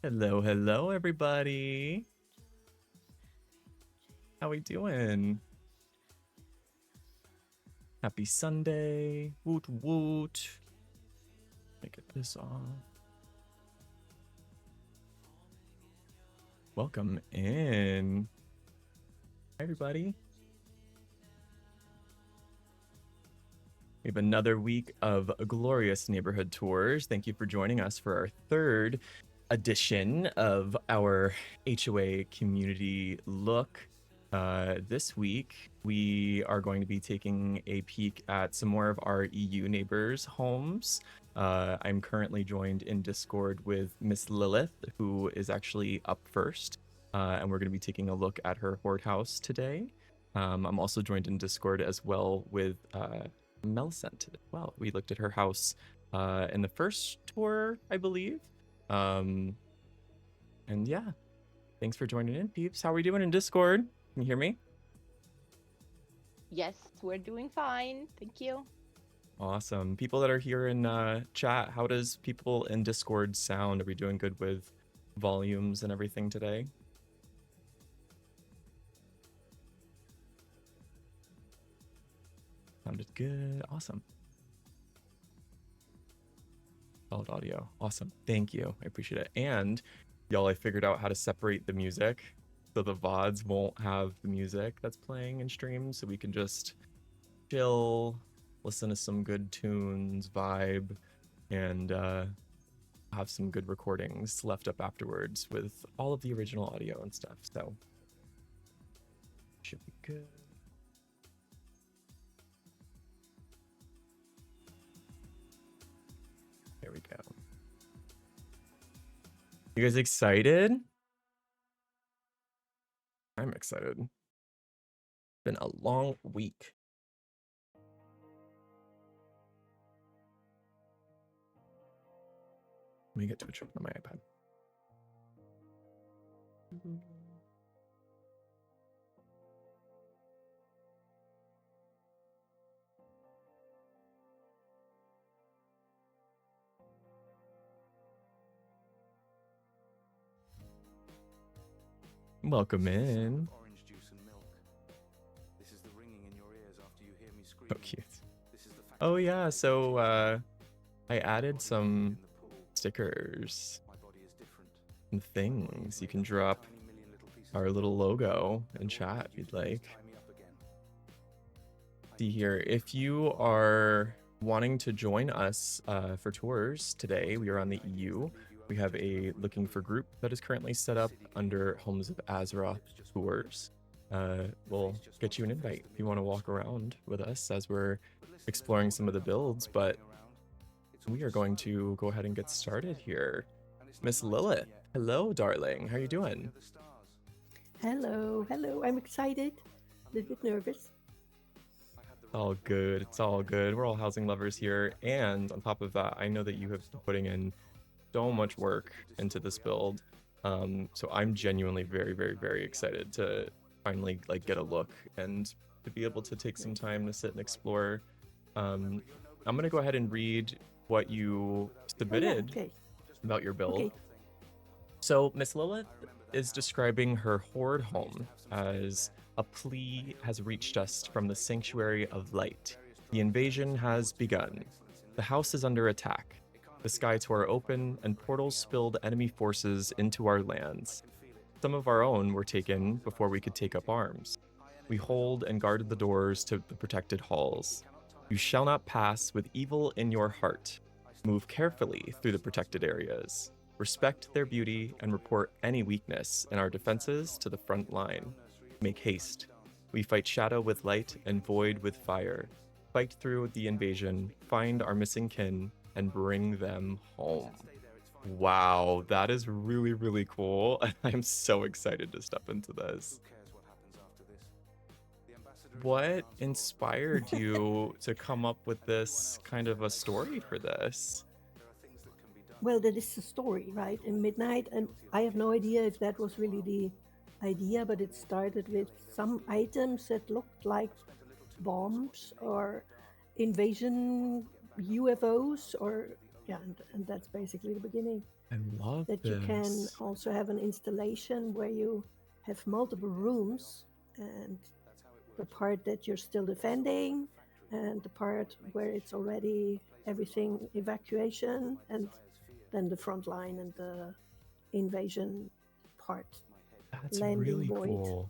Hello, hello, everybody. How we doing? Happy Sunday. Woot woot. Let me get this on. Welcome in. Hi, everybody. We have another week of glorious neighborhood tours. Thank you for joining us for our third edition of our HOA community look. This week, we are going to be taking a peek at some more of our EU neighbors' homes. I'm currently joined in Discord with Miss Lilith, who is actually up first, and we're going to be taking a look at her horde house today. I'm also joined in Discord as well with Melisent as well. We looked at her house in the first tour, I believe. And yeah, thanks for joining in, peeps. How are we doing in Discord? Can you hear me? Yes, we're doing fine. Thank you. Awesome. People that are here in chat, how does people in Discord sound? Are we doing good with volumes and everything today? Sounded good. Awesome. Solid audio. Awesome. Thank you. I appreciate it. And y'all, I figured out how to separate the music so the VODs won't have the music that's playing in streams, so we can just chill, listen to some good tunes, vibe, and have some good recordings left up afterwards with all of the original audio and stuff. So should be good. There we go. You guys excited? I'm excited. Been a long week. Let me get to a trip on my iPad. Welcome in. Orange juice and milk. This is the ringing in your ears after you hear me scream. Oh, cute. Oh yeah, so I added some stickers and things. You can drop our little logo in chat if you'd like. See here, if you are wanting to join us for tours today, we are on the EU. We have a looking for group that is currently set up under Homes of Azeroth tours. We'll get you an invite if you want to walk around with us as we're exploring some of the builds, but we are going to go ahead and get started here. Miss Lilith, hello, darling. How are you doing? Hello, hello. I'm excited. A little bit nervous. All good. It's all good. We're all housing lovers here. And on top of that, I know that you have been putting in so much work into this build. So I'm genuinely very, very, very excited to finally get a look and to be able to take some time to sit and explore. I'm going to go ahead and read what you submitted about your build. Okay. So Miss Lilith is describing her horde home as a plea has reached us from the sanctuary of light. The invasion has begun. The house is under attack. The sky tore open and portals spilled enemy forces into our lands. Some of our own were taken before we could take up arms. We hold and guarded the doors to the protected halls. You shall not pass with evil in your heart. Move carefully through the protected areas. Respect their beauty and report any weakness in our defenses to the front line. Make haste. We fight shadow with light and void with fire. Fight through the invasion, find our missing kin, and bring them home. Wow, that is really, really cool. I'm so excited to step into this. What inspired you to come up with this kind of a story for this? Well, that is the story, right? In Midnight, and I have no idea if that was really the idea, but it started with some items that looked like bombs or invasion UFOs, or yeah, and that's basically the beginning. I love that you can this. also have an installation where you have multiple rooms, and the part that you're still defending, and the part where it's already everything evacuation, and then the front line and the invasion part, That's landing really void. cool.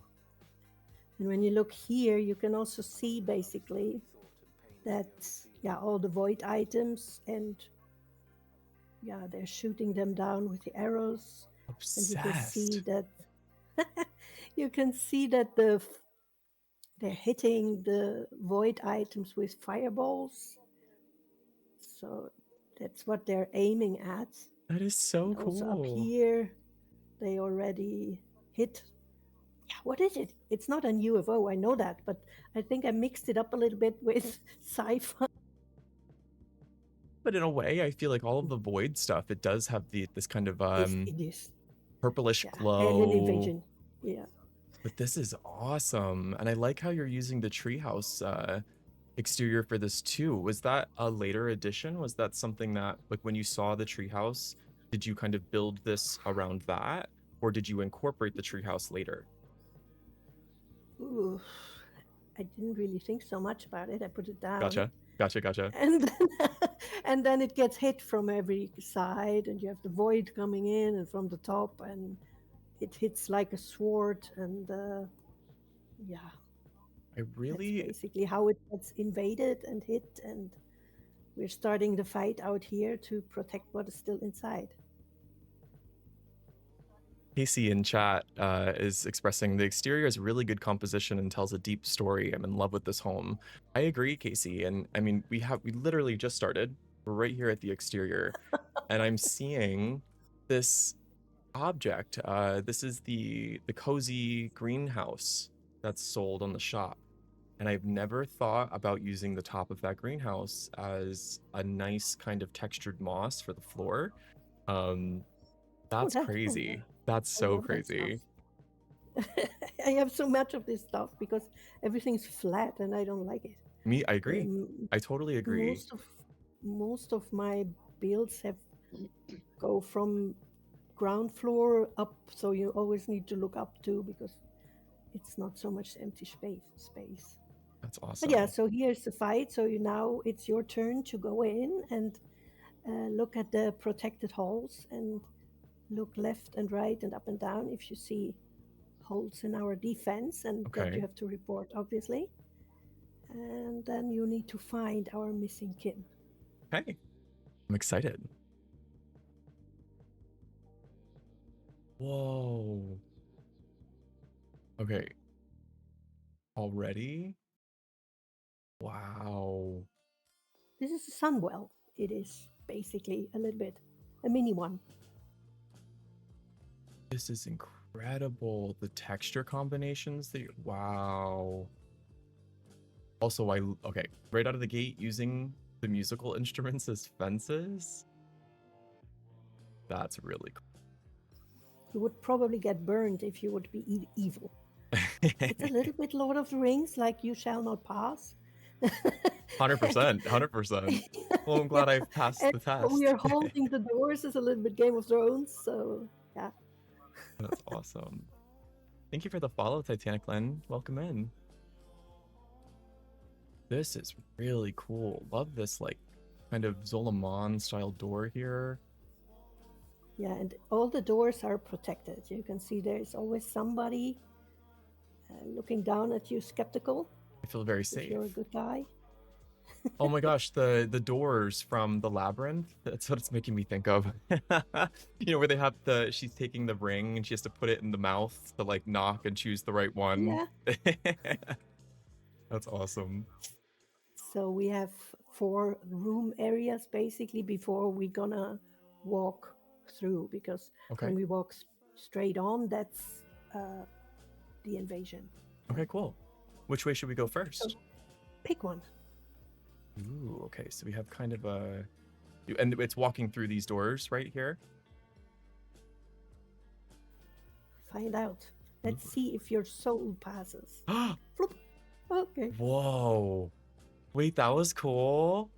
And when you look here, you can also see basically that, yeah, all the void items, and yeah, they're shooting them down with the arrows, and you can see Obsessed. that you can see that they're hitting the void items with fireballs. So that's what they're aiming at. That is so And also up cool. here, they already hit. Yeah, what is it? It's not an UFO, I know that, but I think I mixed it up a little bit with sci-fi. But in a way, I feel like all of the void stuff, it does have this kind of It is, purplish yeah, alien glow. invasion. Yeah. But this is awesome. And I like how you're using the treehouse exterior for this too. Was that a later addition? Was that something that, like, when you saw the treehouse, did you kind of build this around that? Or did you incorporate the treehouse later? Ooh, I didn't really think so much about it. I put it down, Gotcha. Gotcha. Gotcha. and then, and then it gets hit from every side, and you have the void coming in and from the top, and it hits like a sword, and yeah, I that's really basically how it gets invaded and hit, and we're starting the fight out here to protect what is still inside. Casey in chat is expressing the exterior is really good composition and tells a deep story. I'm in love with this home. I agree, Casey. And I mean, we literally just started. We're right here at the exterior, and I'm seeing this object. This is the cozy greenhouse that's sold on the shop. And I've never thought about using the top of that greenhouse as a nice kind of textured moss for the floor. Um, Oh, that's oh, crazy. That's I so love that stuff. crazy. I have so much of this stuff because everything's flat and I don't like it. I agree. I totally agree. Most of my builds have go from ground floor up, so you always need to look up too because it's not so much empty space. That's But yeah, awesome. so here's the fight. So now it's your turn to go in and look at the protected halls and look left and right and up and down if you see holes in our defense, and that you Okay. have to report, obviously. And then you need to find our missing kin. Hey, I'm excited. Whoa. Okay. Already? Wow. This is a sunwell. It is basically a little bit a mini one. This is incredible. The texture combinations that wow. Also, okay, right out of the gate using the musical instruments as fences. That's really cool. You would probably get burned if you would be evil. It's a little bit Lord of the Rings, like you shall not pass. 100%, 100%. Well, I'm glad I've passed And the we test. are holding the doors is a little bit Game of Thrones, so yeah. That's awesome. Thank you for the follow, Titanic Len. Welcome in. This is really cool. Love this, like, kind of Zolomon style door here. Yeah, and all the doors are protected. You can see there's always somebody looking down at you skeptical. I feel very If safe. you're a good guy. Oh my gosh, the doors from the labyrinth. That's what it's making me think of. You know, where they have she's taking the ring and she has to put it in the mouth to like knock and choose the right one. Yeah. That's awesome. So we have 4 room areas basically before we're gonna walk through, because Okay. when we walk straight on, that's the invasion. Okay, cool. Which way should we go first? So pick one. Ooh, okay. So we have kind of and it's walking through these doors right here. Find out. Let's see if your soul passes. Floop. Okay. Whoa. Wait, that was cool.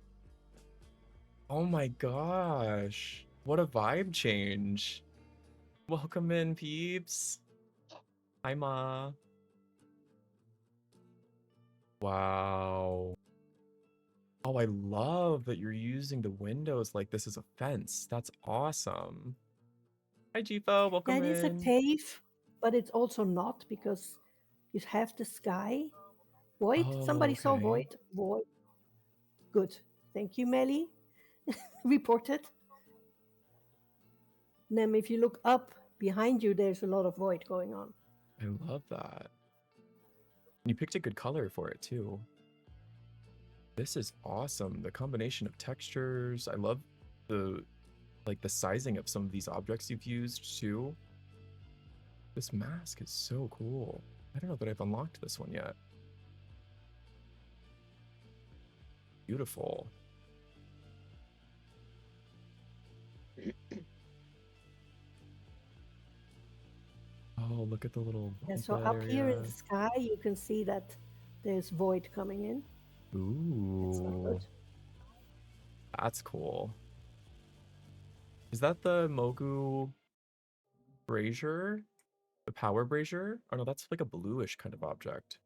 Oh my gosh. What a vibe change. Welcome in, peeps. Hi, Ma. Wow. Oh, I love that you're using the windows like this as a fence. That's awesome. Hi, Jifa. Yeah, Welcome it is a in. cave, but it's also not because you have the sky. Void? Oh, Somebody saw okay. void? Void. Good. Thank you, Melly. Reported. Nem, if you look up behind you, there's a lot of void going on. I love that. You picked a good color for it, too. This is awesome. The combination of textures. I love the the sizing of some of these objects you've used, too. This mask is so cool. I don't know that I've unlocked this one yet. Beautiful. Oh, look at the little Yeah, bump so up here in area. the sky, you can see that there's void coming in. It's not Ooh, good. that's cool. Is that the Mogu brazier? The power brazier? Oh no, that's like a bluish kind of object.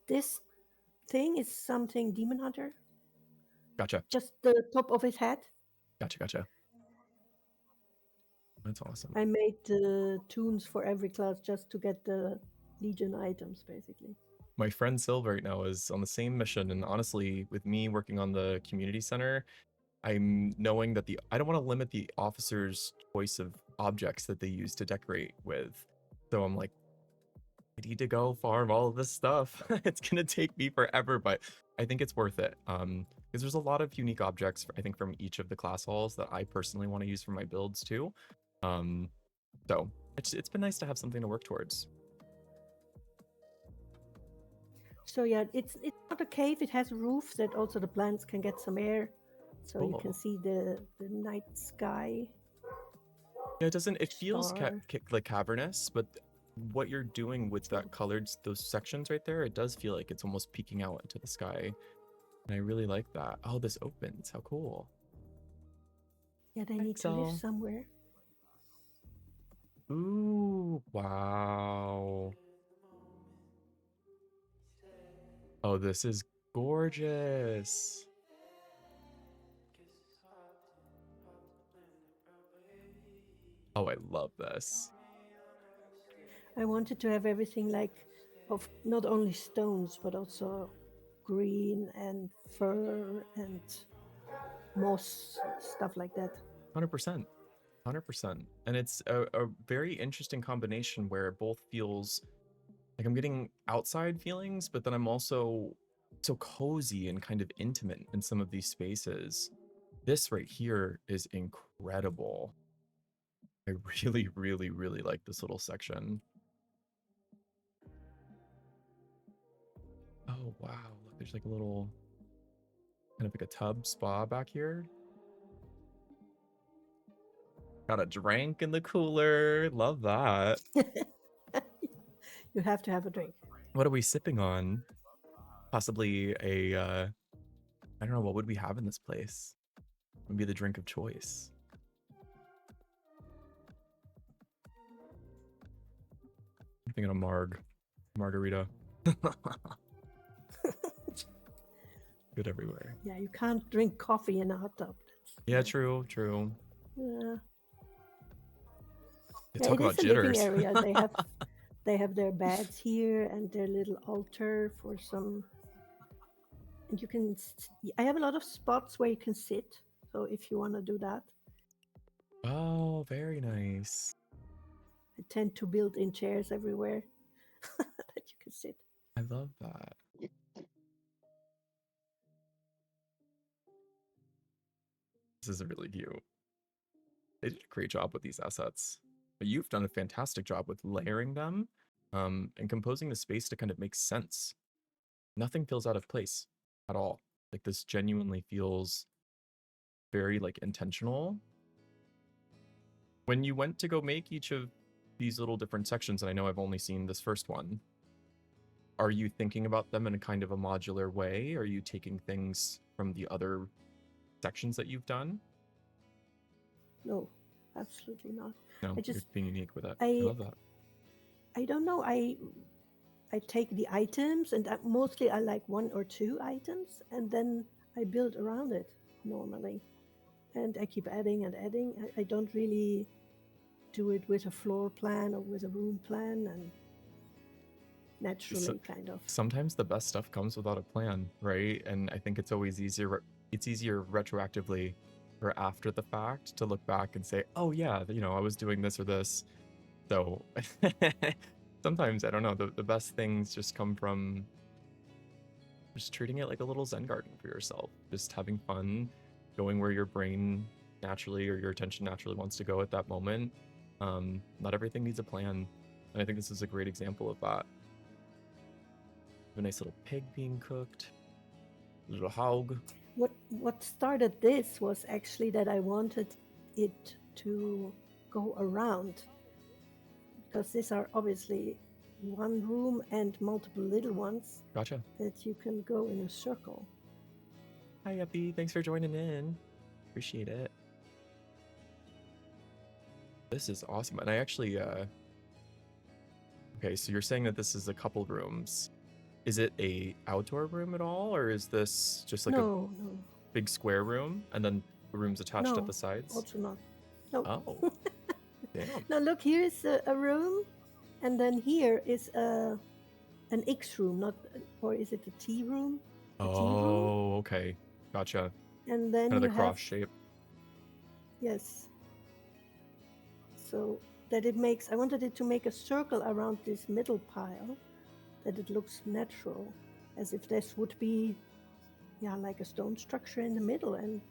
This thing is something Demon Hunter. Gotcha. Just the top of his head. Gotcha. That's awesome. I made the tunes for every class just to get the Legion items, basically. My friend Silver right now is on the same mission, and honestly, with me working on the community center, I'm knowing that I don't want to limit the officers' choice of objects that they use to decorate with. So I'm like, I need to go farm all of this stuff. It's gonna take me forever, but I think it's worth it. Because there's a lot of unique objects, I think, from each of the class halls that I personally want to use for my builds too. So it's been nice to have something to work towards. So yeah, it's not a cave. It has a roof that also the plants can get some air, so you can Cool. see the night sky. Yeah, it feels Star. like cavernous, but what you're doing with that colored those sections right there, it does feel like it's almost peeking out into the sky, and I really like that. Oh, this opens. How cool! Yeah, they need to live So, somewhere. ooh, wow. Oh, this is gorgeous. Oh, I love this. I wanted to have everything like of not only stones but also green and fur and moss, stuff like that. 100%. 100%. And it's a very interesting combination where it both feels like I'm getting outside feelings, but then I'm also so cozy and kind of intimate in some of these spaces. This right here is incredible. I really like this little section. Oh, wow. Look, there's like a little, kind of like a tub spa back here. Got a drink in the cooler. Love that. You have to have a drink. What are we sipping on? Possibly I don't know, what would we have in this place? Maybe the drink of choice. I'm thinking a margarita. Good everywhere. Yeah, you can't drink coffee in a hot tub. Yeah, true. Yeah. Yeah, Yeah, talk it about is a living jitters. area. They have their beds here and their little altar for some. And you can. I have a lot of spots where you can sit. So if you want to do that, Oh, very nice. I tend to build in chairs everywhere that you can sit. I love that. This is really cute. They did a great job with these assets. But you've done a fantastic job with layering them, and composing the space to kind of make sense. Nothing feels out of place at all. Like this genuinely feels very intentional. When you went to go make each of these little different sections, and I know I've only seen this first one, are you thinking about them in a kind of a modular way? Are you taking things from the other sections that you've done? No, absolutely not. No, I you're just being unique with it. I I love that. I don't know. I take the items, and mostly I like one or two items, and then I build around it normally, and I keep adding and adding. I don't really do it with a floor plan or with a room plan, and So, naturally, kind of. sometimes the best stuff comes without a plan, right? And I think it's always easier. It's easier retroactively or after the fact to look back and say, "Oh yeah, you know, I was doing this or this." So sometimes I don't know. The best things just come from just treating it like a little Zen garden for yourself. Just having fun, going where your brain naturally or your attention naturally wants to go at that moment. Not everything needs a plan, and I think this is a great example of that. A nice little pig being cooked, little hog. What started this was actually that I wanted it to go around, because these are obviously one room and multiple little ones Gotcha. that you can go in a circle. Hi, Epi. Thanks for joining in. Appreciate it. This is awesome. And I actually, okay, so you're saying that this is a couple rooms. Is it a outdoor room at all, or is this just like a No, big square room and then the rooms attached at no, the sides? also not. No. Oh, damn. Now look, here is a room, and then here is an X room, not, or is it a T room? A T room, Oh, okay. Gotcha. and then Kind of the you cross have, shape. yes. So that it makes, I wanted it to make a circle around this middle pile, that it looks natural, as if this would be, yeah, like a stone structure in the middle and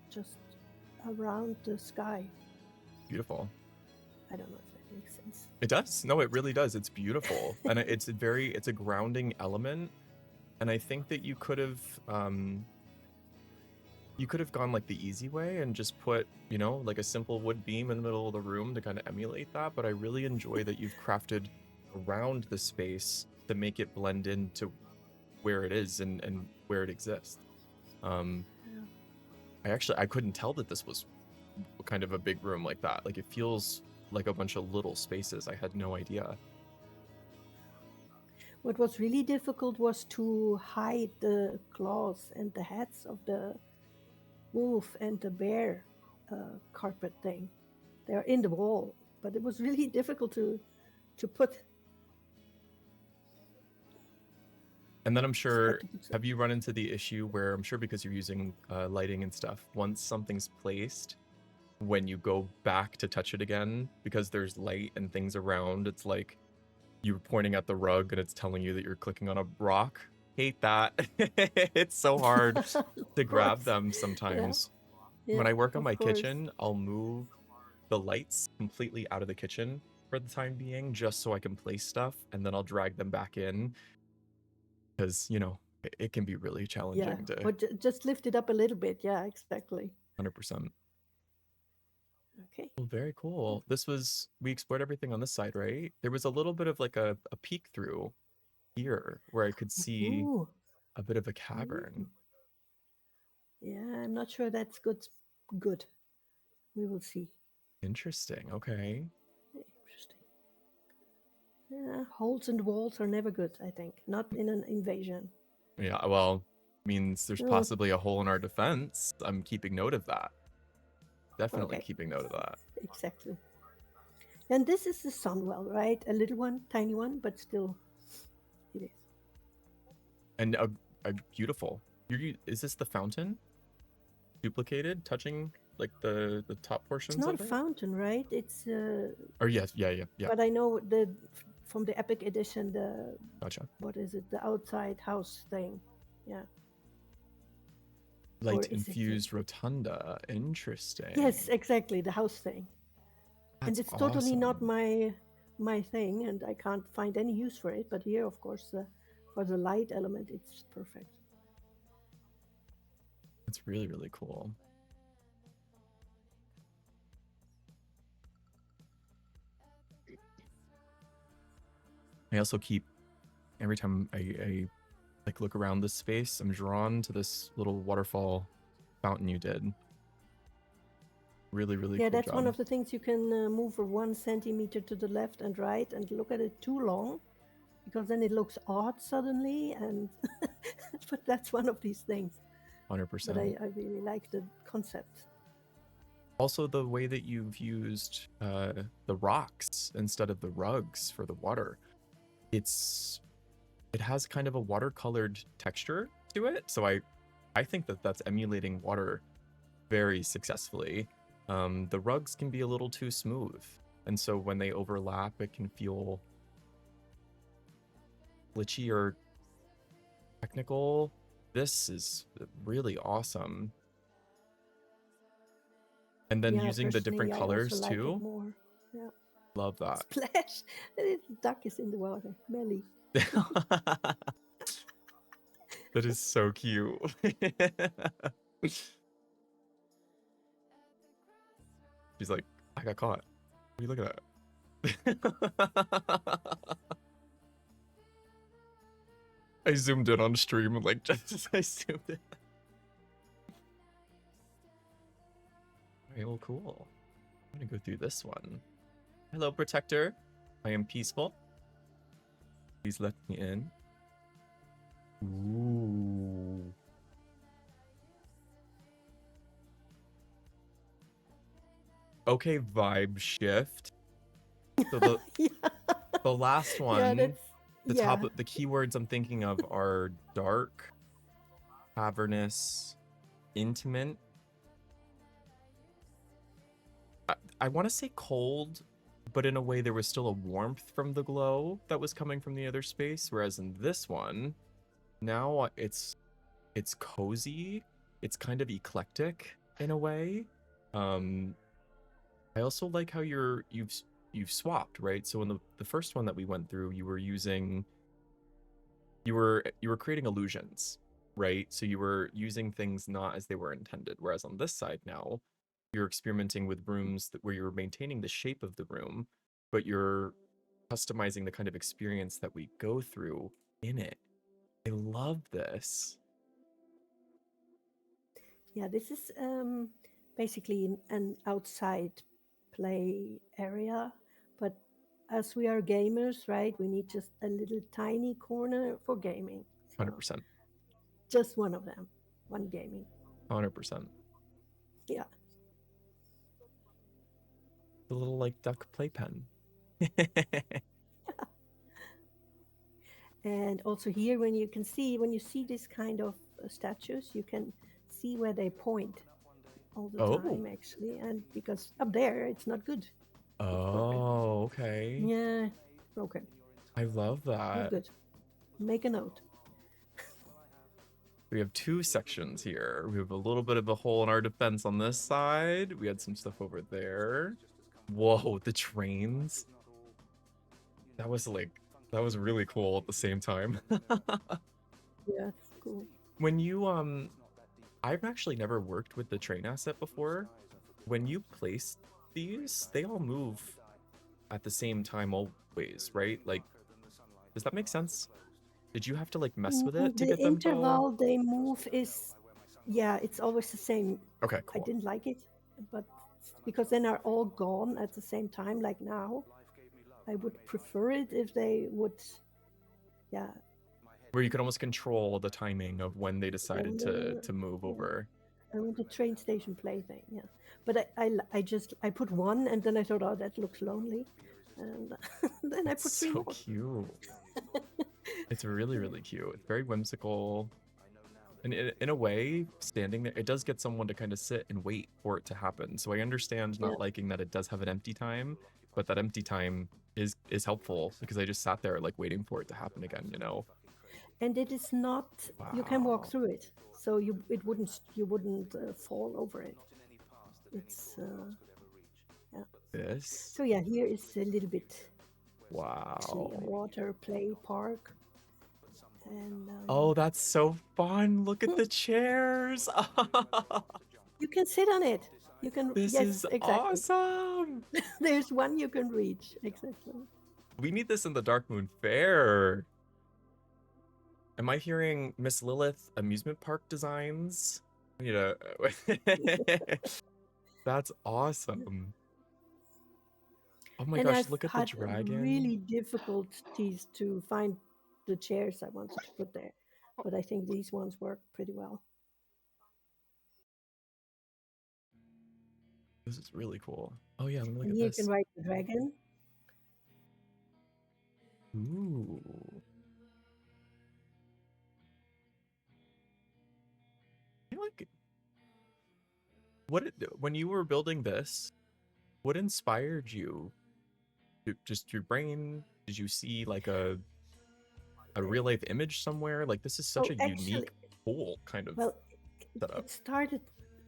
just around the sky. Beautiful. I don't know if that makes sense. It does. No, it really does. It's beautiful. And it's a grounding element. And I think that you could have gone like the easy way and just put, you know, like a simple wood beam in the middle of the room to kind of emulate that. But I really enjoy that you've crafted around the space to make it blend into where it is and where it exists. Yeah. I couldn't tell that this was kind of a big room like that. Like it feels like a bunch of little spaces. I had no idea. What was really difficult was to hide the claws and the heads of the wolf and the bear carpet thing. They are in the wall, but it was really difficult to put. And then I'm Just had sure, to put have you run into the issue where I'm sure because you're using lighting and stuff, once something's placed, when you go back to touch it again, because there's light and things around, it's like you're pointing at the rug and it's telling you that you're clicking on a rock. Hate that. It's so hard to grab them sometimes. Yeah, When I work on of my course. kitchen, I'll move the lights completely out of the kitchen for the time being, just so I can place stuff, and then I'll drag them back in because, you know, it can be really Yeah, challenging to or just lift it up a little bit. Yeah, exactly. 100%. Okay. Well, very cool. We explored everything on this side, right? There was a little bit of like a peek through here where I could see Ooh. a bit of a Ooh. cavern. Yeah, I'm not sure that's good. Good. We will see. Interesting. Okay. Interesting. Yeah, holes in the walls are never good, I think. Not in an invasion. Yeah, well, means there's Oh, possibly a hole in our defense. I'm keeping note of that. Definitely okay. keeping note of that. Exactly. And this is the sunwell, right? A little one, tiny one, but still it is. And a beautiful. Is this the fountain? Duplicated, touching like the top It's portions not a of it? fountain, right? It's Or yes, yeah. but I know from the Epic edition, the, Gotcha. what is it? The outside house thing. Yeah. Or Light is it infused rotunda. Interesting. Yes, exactly, the house thing. And That's it's totally not awesome. my thing, and I can't find any use for it. But here, of course, for the light element, it's perfect. That's really, really cool. I also keep, every time I like look around this space, I'm drawn to this little waterfall fountain you did. Really, really Yeah, cool that's one job. of the things you can move 1 centimeter to the left and right and look at it too long, because then it looks odd suddenly. And but that's one of these things. But 100%. I really like the concept. Also, the way that you've used the rocks instead of the rugs for the water, it has kind of a watercolored texture to it. So I think that that's emulating water very successfully. The rugs can be a little too smooth, and so when they overlap, it can feel glitchy or technical. This is really awesome. And then Yeah, using the personally, different I also colors like it too. more. Yeah. Love that. Splash! The duck is in the water. Melly. That is so cute. She's like, I got caught. What are you looking at? I zoomed in on stream and like just as I zoomed in. Okay, well, cool. I'm gonna go through this one. Hello, Protector. I am peaceful. Please let me in. Ooh. Okay, vibe shift. So the Yeah. the last one, Yeah, that's the yeah. top, the keywords I'm thinking of are dark, cavernous, intimate. I want to say cold, but in a way there was still a warmth from the glow that was coming from the other space. Whereas in this one, now it's cozy. It's kind of eclectic in a way. I also like how you've swapped, right? So in the first one that we went through, you were creating illusions, right? So you were using things not as they were intended. Whereas on this side now, you're experimenting with rooms where you're maintaining the shape of the room, but you're customizing the kind of experience that we go through in it. I love this. Yeah, this is basically an outside play area, but as we are gamers, right, we need just a little tiny corner for gaming. So 100%. just one of them, one gaming. 100%. Yeah. The little like duck playpen. And also here, when you see this kind of statues, you can see where they point all the Oh. time, actually. And because up there, it's not good. Oh, okay. Yeah. Okay. I love Not that. good. Make a note. We have two sections here. We have a little bit of a hole in our defense on this side. We had some stuff over there. Whoa, the trains. That was really cool at the same time. Yeah, cool. When you I've actually never worked with the train asset before. When you place these, they all move at the same time always, right? Like, does that make sense? Did you have to like mess with it to The get them to all? interval they move is, yeah, it's always the same. Okay, I cool. didn't like it, but because then are all gone at the same time, like now. I would prefer it if they would, yeah. Where you could almost control the timing of when they decided to move Yeah. over. I want a train station play thing, yeah. But I put one, and then I thought, oh, that looks lonely, and then I put three So more. cute. It's really, really cute. It's very whimsical. And in a way, standing there, it does get someone to kind of sit and wait for it to happen. So I understand not liking that it does have an empty time, but that empty time is helpful because I just sat there like waiting for it to happen again, you know? And it is not. You can walk through it, so you wouldn't fall over it. It's yeah. This? So yeah, here is a little bit Wow. a water play park. And Oh, that's so fun. Look at the chairs. you can sit on it. You can. This Yes, is exactly. awesome. There's one you can reach. Exactly. We need this in the Dark Moon Fair. Am I hearing Miss Lilith amusement park designs? We need a That's awesome. Oh my And gosh, I've look at the had dragon. really difficulties to find the chairs I wanted to put there, but I think these ones work pretty well. This is really cool. Oh yeah, let me look And at here you can this. write the dragon. Ooh. I like it. When you were building this, what inspired you? Just your brain? Did you see like a real life image somewhere? Like this is such Oh, a actually, unique, cool kind of well, setup. it started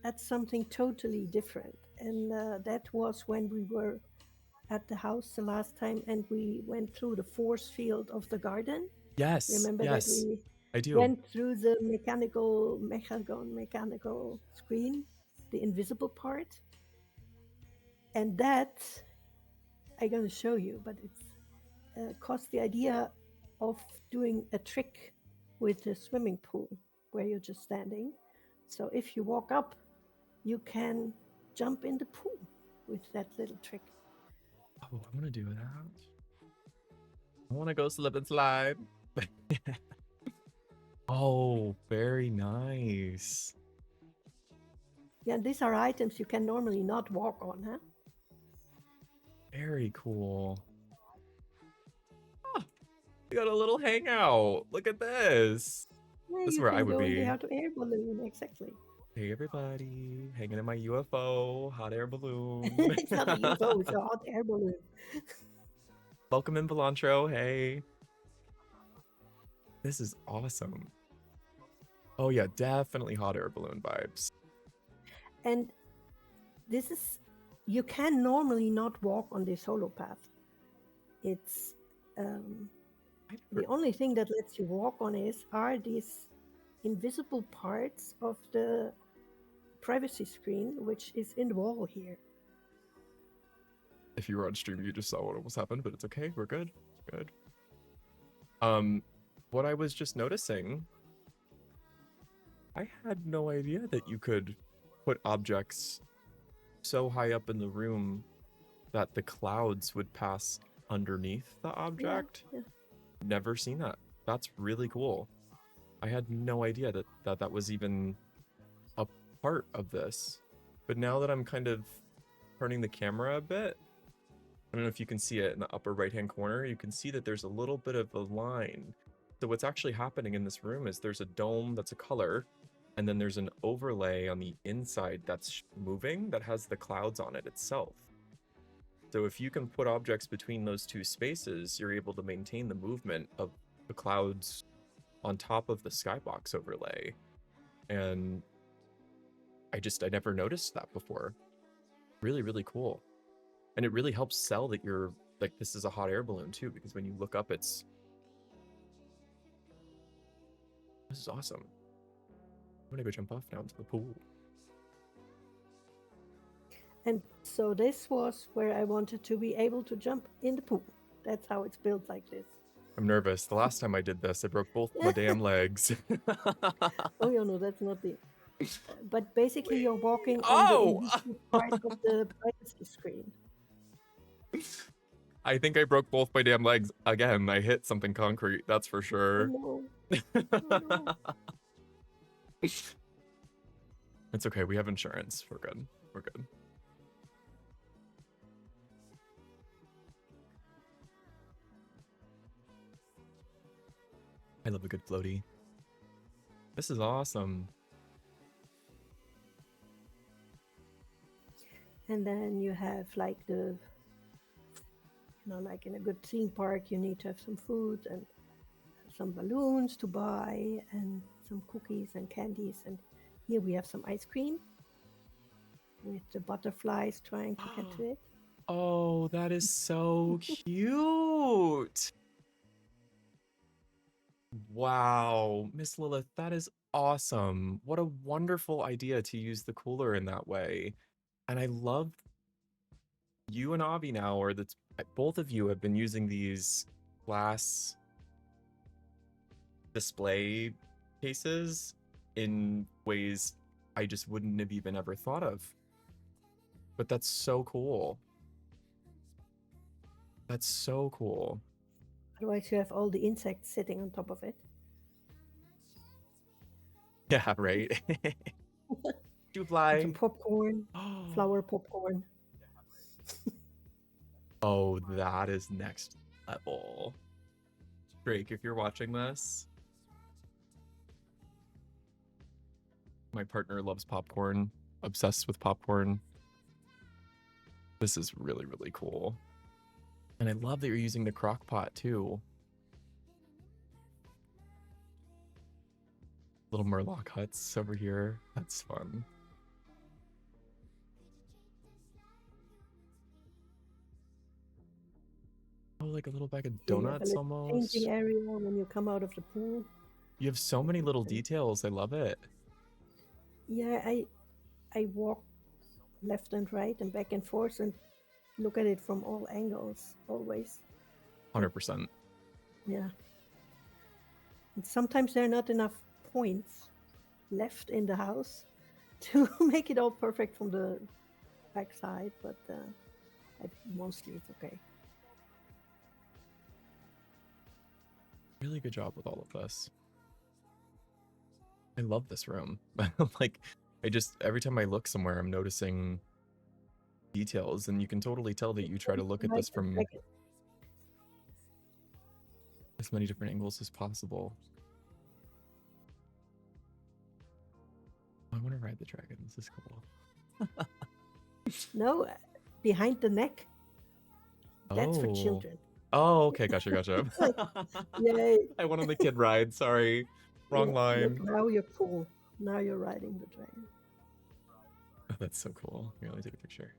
at something totally different. And that was when we were at the house the last time and we went through the force field of the garden. Yes, Remember that yes, we I do. went through the mechanical screen, the invisible part? And that I'm going to show you, but it's caused the idea of doing a trick with the swimming pool where you're just standing. So if you walk up, you can jump in the pool with that little trick. Oh, I want to do that. I want to go slip and slide. Oh, very nice. Yeah, these are items you can normally not walk on, huh? Very cool. Ah, we got a little hangout. Look at this. Yeah, This is you where I can would go in the be. hot air balloon, exactly. Hey everybody, hanging in my UFO, hot air balloon. It's not a UFO, it's a hot air balloon. Welcome in Vilantro, hey. This is awesome. Oh yeah, definitely hot air balloon vibes. And this is, you can normally not walk on this holo path. It's the only thing that lets you walk on are these invisible parts of the privacy screen, which is in the wall here. If you were on stream, you just saw what almost happened, but it's okay. We're good. Good. What I was just noticing, I had no idea that you could put objects so high up in the room that the clouds would pass underneath the object. Yeah. Never seen that. That's really cool. I had no idea that was even a part of this. But now that I'm kind of turning the camera a bit, I don't know if you can see it in the upper right hand corner, you can see that there's a little bit of a line. So what's actually happening in this room is there's a dome that's a color, and then there's an overlay on the inside that's moving that has the clouds on it itself. So if you can put objects between those two spaces, you're able to maintain the movement of the clouds on top of the skybox overlay. And I never noticed that before. Really, really cool. And it really helps sell that you're like, this is a hot air balloon too, because when you look up, this is awesome. I'm gonna go jump off down to the pool. And so this was where I wanted to be able to jump in the pool. That's how it's built like this. I'm nervous. The last time I did this, I broke both my damn legs. Oh, yeah, no, that's not the. But basically, you're walking on the Oh! invisible part of the privacy screen. I think I broke both my damn legs again. I hit something concrete, that's for sure. Oh, no. Oh, no. It's okay, we have insurance. We're good. We're good. I love a good floaty. This is awesome. And then you have like like in a good theme park, you need to have some food and some balloons to buy and some cookies and candies. And here we have some ice cream with the butterflies trying to get to it. Oh, that is so cute. Wow, Miss Lilith, that is awesome. What a wonderful idea to use the cooler in that way. And I love you and Avi now, or that's both of you have been using these glass display cases in ways I just wouldn't have even ever thought of. But that's so cool. That's so cool. Otherwise, you have all the insects sitting on top of it. Yeah, right. You And fly. some popcorn, flower popcorn. Oh, that is next level. Drake, if you're watching this, my partner loves popcorn, obsessed with popcorn. This is really, really cool. And I love that you're using the crock pot too. Little Murloc huts over here. That's fun. Oh, like a little bag of You have a donuts little almost. changing area when you come out of the pool. You have so many little details. I love it. Yeah, I walk left and right and back and forth and look at it from all angles, always. 100%. Yeah. And sometimes there are not enough points left in the house to make it all perfect from the backside, but mostly it's okay. Really good job with all of this. I love this room. Like, every time I look somewhere, I'm noticing details, and you can totally tell that you try to look at this from as many different angles as possible. I want to ride the dragon. This is cool. No, behind the neck. That's for children. Oh, okay. Gotcha. Like, yay. I went on the kid ride. Sorry. Wrong Yeah, line. Look, now you're cool. Now you're riding the dragon. Oh, that's so cool. Here, let me take a picture.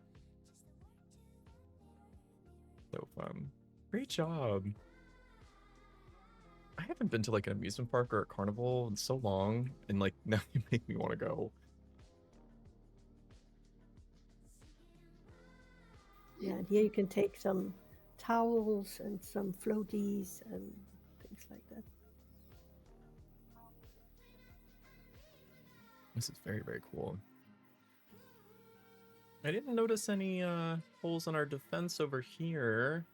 So fun. Great job. I haven't been to like an amusement park or a carnival in so long, and like now you make me want to go. Yeah, and here you can take some towels and some floaties and things like that. This is very, very cool. I didn't notice any holes in our defense over here.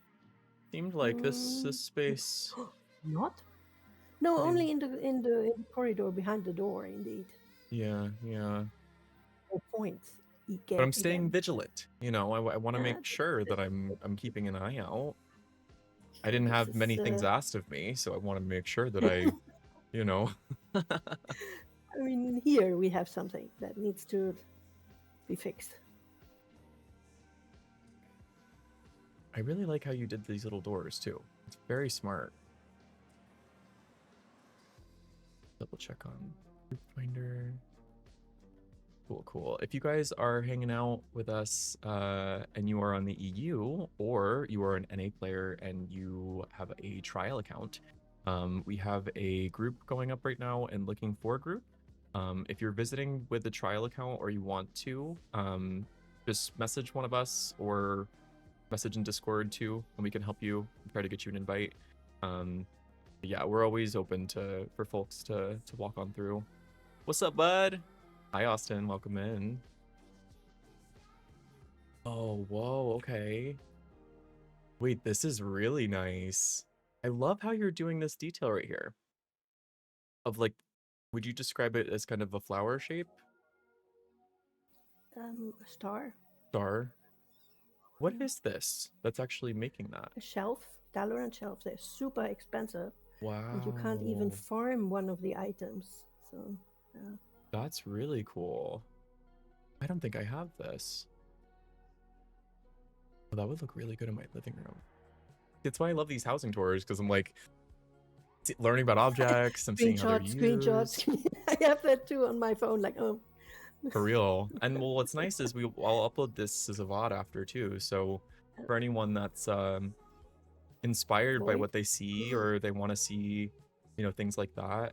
Seemed like this space. Not? No, only in the corridor behind the door, indeed. Yeah. 4 points. But I'm staying vigilant. You know, I want to make sure that I'm keeping an eye out. I didn't have many things asked of me, so I want to make sure that I, you know. I mean, here we have something that needs to be fixed. I really like how you did these little doors too. It's very smart. Double check on group finder. Cool. If you guys are hanging out with us and you are on the EU, or you are an NA player and you have a trial account, we have a group going up right now and looking for a group. If you're visiting with the trial account or you want to, just message one of us or message in Discord too, and we can help you try to get you an invite. Yeah, we're always open for folks to walk on through. What's up, bud? Hi, Austin. Welcome in. Oh, whoa. Okay. Wait, this is really nice. I love how you're doing this detail right here. Of like, would you describe it as kind of a flower shape? A star. Star. What is this that's actually making that? A shelf. Dalaran shelf. They're super expensive. Wow. And you can't even farm one of the items. So, yeah. That's really cool. I don't think I have this. Oh, that would look really good in my living room. That's why I love these housing tours, because I'm like learning about objects. I'm seeing how they're used. Screenshots. I have that too on my phone. Like, oh. For real. And well, what's nice is I'll upload this as a VOD after too. So for anyone that's inspired by what they see, or they want to see, you know, things like that,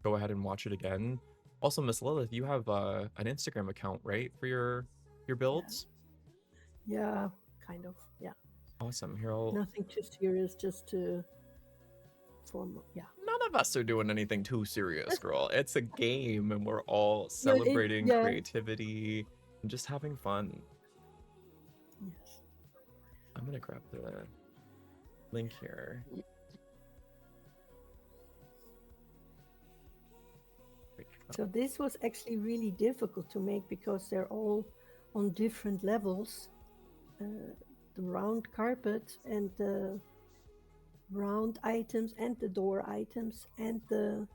go ahead and watch it again. Also, Miss Lilith, you have an Instagram account, right, for your builds? Yeah, kind of. Yeah. Awesome. Here, nothing too serious, just to form. Yeah. None of us are doing anything too serious, girl. It's a game, and we're all celebrating creativity and just having fun. I'm gonna grab the link here. So this was actually really difficult to make because they're all on different levels. The round carpet and the round items and the door items and the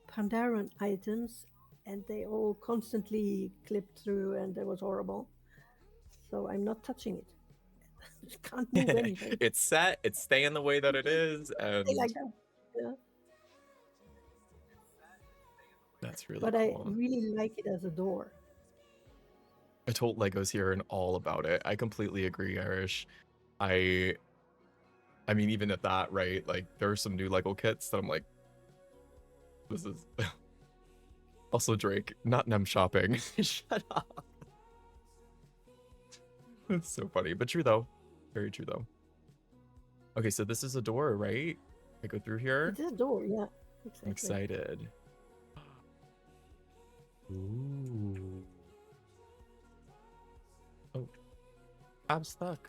Pandaren items, and they all constantly clipped through, and it was horrible. So I'm not touching it. Can't move anything. It's set. It's staying the way that it is, Stay and like that. Yeah. that's really But I cool. really like it as a door. I told Legos here and all about it. I completely agree, Irish. I mean, even at that, right? Like, there are some new Lego kits that I'm like, this is also Drake, not Nem shopping. Shut up. It's so funny, but true though. Very true though. Okay, so this is a door, right? I go through here. It's a door, yeah. Exactly. I'm excited. Ooh. Oh, I'm stuck.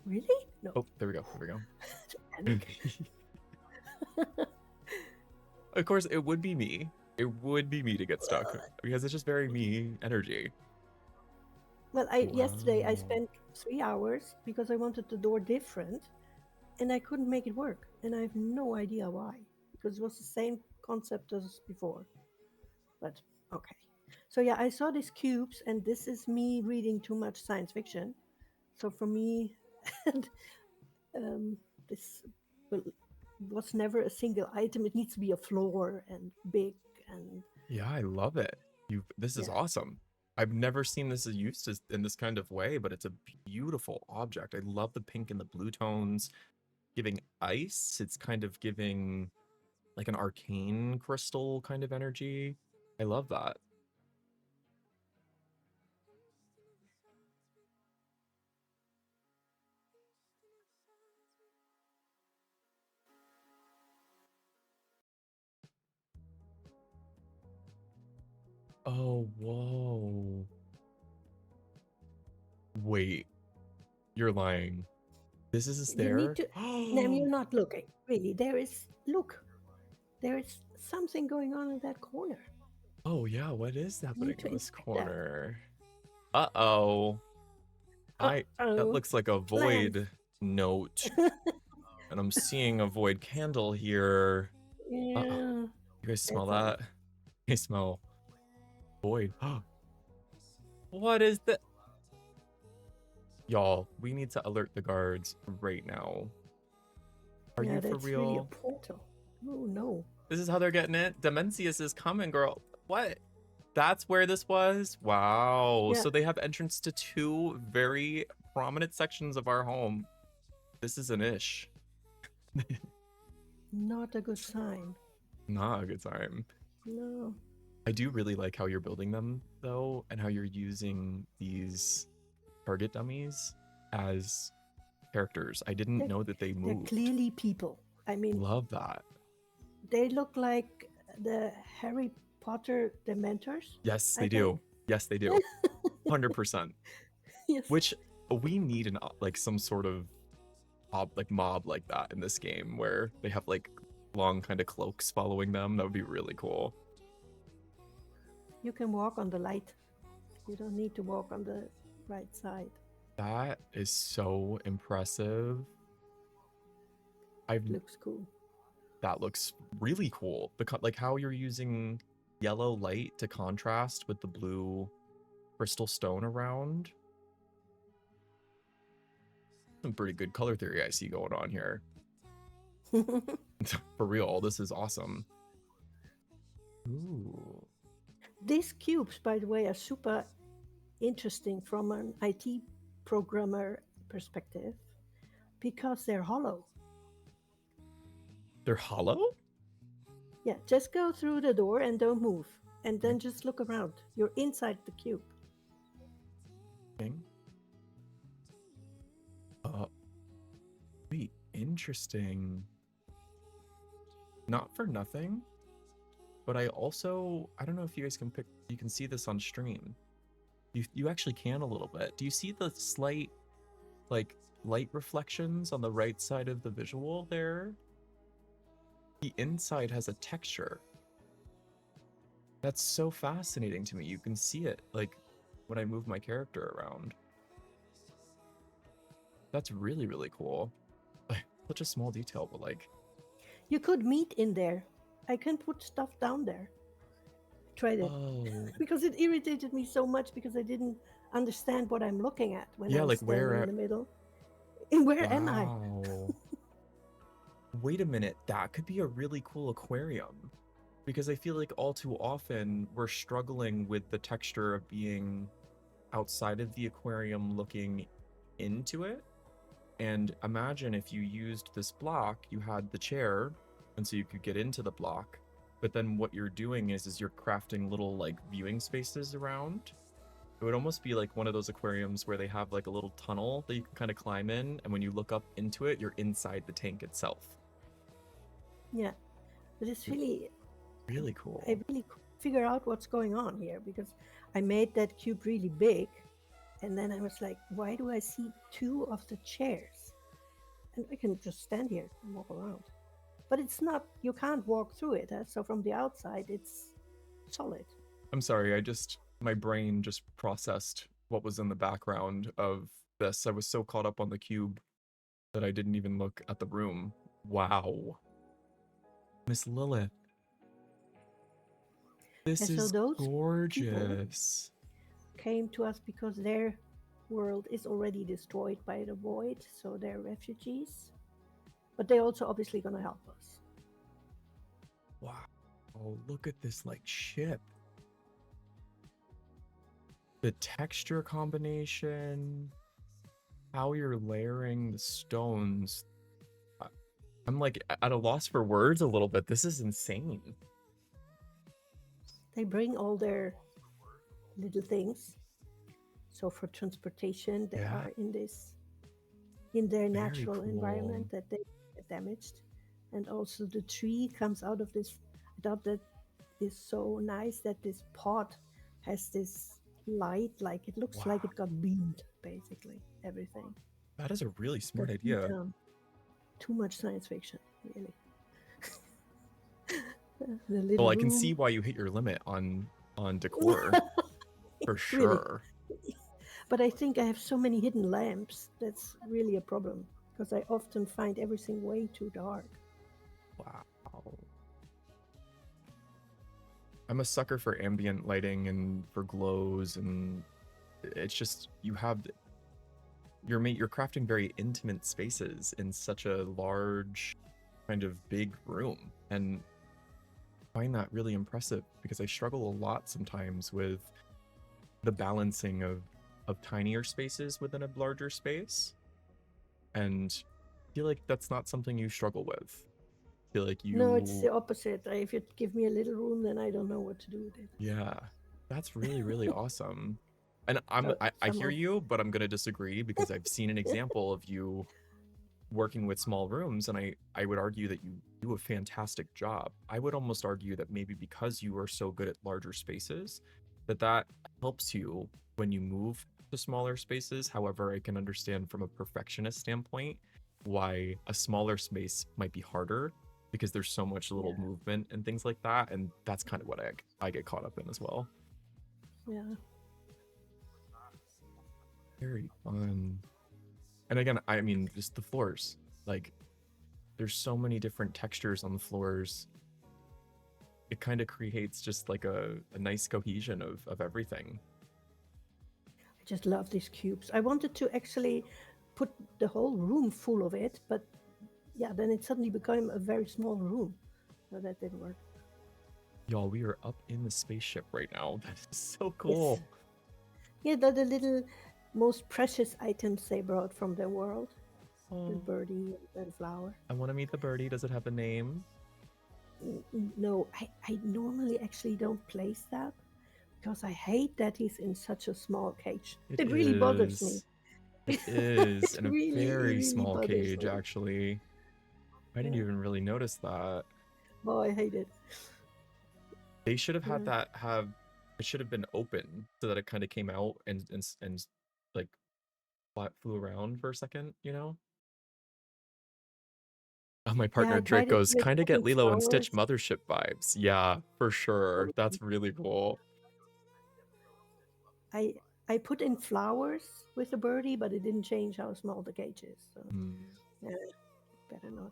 Really? No. Oh, there we go. There we go. Panic. Of course, it would be me. It would be me to get stuck because it's just very me energy. Well, yesterday I Wow. spent 3 hours because I wanted the door different, and I couldn't make it work, and I have no idea why, because it was the same concept as before. But okay. So yeah, I saw these cubes, and this is me reading too much science fiction. So for me, this was never a single item. It needs to be a floor and big and Yeah, I love it. This is yeah. awesome. I've never seen this used in this kind of way, but it's a beautiful object. I love the pink and the blue tones. Giving ice, it's kind of giving like an arcane crystal kind of energy. I love that. Oh, whoa. Wait, you're lying. This is a You need stair? to. Nam, you're not looking. Really, there is. Look, there is something going on in that corner. Oh, yeah, what is You happening need to in this inspect that. corner? Uh-oh. That Uh-oh. looks like a Plants. void note. And I'm seeing a void candle here. Uh-oh. Yeah. You guys smell That's that? I smell void. What is that? Y'all, we need to alert the guards right now. Are yeah, you for that's really a real? portal. Oh no. This is how they're getting it? Demencius is coming, girl. What? That's where this was? Wow. Yeah. So they have entrance to two very prominent sections of our home. This is an ish. Not a good sign. Not a good time. No. I do really like how you're building them, though, and how you're using these target dummies as characters. I didn't know that they They're moved. clearly people. I mean, Love that. they look like the Harry Potter Dementors. Yes, I they do. think. Yes, they do. 100%. Yes. Which we need an like some sort of mob like that in this game where they have like long kind of cloaks following them. That would be really cool. You can walk on the light. You don't need to walk on the right side. That is so impressive. Looks cool. That looks really cool. Like how you're using yellow light to contrast with the blue crystal stone around. Some pretty good color theory I see going on here. For real, this is awesome. Ooh. These cubes, by the way, are super interesting from an IT programmer perspective because they're hollow. They're hollow? Yeah, just go through the door and don't move. And then just look around. You're inside the cube. Wait, interesting. Not for nothing, but I don't know if you guys you can see this on stream. You actually can a little bit. Do you see the slight, like, light reflections on the right side of the visual there, the inside has a texture. That's so fascinating to me. You can see it, like, when I move my character around. That's really, really cool. Such a small detail, but like... You could meet in there. I can put stuff down there. Tried it. Oh. Because it irritated me so much because I didn't understand what I'm looking at when Yeah, I was like standing where... in the middle. And where am I? Wow. Wait a minute, that could be a really cool aquarium. Because I feel like all too often we're struggling with the texture of being outside of the aquarium looking into it. And imagine if you used this block, you had the chair, and so you could get into the block. But then what you're doing is you're crafting little like viewing spaces around. It would almost be like one of those aquariums where they have like a little tunnel that you can kind of climb in, and when you look up into it, you're inside the tank itself. Yeah. But it's really, Really cool. I really figure out what's going on here because I made that cube really big. And then I was like, why do I see two of the chairs? And I can just stand here and walk around. But it's not, you can't walk through it. So from the outside, it's solid. I'm sorry, my brain just processed what was in the background of this. I was so caught up on the cube that I didn't even look at the room. Wow. Miss Lilith. This And so is those gorgeous. came to us because their world is already destroyed by the void, so they're refugees. But they're also obviously going to help us. Wow. Oh, look at this like ship. The texture combination, how you're layering the stones. I'm like at a loss for words a little bit. This is insane. They bring all their little things. So for transportation, they are in their natural environment that they get damaged. And also the tree comes out of this. I thought that is so nice that this pot has this light, like it looks like it got beamed, basically, everything. That is a really smart idea. Too much science fiction, really. Well, I can see why you hit your limit on decor, for sure. Really. But I think I have so many hidden lamps. That's really a problem because I often find everything way too dark. Wow. I'm a sucker for ambient lighting and for glows, and it's just you're crafting very intimate spaces in such a large, kind of big room, and I find that really impressive because I struggle a lot sometimes with the balancing of tinier spaces within a larger space, and I feel like that's not something you struggle with. I feel like you... No, it's the opposite. If you give me a little room, then I don't know what to do with it. Yeah, that's really, really awesome. And I hear you, but I'm gonna disagree because I've seen an example of you working with small rooms, and I would argue that you do a fantastic job. I would almost argue that maybe because you are so good at larger spaces, that helps you when you move to smaller spaces. However, I can understand from a perfectionist standpoint why a smaller space might be harder because there's so much little movement and things like that, and that's kind of what I get caught up in as well. Yeah. Very fun. And again, I mean, just the floors. Like, there's so many different textures on the floors. It kind of creates just like a nice cohesion of everything. I just love these cubes. I wanted to actually put the whole room full of it, but yeah, then it suddenly became a very small room. So that didn't work. Y'all, we are up in the spaceship right now. That is so cool. Yes. Yeah, they're the little most precious items they brought from their world. Oh. The birdie and the flower. I want to meet the birdie. Does it have a name? No, I normally actually don't place that because I hate that he's in such a small cage. It really bothers me. It is in a really, very really small cage, me. actually. I didn't even really notice that. Oh, I hate it. They should have had that it should have been open so that it kind of came out and like flew around for a second, you know? Oh, my Yeah, partner I Drake tried it goes, with kind of get putting Lilo and Stitch flowers. Mothership vibes. Yeah, for sure. That's really cool. I I put in flowers with the birdie, but it didn't change how small the cage is. So Hmm. yeah, better not.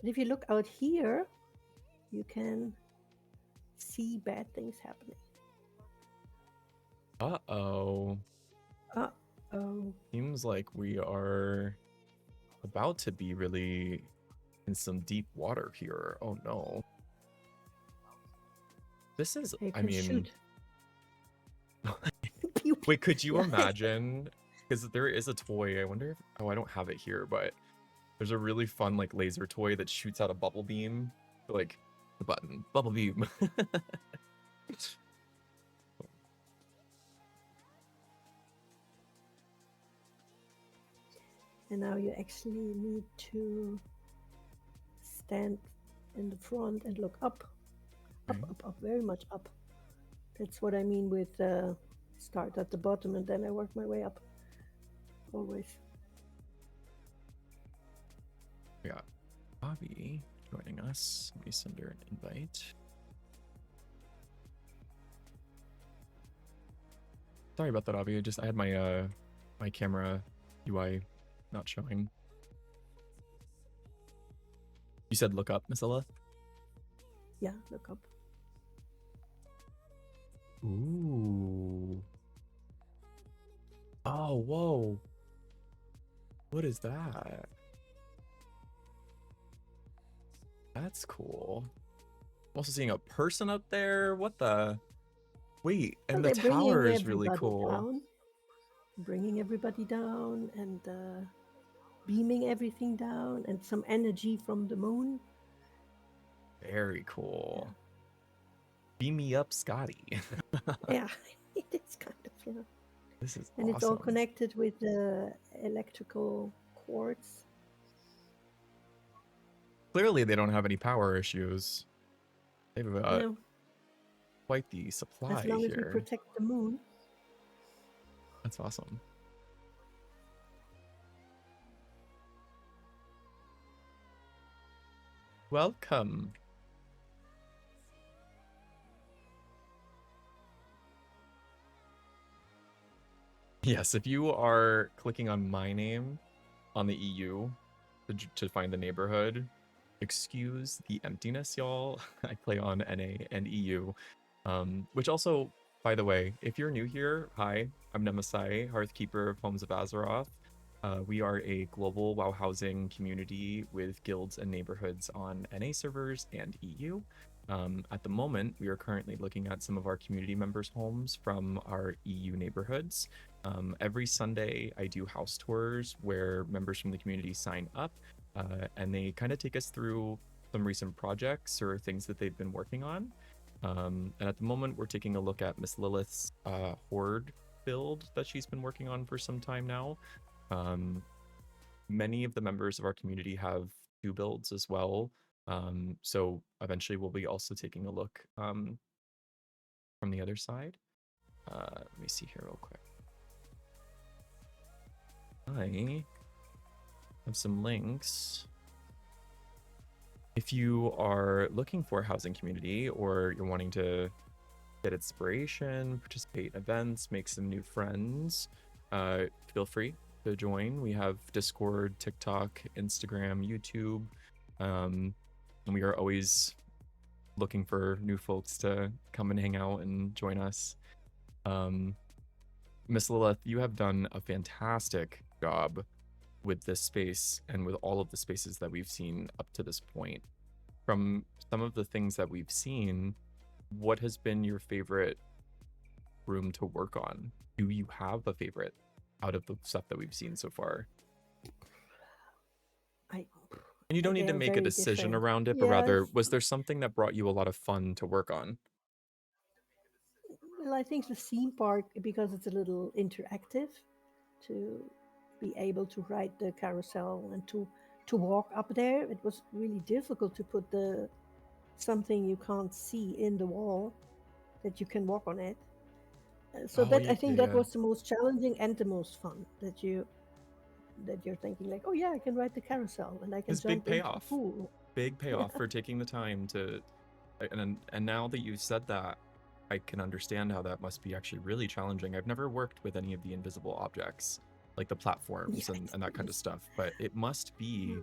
But if you look out here, you can see bad things happening. Uh-oh. Oh, Seems like we are about to be really in some deep water here. Oh no. This is, you I can mean, shoot. Pew, pew. wait, could you Yeah. imagine? Because there is a toy. I wonder if, oh, I don't have it here, but there's a really fun like laser toy that shoots out a bubble beam. Like the button, bubble beam. And now you actually need to stand in the front and look up, Right. up, very much up. That's what I mean with start at the bottom and then I work my way up. Always. We got Bobby joining us. Let me send her an invite. Sorry about that, Avi. I had my my camera UI not showing. You said look up, Missilla? Yeah, look up. Ooh. Oh, whoa. What is that? That's cool. I'm also seeing a person up there. What the? Wait, So and the they're bringing tower is really everybody cool. down. Bringing everybody down and beaming everything down and some energy from the moon. Very cool. Beam me up, Scotty. Yeah, it is kind of, yeah. This is And awesome. it's all connected with the electrical cords. Clearly, they don't have any power issues. They've got No, quite the supply as long as we here. protect the moon. That's awesome. Welcome. Yes, if you are clicking on my name on the EU to find the neighborhood, excuse the emptiness, y'all. I play on NA and EU. Which also, by the way, if you're new here, hi, I'm Nemisai, Hearthkeeper of Homes of Azeroth. We are a global WoW housing community with guilds and neighborhoods on NA servers and EU. At the moment, we are currently looking at some of our community members' homes from our EU neighborhoods. Every Sunday, I do house tours where members from the community sign up and they kind of take us through some recent projects or things that they've been working on. And at the moment, we're taking a look at Miss Lilith's Horde build that she's been working on for some time now. Many of the members of our community have 2 builds as well. So eventually we'll be also taking a look from the other side. Let me see here real quick. I have some links. If you are looking for a housing community or you're wanting to get inspiration, participate in events, make some new friends, feel free to join. We have Discord, TikTok, Instagram, YouTube, and we are always looking for new folks to come and hang out and join us. Miss Lilith, you have done a fantastic job with this space and with all of the spaces that we've seen up to this point. From some of the things that we've seen, what has been your favorite room to work on? Do you have a favorite out of the stuff that we've seen so far? I And you don't need they to are make a very decision different. around it, but rather, Yes. was there something that brought you a lot of fun to work on? Well, I think the theme park, because it's a little interactive, to be able to ride the carousel and to walk up there. It was really difficult to put the something you can't see in the wall that you can walk on it. So Oh, that I yeah, think that yeah. was the most challenging and the most fun. That you that you're thinking like, oh yeah, I can ride the carousel and I can It's big jump into the payoff. pool. Big payoff for taking the time to, and now that you said that, I can understand how that must be actually really challenging. I've never worked with any of the invisible objects, like the platforms Yeah, and that kind of stuff, but it must be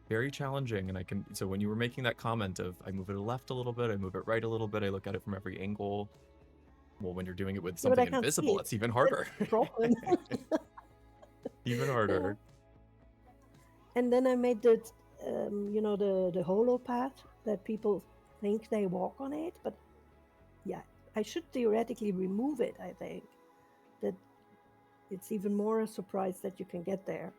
very challenging. And so when you were making that comment of I move it left a little bit, I move it right a little bit, I look at it from every angle. Well, when you're doing it with Yeah, but I something can't see invisible, it. it's even That's harder. the problem. Even Yeah. harder. And then I made that, the holo path that people think they walk on it, but yeah, I should theoretically remove it. I think that it's even more a surprise that you can get there.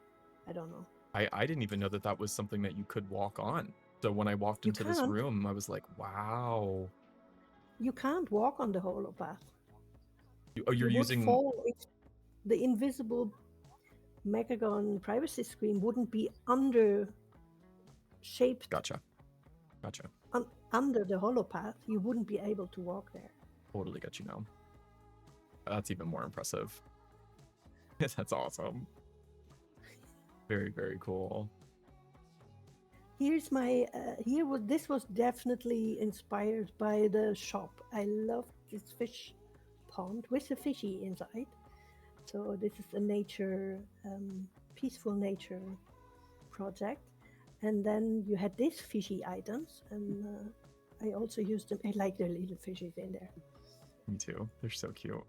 I don't know. I didn't even know that that was something that you could walk on. So when I walked You into this can't. room, I was like, wow. You can't walk on the holo path. Oh, you're You would using. fall if the invisible Mechagon privacy screen wouldn't be shaped Gotcha. under the holo path. You wouldn't be able to walk there. Totally get you now. That's even more impressive. That's awesome. Very, very cool. Here's my this was definitely inspired by the shop. I love this fish pond with a fishy inside. So this is a nature, peaceful nature project. And then you had these fishy items, and I also used them. I like the little fishes in there. Me too. They're so cute.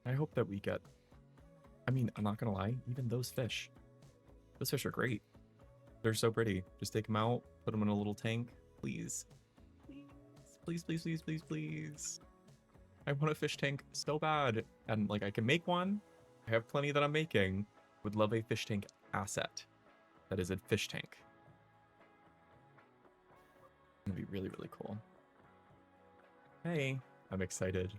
I hope that we get. I mean, I'm not gonna lie. Even those fish are great. They're so pretty. Just take them out, put them in a little tank, please. Please, please, please, please, please. I want a fish tank so bad. And like I can make one. I have plenty that I'm making. Would love a fish tank asset. That is a fish tank. It'd be really, really cool. Hey, I'm excited.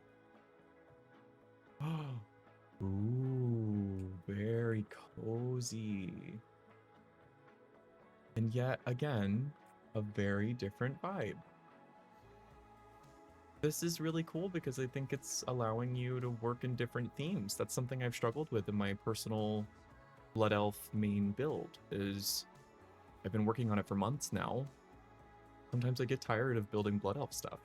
Ooh, very cozy. And yet again, a very different vibe. This is really cool because I think it's allowing you to work in different themes. That's something I've struggled with in my personal Blood Elf main build, is I've been working on it for months now. Sometimes I get tired of building Blood Elf stuff.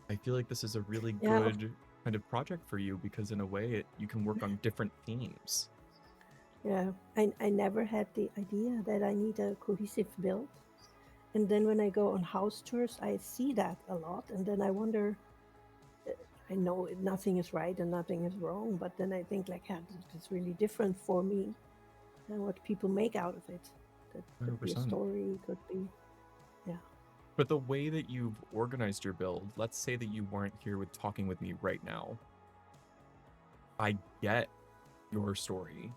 I feel like this is a really good kind of project for you because in a way you can work on different themes. Yeah, I never had the idea that I need a cohesive build. And then when I go on house tours, I see that a lot. And then I wonder, I know nothing is right and nothing is wrong, but then I think like, yeah, it's really different for me and what people make out of it. That could be a 100%. story, could be, yeah. But the way that you've organized your build, let's say that you weren't here talking with me right now. I get your story.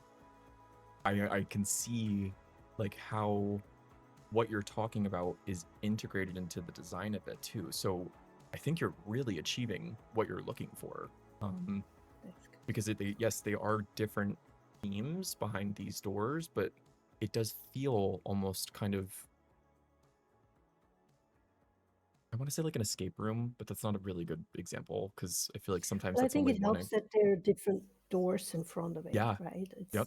I can see like how what you're talking about is integrated into the design of it too. So I think you're really achieving what you're looking for. Because yes, they are different themes behind these doors, but it does feel almost kind of, I want to say like an escape room, but that's not a really good example because I feel like sometimes But I that's think only it one. helps that there are different doors in front of it, Yeah. right? It's Yep.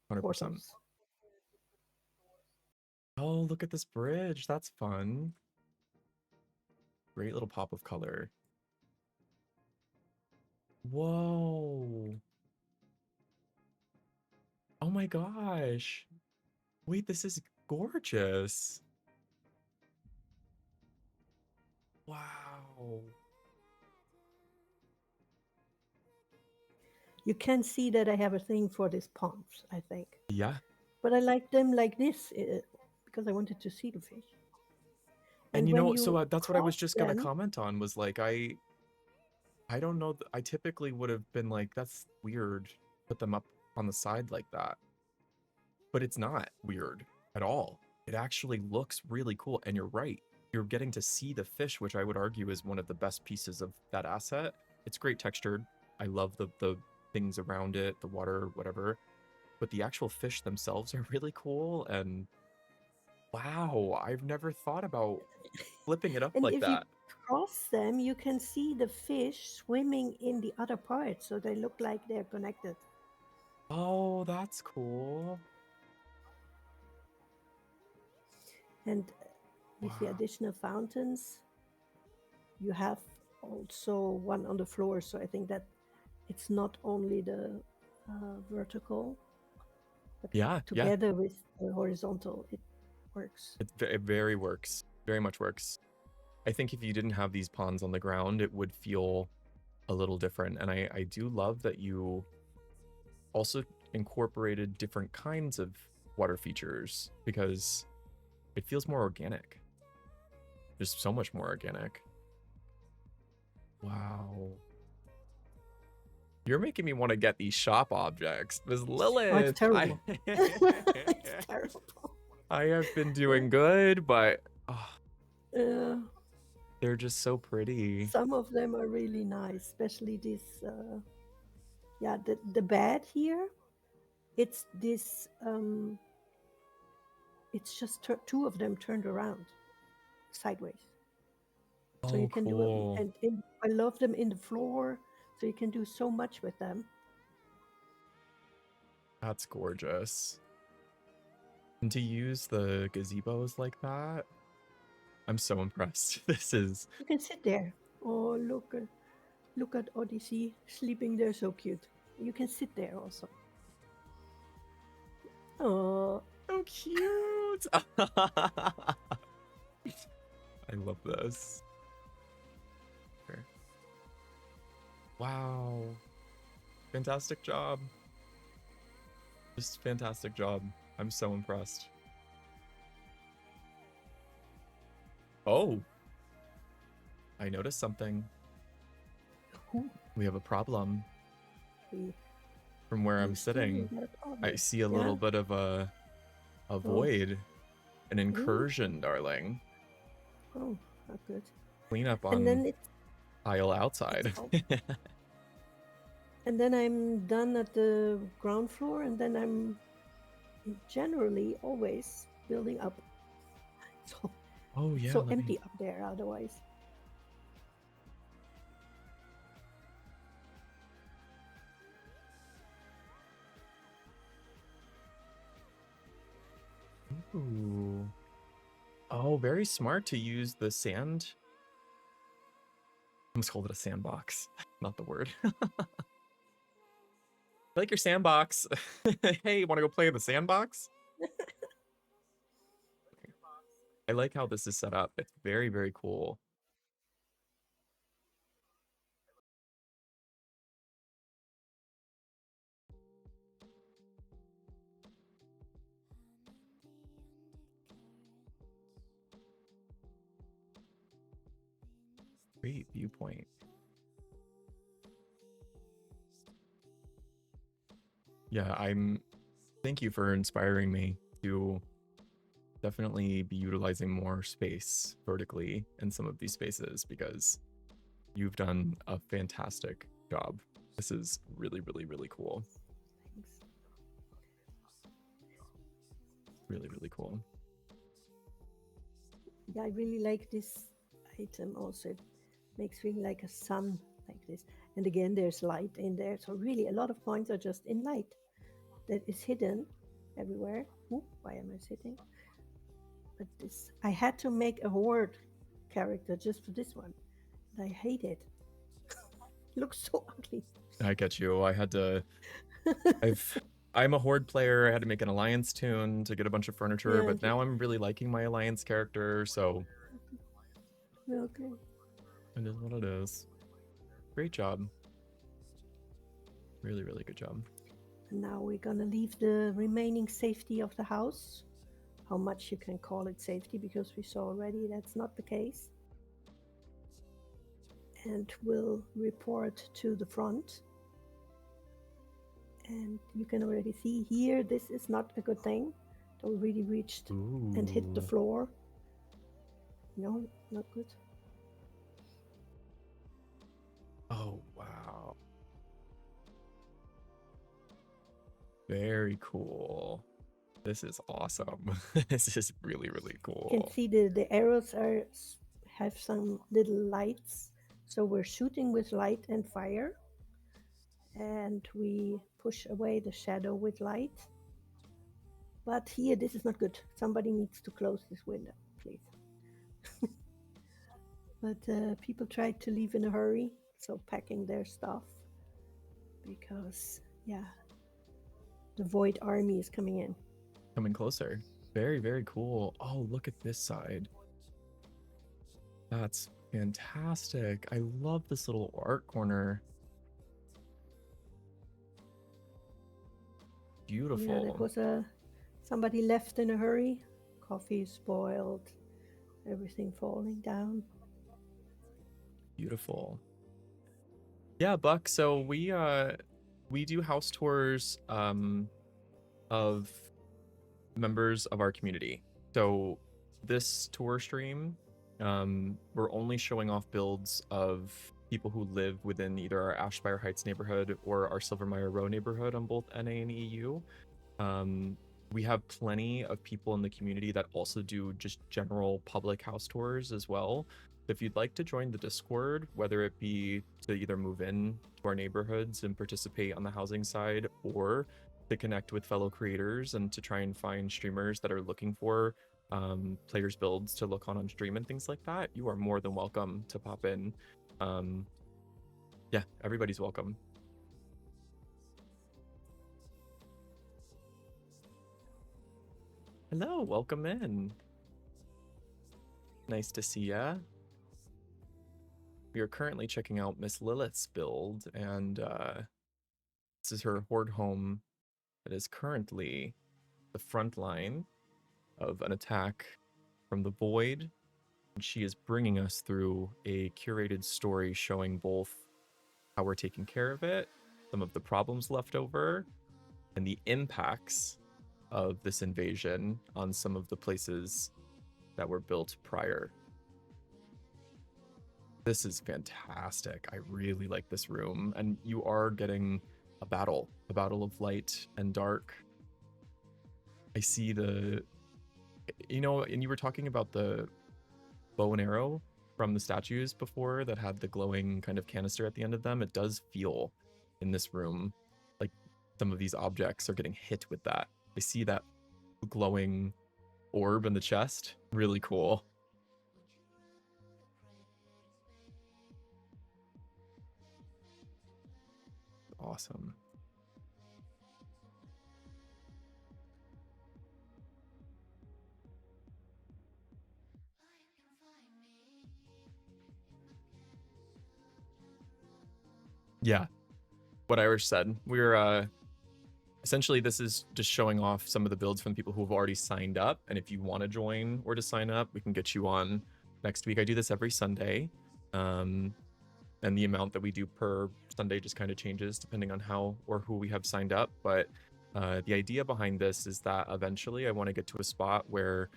100%. portals. Oh, look at this bridge. That's fun. Great little pop of color. Whoa. Oh my gosh. Wait, this is gorgeous. Wow. You can see that I have a thing for these ponds, I think. Yeah. But I like them like this because I wanted to see the fish. And you when know, so that's what I was cross just gonna them, comment on was like, I don't know. I typically would have been like, that's weird. Put them up on the side like that. But it's not weird at all. It actually looks really cool. And you're right. You're getting to see the fish, which I would argue is one of the best pieces of that asset. It's great textured. I love the things around it, the water, whatever. But the actual fish themselves are really cool. And wow, I've never thought about flipping it up and like if that. you cross them, you can see the fish swimming in the other part, so they look like they're connected. Oh, that's cool. And with the Wow. additional fountains, you have also one on the floor. So I think that it's not only the vertical, but Yeah, yeah. together with the horizontal, it works. It very works. Very much works. I think if you didn't have these ponds on the ground, it would feel a little different. And I do love that you also incorporated different kinds of water features because it feels more organic. Just so much more organic. Wow. You're making me want to get these shop objects. Miss Oh, it's Lilith, terrible. It's terrible. I have been doing good, but Uh, they're just so pretty. some of them are really nice, especially this. Yeah, the bed here. It's this. It's just two of them turned around, sideways. So you Oh, can do it, cool. and I love them in the floor. So you can do so much with them. That's gorgeous. And to use the gazebos like that, I'm so impressed. This is You can sit there. Oh, look at Odyssey sleeping there, so cute. You can sit there also. Oh, so cute. I love this. Here. Wow. Fantastic job. Just fantastic job. I'm so impressed. Oh. I noticed something. Ooh, We have a problem. we From where I'm used to, we sitting, got a problem. I see a Yeah? little bit of a void. An incursion, darling. Oh, not good. Clean up And then on it's aisle outside. all- and then I'm done at the ground floor, and then I'm generally always building up. So Oh yeah, so let empty me. up there otherwise. Ooh. Oh, very smart to use the sand. I almost called it a sandbox. Not the word. I like your sandbox. Hey, you want to go play in the sandbox? I like how this is set up. It's very, very cool. Great viewpoint. Yeah, thank you for inspiring me to definitely be utilizing more space vertically in some of these spaces because you've done a fantastic job. This is really, really, really cool. Thanks. Really, really cool. Yeah, I really like this item also. It makes really like a sun like this. And again, there's light in there. So really a lot of points are just in light that is hidden everywhere. Ooh, why am I sitting? But this, I had to make a horde character just for this one. And I hate it. It looks so ugly. I get you. I'm a horde player. I had to make an alliance tune to get a bunch of furniture, Yeah, but now I'm really liking my alliance character, so okay. it is what it is. Great job. Really, really good job. And now we're gonna leave the remaining safety of the house. How much you can call it safety, because we saw already that's not the case. And we'll report to the front. And you can already see here, this is not a good thing. It already reached and hit the Ooh. floor. No, not good. Oh, wow. Very cool. This is awesome. This is really, really cool. You can see the arrows have some little lights. So we're shooting with light and fire. And we push away the shadow with light. But here, this is not good. Somebody needs to close this window, please. But people try to leave in a hurry, so packing their stuff. Because, yeah, the Void Army is coming in. Coming closer. Very, very cool. Oh, look at this side. That's fantastic. I love this little art corner. Beautiful. Yeah, that was somebody left in a hurry. Coffee spoiled. Everything falling down. Beautiful. Yeah, Buck. So we do house tours of members of our community. So this tour stream, we're only showing off builds of people who live within either our Ashspire Heights neighborhood or our Silvermire Row neighborhood on both NA and EU. We have plenty of people in the community that also do just general public house tours as well. If you'd like to join the Discord, whether it be to either move in to our neighborhoods and participate on the housing side, or to connect with fellow creators and to try and find streamers that are looking for players' builds to look on stream and things like that, you are more than welcome to pop in. Yeah, everybody's welcome. Hello, welcome in. Nice to see ya. We are currently checking out Miss Lilith's build, and this is her horde home that is currently the front line of an attack from the Void. And she is bringing us through a curated story showing both how we're taking care of it, some of the problems left over, and the impacts of this invasion on some of the places that were built prior. This is fantastic. I really like this room. And you are getting a battle of light and dark. I see and you were talking about the bow and arrow from the statues before that had the glowing kind of canister at the end of them. It does feel in this room like some of these objects are getting hit with that. I see that glowing orb in the chest. Really cool. Awesome. Yeah, what Irish said. We're essentially, this is just showing off some of the builds from people who have already signed up. And if you want to join or to sign up, we can get you on next week. I do this every Sunday. And the amount that we do per Sunday just kind of changes depending on how or who we have signed up. But the idea behind this is that eventually I want to get to a spot where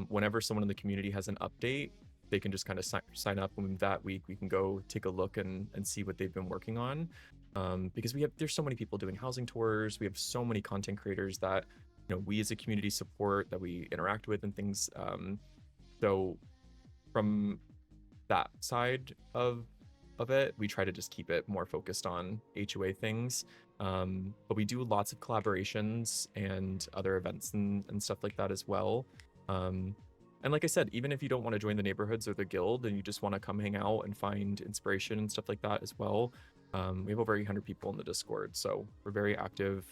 whenever someone in the community has an update, they can just kind of sign up, and that week we can go take a look and see what they've been working on. Because there's so many people doing housing tours. We have so many content creators that we as a community support, that we interact with and things. So from that side of it, we try to just keep it more focused on HOA things. But we do lots of collaborations and other events and stuff like that as well. And like I said, even if you don't want to join the neighborhoods or the guild and you just want to come hang out and find inspiration and stuff like that as well, we have over 800 people in the Discord, so we're very active,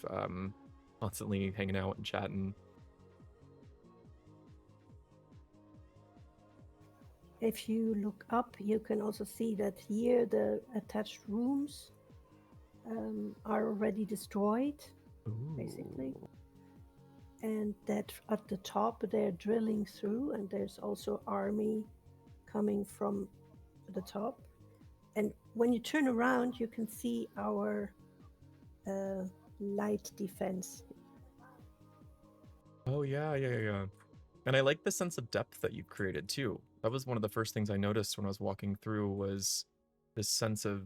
constantly hanging out and chatting. If you look up, you can also see that here the attached rooms are already destroyed, basically. And that at the top they're drilling through, and there's also army coming from the top. And when you turn around, you can see our light defense. Oh yeah. And I like the sense of depth that you've created too. That was one of the first things I noticed when I was walking through, was this sense of,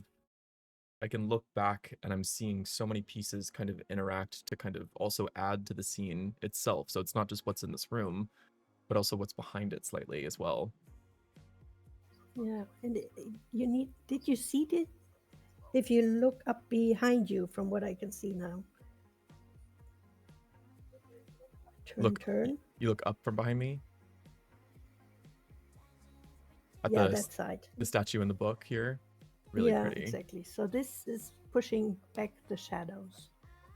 I can look back and I'm seeing so many pieces kind of interact to kind of also add to the scene itself. So it's not just what's in this room, but also what's behind it slightly as well. Yeah, and did you see it? If you look up behind you, from what I can see now, Look, turn. you look up from behind me at Yeah, that side. the statue in the book here. Really Yeah, pretty. exactly. So this is pushing back the shadows.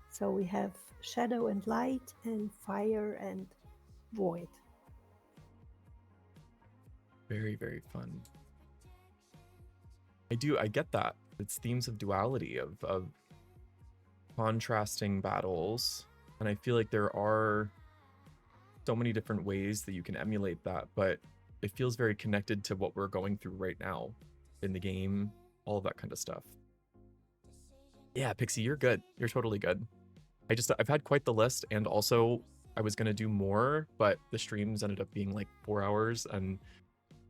So we have shadow and light and fire and void. Very, very fun. I get that. It's themes of duality, of contrasting battles. And I feel like there are so many different ways that you can emulate that, but it feels very connected to what we're going through right now in the game, all of that kind of stuff. Yeah, Pixie, you're good. You're totally good. I've had quite the list, and also I was gonna do more, but the streams ended up being like 4 hours and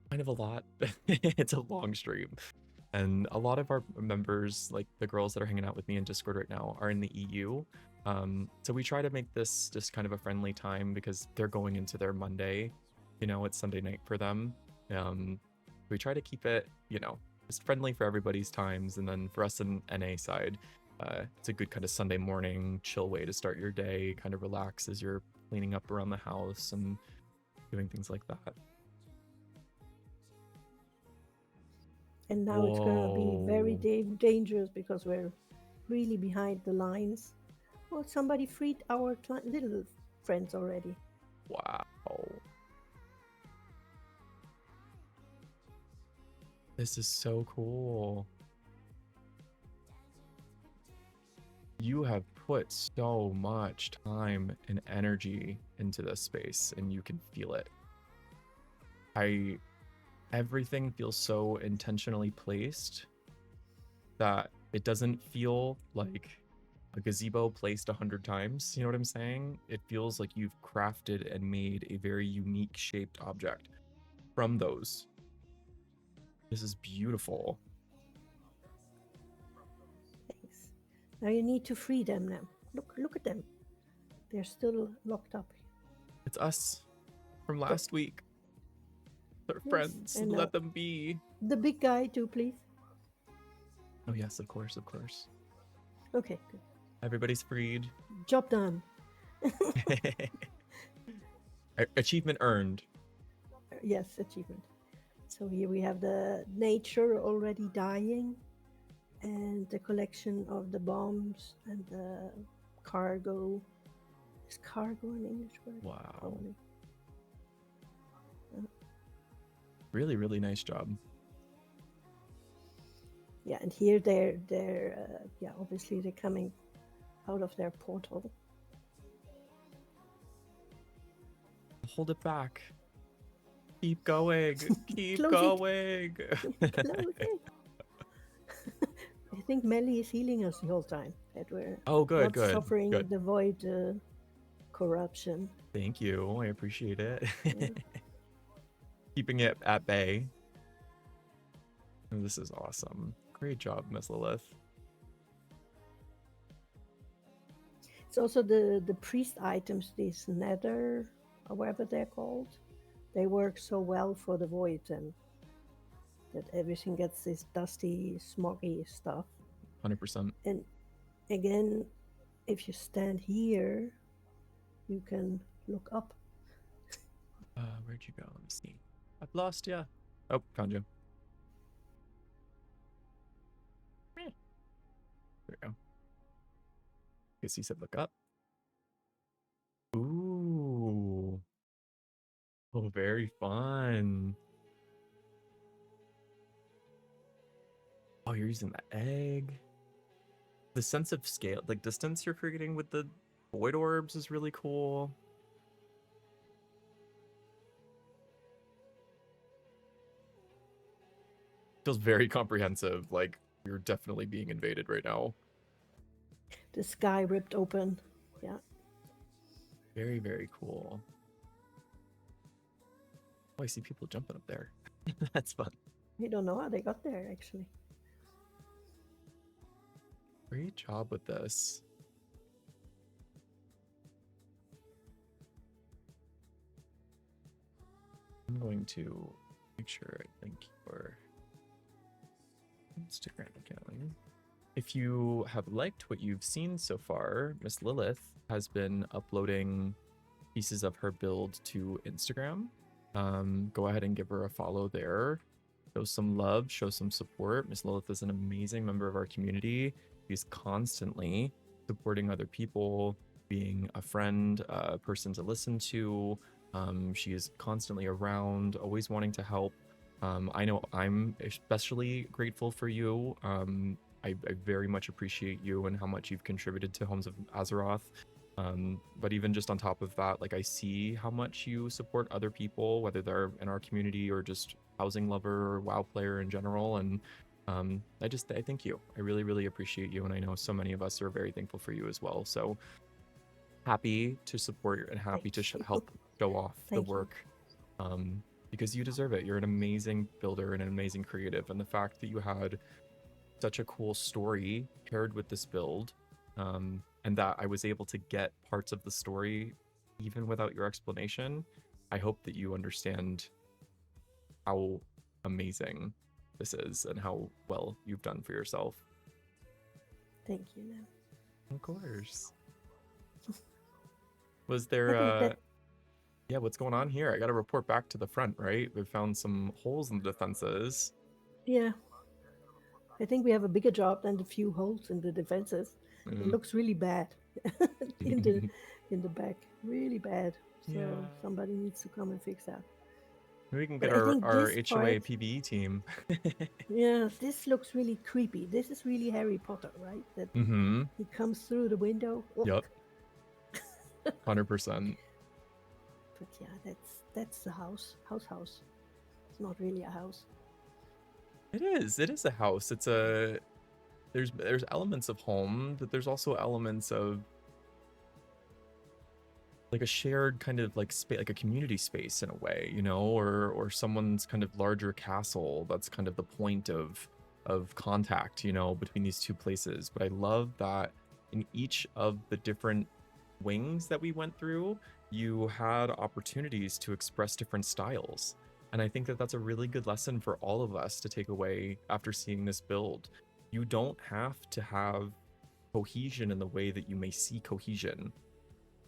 kind of a lot. It's a long stream. And a lot of our members, like the girls that are hanging out with me in Discord right now, are in the EU. So we try to make this just kind of a friendly time because they're going into their Monday. You know, it's Sunday night for them. We try to keep it, you know, just friendly for everybody's times. And then for us in NA side, it's a good kind of Sunday morning chill way to start your day, kind of relax as you're cleaning up around the house and doing things like that. And now it's going to be very dangerous because we're really behind the lines. Well, somebody freed our little friends already. Wow. This is so cool. You have put so much time and energy into this space, and you can feel it. Everything feels so intentionally placed that it doesn't feel like a gazebo placed 100 times. You know what I'm saying? It feels like you've crafted and made a very unique shaped object from those. This is beautiful. Thanks. Now you need to free them now. Look at them. They're still locked up. It's us from last week. They're friends. And let them be. The big guy too, please. Oh yes, of course, of course. Okay, good. Everybody's freed. Job done. Achievement earned. Yes, achievement. So here we have the nature already dying, and the collection of the bombs and the cargo. Is cargo an English word? Wow. Probably. Really, really nice job. Yeah, and here they're obviously they're coming out of their portal. Hold it back. Keep going. Keep Close going. Close it. I think Melly is healing us the whole time. That we're good, not suffering good. the void corruption. Thank you. I appreciate it. Yeah. Keeping it at bay. This is awesome. Great job, Miss Lilith. It's also the priest items, these nether, or whatever they're called. They work so well for the void, and that everything gets this dusty, smoggy stuff. 100%. And again, if you stand here, you can look up. Where'd you go? Let me see. I've lost ya. Oh, found you. There we go. Guess he said look up. Ooh. Oh, very fun. Oh, you're using the egg. The sense of scale, like distance you're creating with the void orbs is really cool. Feels very comprehensive. Like you're definitely being invaded right now. The sky ripped open. Yeah. Very, very cool. Oh, I see people jumping up there. That's fun. We don't know how they got there, actually. Great job with this. I'm going to make sure I link your Instagram account. If you have liked what you've seen so far, Miss Lilith has been uploading pieces of her build to Instagram. Go ahead and give her a follow there. Show some love, show some support. Miss Lilith is an amazing member of our community. She's constantly supporting other people, being a friend, a person to listen to. She is constantly around, always wanting to help. I know I'm especially grateful for you. I very much appreciate you and how much you've contributed to Homes of Azeroth. But even just on top of that, like I see how much you support other people, whether they're in our community or just housing lover or WoW player in general. And I thank you. I really, really appreciate you. And I know so many of us are very thankful for you as well. So happy to support and happy to help show off the work. Because you deserve it. You're an amazing builder and an amazing creative. And the fact that you had such a cool story paired with this build, and that I was able to get parts of the story even without your explanation, I hope that you understand how amazing this is and how well you've done for yourself. Thank you. Now. Of course. Was there yeah, what's going on here? I got to report back to the front, right? We've found some holes in the defenses. Yeah. I think we have a bigger job than the few holes in the defenses. It looks really bad in the back, really bad. So somebody needs to come and fix that. Maybe we can get our HOA PvE team. Yeah, this looks really creepy. This is really Harry Potter, right? That he comes through the window. Yep. 100%. But yeah, that's the house. House. It's not really a house. It is a house. It's a there's elements of home, but there's also elements of like a shared kind of like space, like a community space in a way, you know, or someone's kind of larger castle. That's kind of the point of contact, you know, between these two places. But I love that in each of the different wings that we went through, you had opportunities to express different styles. And I think that that's a really good lesson for all of us to take away after seeing this build. You don't have to have cohesion in the way that you may see cohesion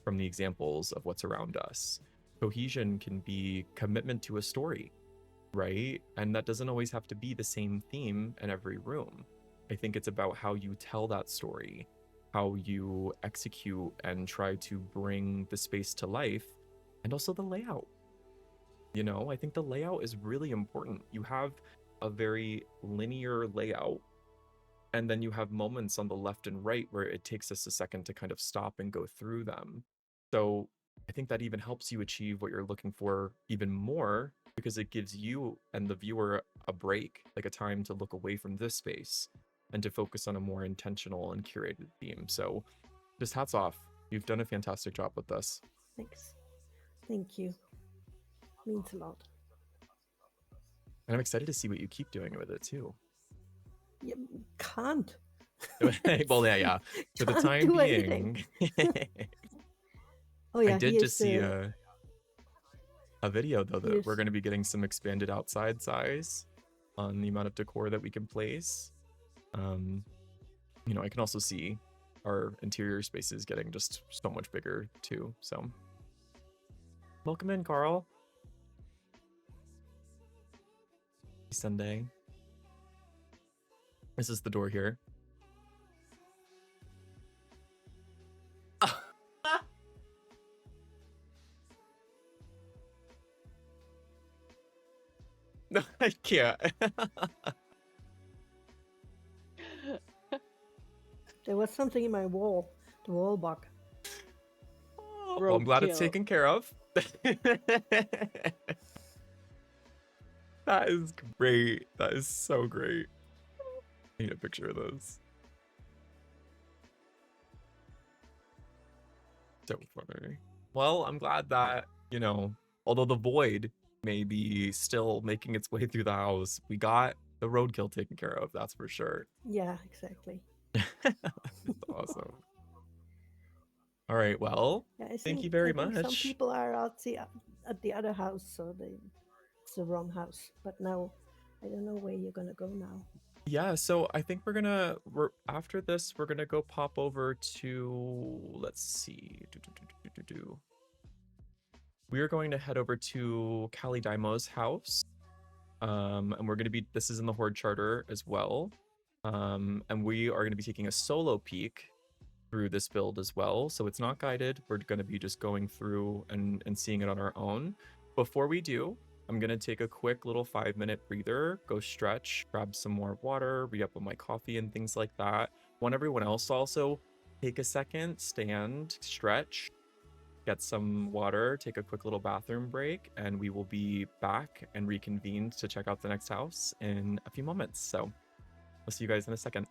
from the examples of what's around us. Cohesion can be commitment to a story, right? And that doesn't always have to be the same theme in every room. I think it's about how you tell that story, how you execute and try to bring the space to life, and also the layout. You know, I think the layout is really important. You have a very linear layout, and then you have moments on the left and right where it takes us a second to kind of stop and go through them. So I think that even helps you achieve what you're looking for even more, because it gives you and the viewer a break, like a time to look away from this space and to focus on a more intentional and curated theme. So just hats off. You've done a fantastic job with this. Thanks. Thank you. Means a lot. And I'm excited to see what you keep doing with it too. You can't. Well, yeah. For the time being. Oh yeah, I did just see a video though that we're going to be getting some expanded outside size on the amount of decor that we can place. You know, I can also see our interior spaces getting just so much bigger too. So welcome in, Carl. Sunday. This is the door here. No, I can't. There was something in my wall. The wall bug. Well, I'm glad it's taken care of. That is great. That is so great. I need a picture of those. So funny. Well, I'm glad that, you know, although the void may be still making its way through the house, we got the roadkill taken care of, that's for sure. Yeah, exactly. That's awesome. All right, well, thank you very much. Some people are at the other house, so it's the wrong house. But now, I don't know where you're gonna go now. Yeah, so I think after this, we're gonna go pop over to, let's see, we are going to head over to Kali Daimo's house. And we're going to be, this is in the Horde Charter as well. And we are going to be taking a solo peek through this build as well. So it's not guided. We're going to be just going through and seeing it on our own. Before we do, I'm going to take a quick little 5-minute breather, go stretch, grab some more water, re-up on my coffee and things like that. Want everyone else to also take a second, stand, stretch, get some water, take a quick little bathroom break, and we will be back and reconvene to check out the next house in a few moments. So I'll see you guys in a second.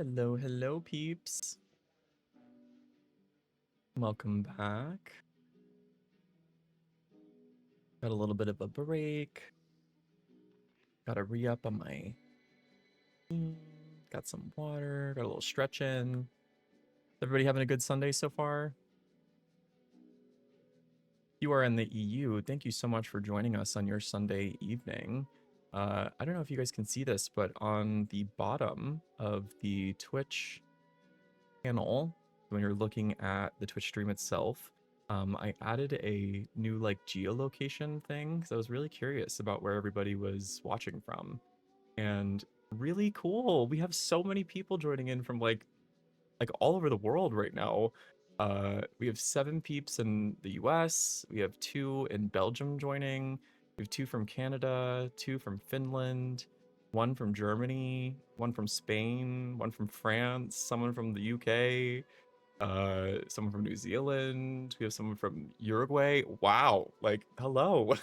Hello, hello, peeps. Welcome back. Got a little bit of a break. Gotta re-up on my... Got some water, got a little stretch in. Everybody having a good Sunday so far? You are in the EU. Thank you so much for joining us on your Sunday evening. I don't know if you guys can see this, but on the bottom of the Twitch panel, when you're looking at the Twitch stream itself, I added a new like geolocation thing because I was really curious about where everybody was watching from. And really cool. We have so many people joining in from like all over the world right now. We have 7 peeps in the US, we have 2 in Belgium joining, we have 2 from Canada, 2 from Finland, 1 from Germany, 1 from Spain, 1 from France, someone from the UK, someone from New Zealand, we have someone from Uruguay. Wow, like hello.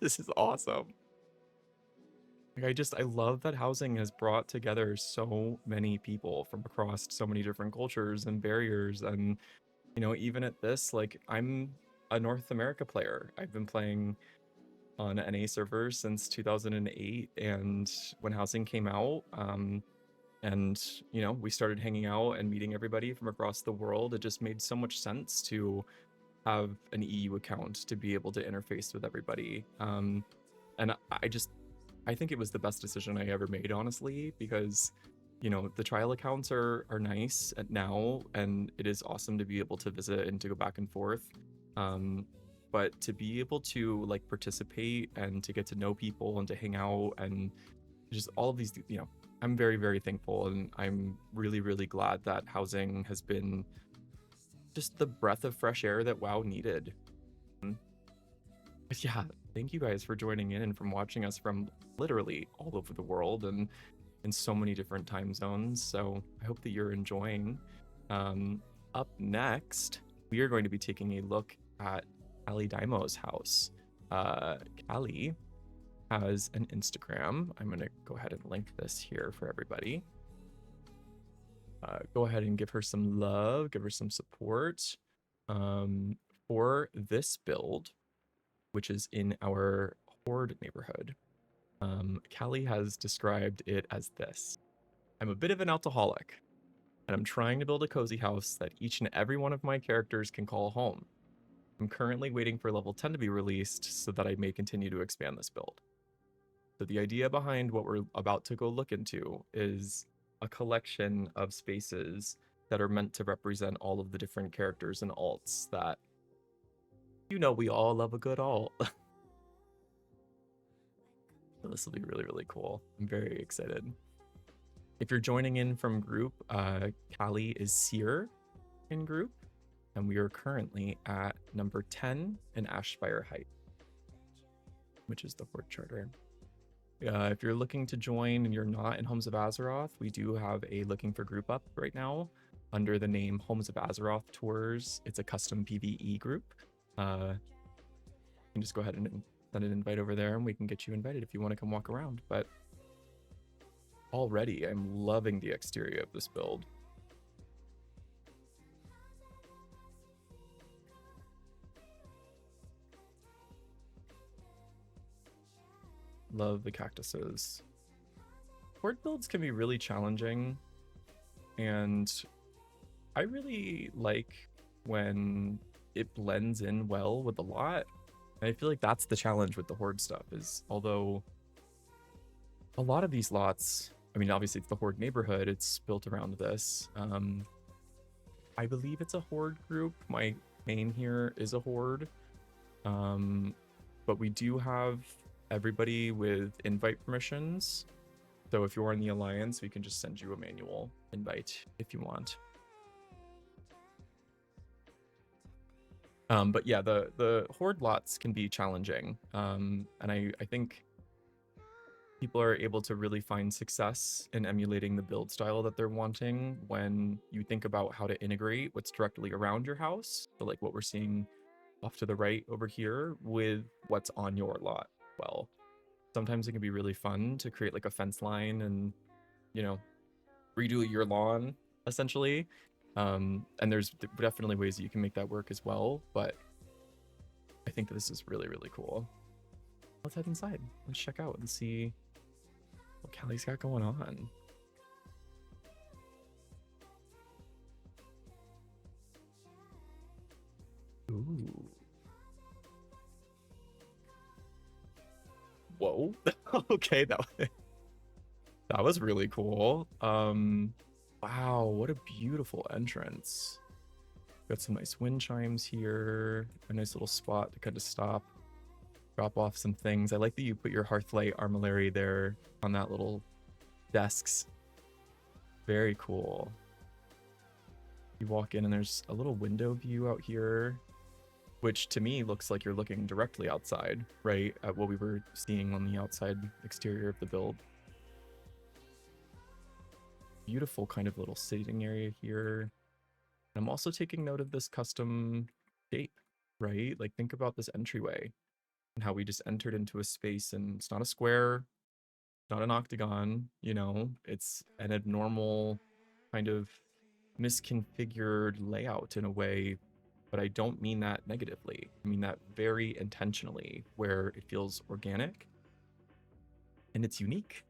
This is awesome. Like I love that housing has brought together so many people from across so many different cultures and barriers. And you know, even at this, like I'm a North America player. I've been playing on NA servers since 2008, and when housing came out, and you know, we started hanging out and meeting everybody from across the world, it just made so much sense to have an EU account to be able to interface with everybody. And I think it was the best decision I ever made, honestly, because you know the trial accounts are nice at now, and it is awesome to be able to visit and to go back and forth. But to be able to like participate and to get to know people and to hang out and just all of these, you know, I'm very, very thankful, and I'm really, really glad that housing has been just the breath of fresh air that WoW needed. But yeah, thank you guys for joining in and from watching us from literally all over the world and in so many different time zones. So I hope that you're enjoying. Up next, we are going to be taking a look at Callie Daimo's house. Callie has an Instagram. I'm going to go ahead and link this here for everybody. Go ahead and give her some love, give her some support for this build, which is in our Horde neighborhood. Callie has described it as this. I'm a bit of an alcoholic, and I'm trying to build a cozy house that each and every one of my characters can call home. I'm currently waiting for level 10 to be released so that I may continue to expand this build. So the idea behind what we're about to go look into is a collection of spaces that are meant to represent all of the different characters and alts that, you know, we all love a good alt. So this will be really, really cool. I'm very excited. If you're joining in from group, Callie is Seer in group, and we are currently at number 10 in Ashspire Height, which is the Horde Charter. If you're looking to join and you're not in Homes of Azeroth, we do have a looking for group up right now under the name Homes of Azeroth Tours. It's a custom PvE group. You can just go ahead and send an invite over there and we can get you invited if you want to come walk around. But already I'm loving the exterior of this build. Love the cactuses. Horde builds can be really challenging, and I really like when it blends in well with the lot. And I feel like that's the challenge with the Horde stuff, is although a lot of these lots, I mean, obviously it's the Horde neighborhood, it's built around this. I believe it's a Horde group. My main here is a Horde. But we do have everybody with invite permissions. So if you're in the Alliance, we can just send you a manual invite if you want. But yeah, the Horde lots can be challenging. And I think people are able to really find success in emulating the build style that they're wanting when you think about how to integrate what's directly around your house. So like what we're seeing off to the right over here with what's on your lot. Well, sometimes it can be really fun to create like a fence line and, you know, redo your lawn, essentially. And there's definitely ways that you can make that work as well, but I think that this is really, really cool. Let's head inside. Let's check out and see what Callie's got going on. Ooh. Whoa. Okay, that was really cool. Wow, what a beautiful entrance. Got some nice wind chimes here. A nice little spot to kind of stop, drop off some things. I like that you put your Hearthlight Armillary there on that little desks. Very cool. You walk in and there's a little window view out here, which to me looks like you're looking directly outside, right? At what we were seeing on the outside exterior of the build. Beautiful kind of little sitting area here. I'm also taking note of this custom shape, right? Like think about this entryway and how we just entered into a space, and it's not a square, not an octagon, you know, it's an abnormal kind of misconfigured layout in a way, but I don't mean that negatively. I mean that very intentionally, where it feels organic and it's unique.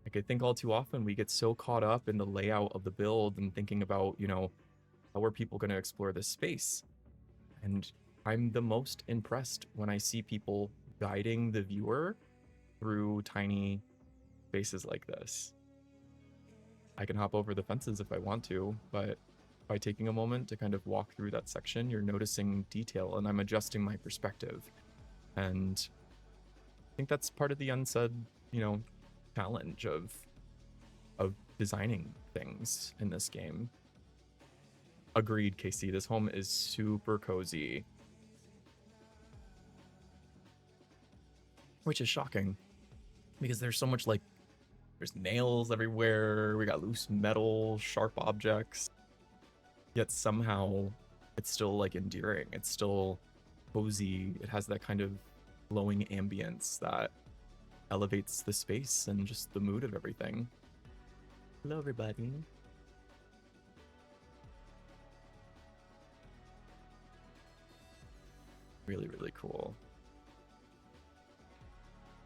Like I think all too often we get so caught up in the layout of the build and thinking about, you know, how are people going to explore this space? And I'm the most impressed when I see people guiding the viewer through tiny spaces like this. I can hop over the fences if I want to, but by taking a moment to kind of walk through that section, you're noticing detail and I'm adjusting my perspective. And I think that's part of the unsaid, you know, challenge of designing things in this game. Agreed, Casey. This home is super cozy. Which is shocking because there's so much, like, there's nails everywhere. We got loose metal, sharp objects. Yet somehow it's still like endearing. It's still cozy. It has that kind of glowing ambience that elevates the space and just the mood of everything. Hello, everybody. Really, really cool.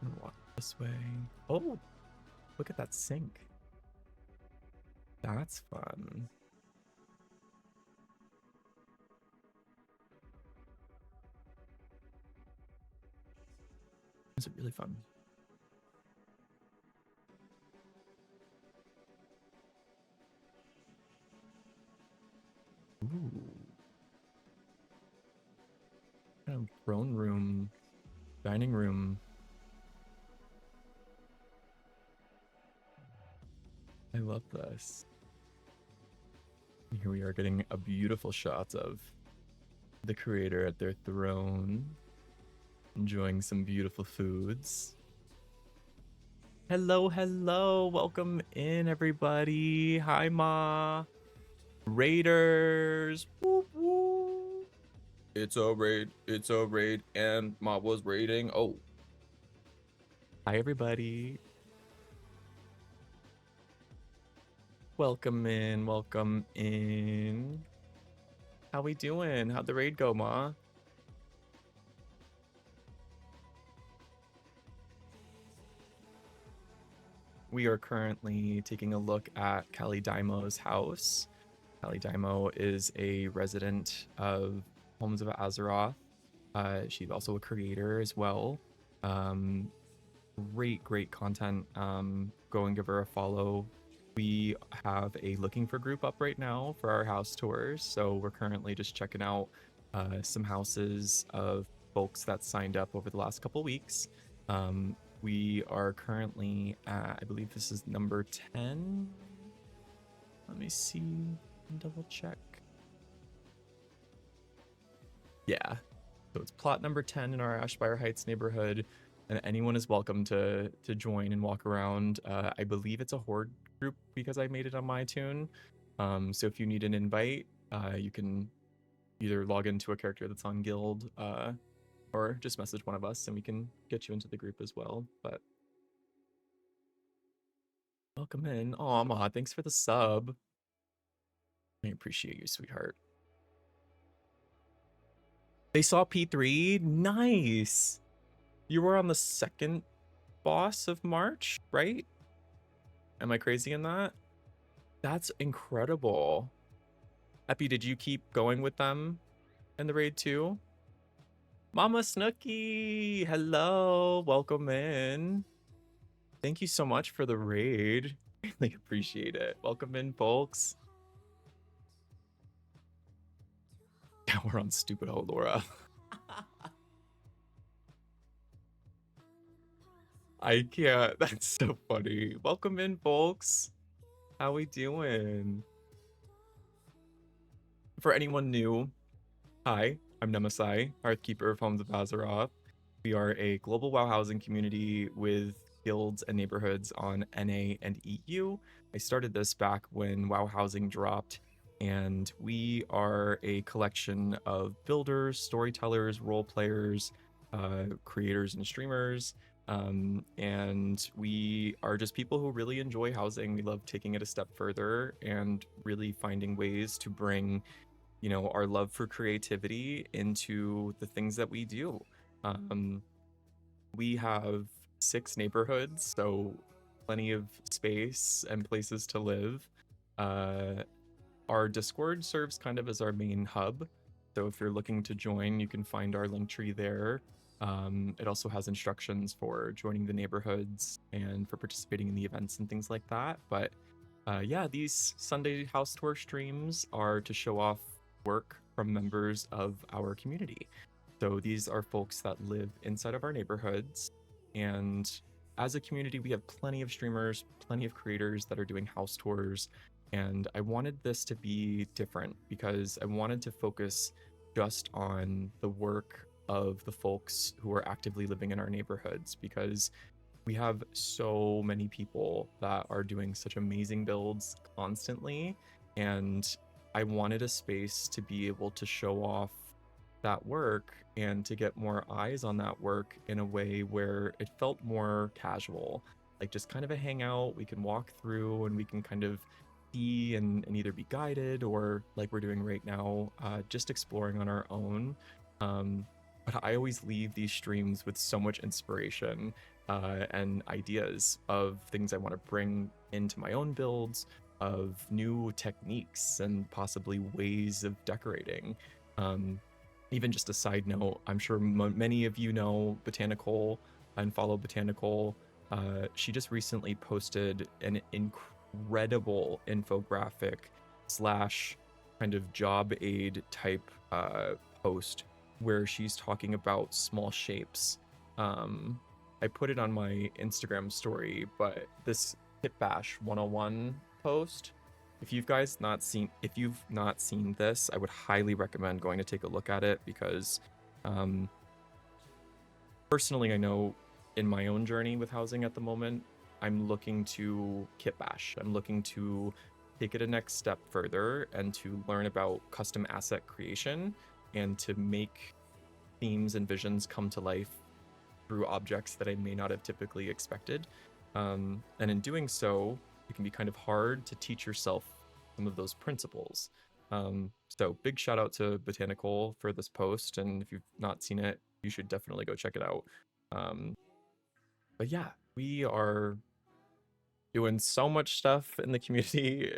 I'm gonna walk this way. Oh, look at that sink. That's fun. Is it really fun? Ooh. Kind of throne room, dining room. I love this. Here we are getting a beautiful shot of the creator at their throne, enjoying some beautiful foods. Hello, hello. Welcome in, everybody. Hi, Ma. Raiders. Whoop, whoop. It's a raid, and Ma was raiding. Oh. Hi, everybody. Welcome in, welcome in. How we doing? How'd the raid go, Ma? We are currently taking a look at Callie Daimo's house. Callie Daimo is a resident of Homes of Azeroth. She's also a creator as well. Great content. Go and give her a follow. We have a looking for group up right now for our house tours. So we're currently just checking out some houses of folks that signed up over the last couple weeks. We are currently at, I believe this is number 10. Let me see and double check. Yeah, so it's plot number 10 in our Ashspire Heights neighborhood, and anyone is welcome to join and walk around. I believe it's a horde group because I made it on my tune. So if you need an invite, you can either log into a character that's on guild, or just message one of us and we can get you into the group as well. But Welcome in. Aw, Ma, thanks for the sub. I appreciate you, sweetheart. They saw P3? Nice! You were on the second boss of March, right? Am I crazy in that? That's incredible. Epi, did you keep going with them in the raid too? Mama Snooky! Hello! Welcome in. Thank you so much for the raid. Really appreciate it. Welcome in, folks. Yeah, we're on stupid old Laura. I can't. That's so funny. Welcome in, folks. How we doing? For anyone new, hi, I'm Nemisai, Hearthkeeper of Homes of Azeroth. We are a global WoW housing community with guilds and neighborhoods on NA and EU. I started this back when WoW housing dropped, and we are a collection of builders, storytellers, role players, creators, and streamers. And we are just people who really enjoy housing. We love taking it a step further and really finding ways to bring, you know, our love for creativity into the things that we do. We have 6 neighborhoods, so plenty of space and places to live. Our Discord serves kind of as our main hub. So if you're looking to join, you can find our link tree there. It also has instructions for joining the neighborhoods and for participating in the events and things like that. But yeah, these Sunday house tour streams are to show off work from members of our community. So these are folks that live inside of our neighborhoods. And as a community, we have plenty of streamers, plenty of creators that are doing house tours. And I wanted this to be different because I wanted to focus just on the work of the folks who are actively living in our neighborhoods, because we have so many people that are doing such amazing builds constantly. And I wanted a space to be able to show off that work and to get more eyes on that work in a way where it felt more casual, like just kind of a hangout. We can walk through and we can kind of see and either be guided or, like we're doing right now, just exploring on our own. But I always leave these streams with so much inspiration and ideas of things I want to bring into my own builds, of new techniques and possibly ways of decorating. Even just a side note, I'm sure many of you know Botanical and follow Botanical. She just recently posted an incredible infographic slash kind of job aid type post where she's talking about small shapes. I put it on my Instagram story, but this Kit Bash 101 post, if you've not seen this, I would highly recommend going to take a look at it, because personally, I know in my own journey with housing at the moment, I'm looking to kit bash. I'm looking to take it a next step further and to learn about custom asset creation and to make themes and visions come to life through objects that I may not have typically expected. And in doing so, it can be kind of hard to teach yourself some of those principles. So big shout out to Botanical for this post, and if you've not seen it, you should definitely go check it out. But yeah, we are doing so much stuff in the community.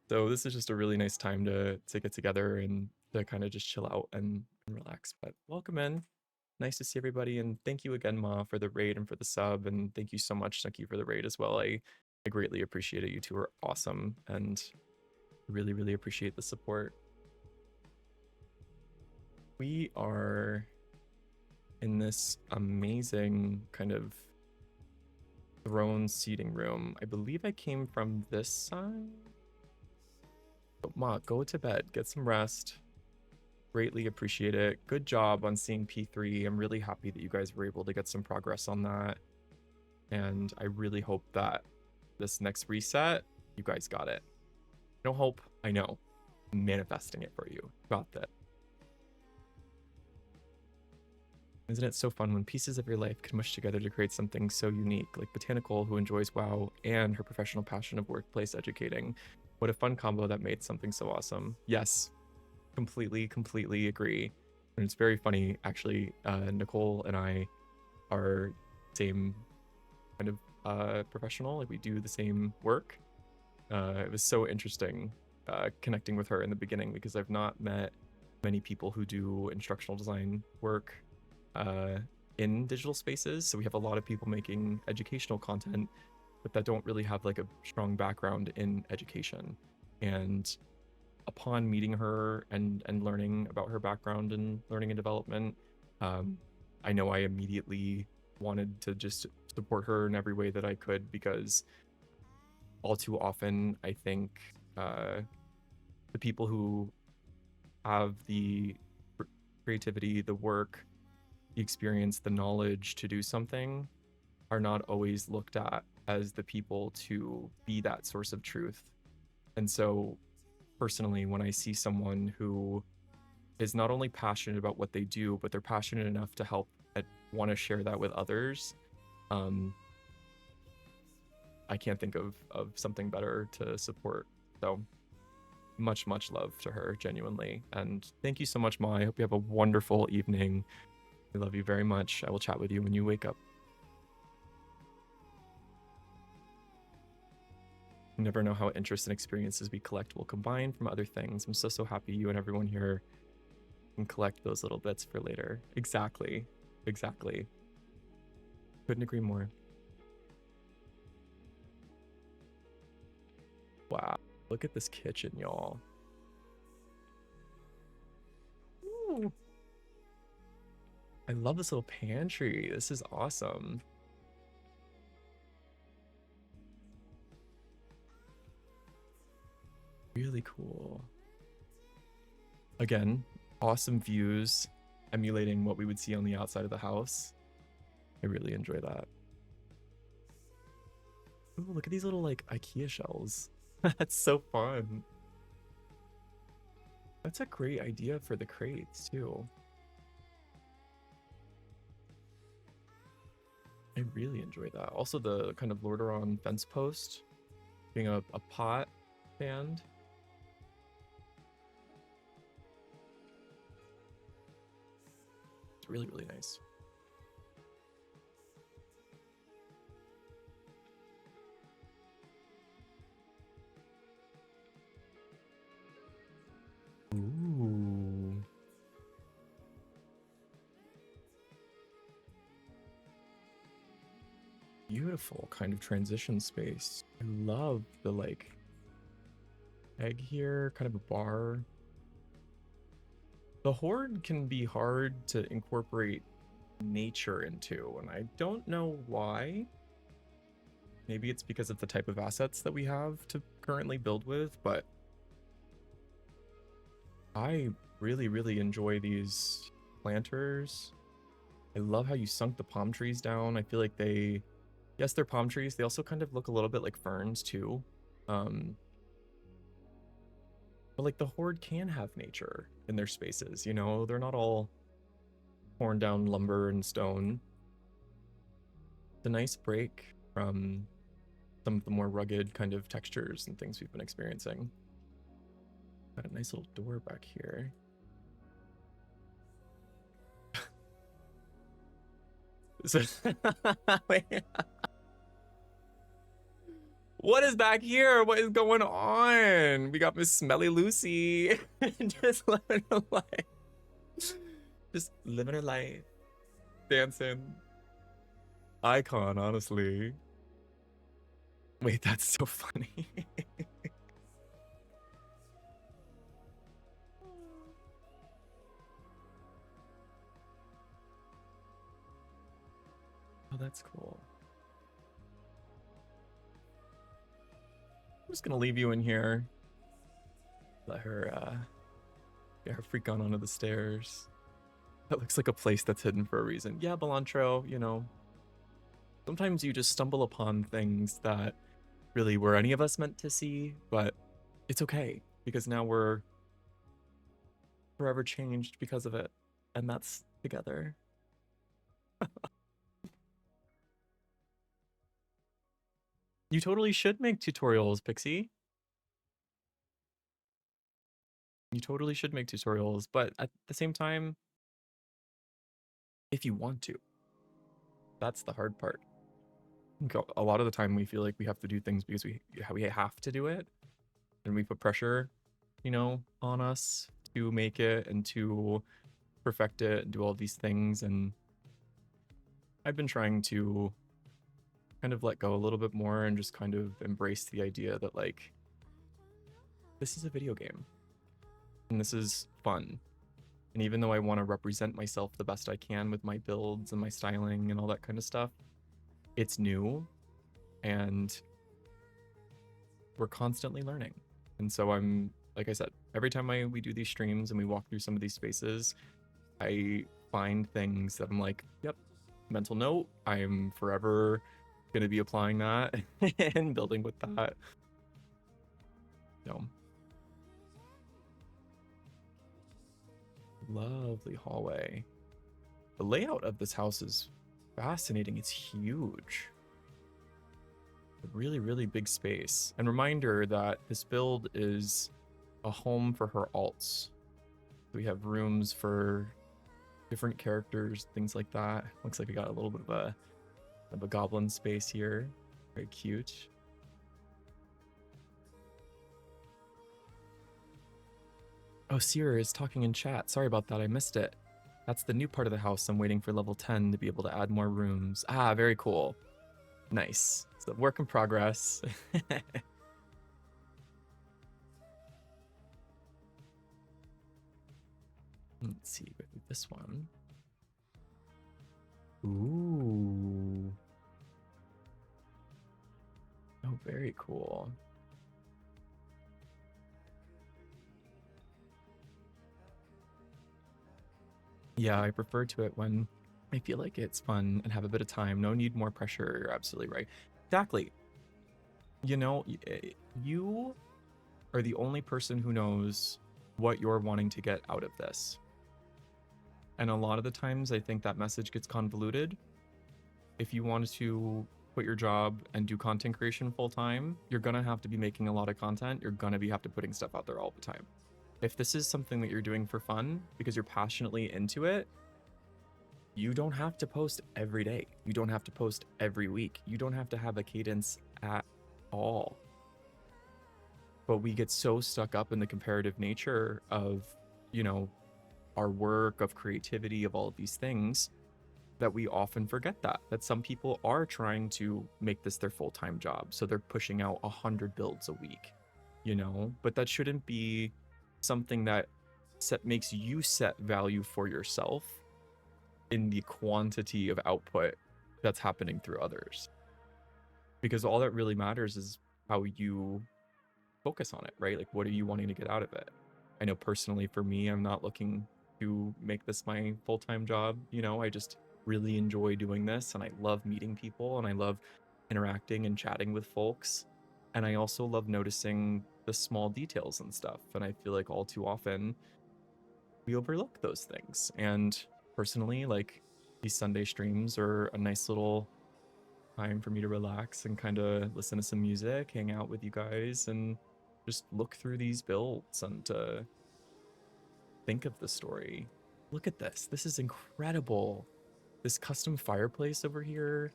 So this is just a really nice time to get together and to kind of just chill out and relax. But welcome in. Nice to see everybody, and thank you again, Ma, for the raid and for the sub, and thank you so much, Snooki, for the raid as well. I greatly appreciate it. You two are awesome, and really, really appreciate the support. We are in this amazing kind of throne seating room. I believe I came from this side. But Ma, go to bed, get some rest. Greatly appreciate it. Good job on seeing P3. I'm really happy that you guys were able to get some progress on that. And I really hope that this next reset, you guys got it. No hope, I know. I'm manifesting it for you. Got that. Isn't it so fun when pieces of your life can mush together to create something so unique, like Botanical, who enjoys WoW and her professional passion of workplace educating? What a fun combo that made something so awesome. Yes, completely agree. And it's very funny, actually. Nicole and I are same kind of professional. Like we do the same work. It was so interesting connecting with her in the beginning because I've not met many people who do instructional design work in digital spaces. So we have a lot of people making educational content, but that don't really have like a strong background in education. And upon meeting her and learning about her background in learning and development, I know I immediately wanted to just support her in every way that I could, because all too often I think the people who have the creativity, the work, the experience, the knowledge to do something are not always looked at as the people to be that source of truth. And so personally, when I see someone who is not only passionate about what they do, but they're passionate enough to help and want to share that with others, I can't think of something better to support. So much love to her, genuinely. And thank you so much, Ma. I hope you have a wonderful evening. I love you very much. I will chat with you when you wake up. You never know how interests and experiences we collect will combine from other things. I'm so happy you and everyone here can collect those little bits for later. Exactly. Couldn't agree more. Wow. Look at this kitchen, y'all. Ooh. I love this little pantry. This is awesome. Really cool. Again, awesome views, emulating what we would see on the outside of the house. I really enjoy that. Ooh, look at these little like IKEA shells. That's so fun. That's a great idea for the crates too. I really enjoy that. Also the kind of Lordaeron fence post being a pot stand. It's really nice. Ooh. Beautiful kind of transition space. I love the like egg here, kind of a bar. The Horde can be hard to incorporate nature into, and I don't know why. Maybe it's because of the type of assets that we have to currently build with, but I really enjoy these planters. I love how you sunk the palm trees down. I feel like they, yes, they're palm trees. They also kind of look a little bit like ferns too. But like the Horde can have nature in their spaces, you know? They're not all torn down lumber and stone. It's a nice break from some of the more rugged kind of textures and things we've been experiencing. Got a nice little door back here. So, wait. What is back here? What is going on? We got Miss Smelly Lucy. Just living her life. Just living her life. Dancing. Icon, honestly. Wait, that's so funny. Oh, that's cool. I'm just gonna leave you in here. Let her get her freak on onto the stairs. That looks like a place that's hidden for a reason. Yeah, Belantro, you know. Sometimes you just stumble upon things that really were any of us meant to see, but it's okay because now we're forever changed because of it, and that's together. You totally should make tutorials, Pixie. You totally should make tutorials, but at the same time, if you want to, that's the hard part. A lot of the time we feel like we have to do things because we have to do it, and we put pressure, you know, on us to make it and to perfect it and do all these things. And I've been trying to kind of let go a little bit more and just kind of embrace the idea that, like, this is a video game and this is fun. And even though I want to represent myself the best I can with my builds and my styling and all that kind of stuff, it's new and we're constantly learning. And so I'm, like I said, every time we do these streams and we walk through some of these spaces, I find things that I'm like, yep, mental note, I'm forever going to be applying that and building with that. So, lovely hallway. The layout of this house is fascinating. It's huge. A really, really big space. And reminder that this build is a home for her alts. We have rooms for different characters, things like that. Looks like we got a little bit of a goblin space here. Very cute. Oh, Seer is talking in chat. Sorry about that. I missed it. That's the new part of the house. I'm waiting for level 10 to be able to add more rooms. Ah, very cool. Nice. So work in progress. Let's see, this one. Ooh. Oh, very cool. Yeah, I prefer to it when I feel like it's fun and have a bit of time. No need more pressure. You're absolutely right. Exactly. You know, you are the only person who knows what you're wanting to get out of this. And a lot of the times I think that message gets convoluted. If you want to quit your job and do content creation full time, you're gonna have to be making a lot of content. You're gonna have to putting stuff out there all the time. If this is something that you're doing for fun because you're passionately into it, you don't have to post every day. You don't have to post every week. You don't have to have a cadence at all. But we get so stuck up in the comparative nature of, you know, our work, of creativity, of all of these things, that we often forget that some people are trying to make this their full-time job. So they're pushing out 100 builds a week, you know, but that shouldn't be something that makes you set value for yourself in the quantity of output that's happening through others. Because all that really matters is how you focus on it, right? Like, what are you wanting to get out of it? I know personally for me, I'm not looking to make this my full-time job. You know, I just really enjoy doing this and I love meeting people and I love interacting and chatting with folks. And I also love noticing the small details and stuff. And I feel like all too often we overlook those things. And personally, like, these Sunday streams are a nice little time for me to relax and kind of listen to some music, hang out with you guys, and just look through these builds and think of the story. Look at this. This is incredible. This custom fireplace over here.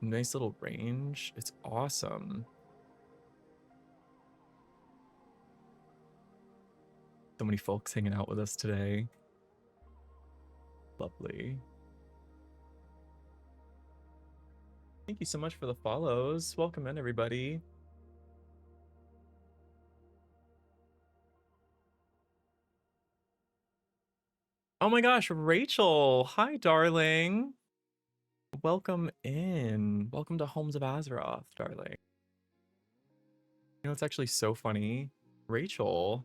Nice little range. It's awesome. So many folks hanging out with us today. Lovely. Thank you so much for the follows. Welcome in, everybody. Oh my gosh, Rachel. Hi, darling. Welcome in. Welcome to Homes of Azeroth, darling. You know, it's actually so funny. Rachel.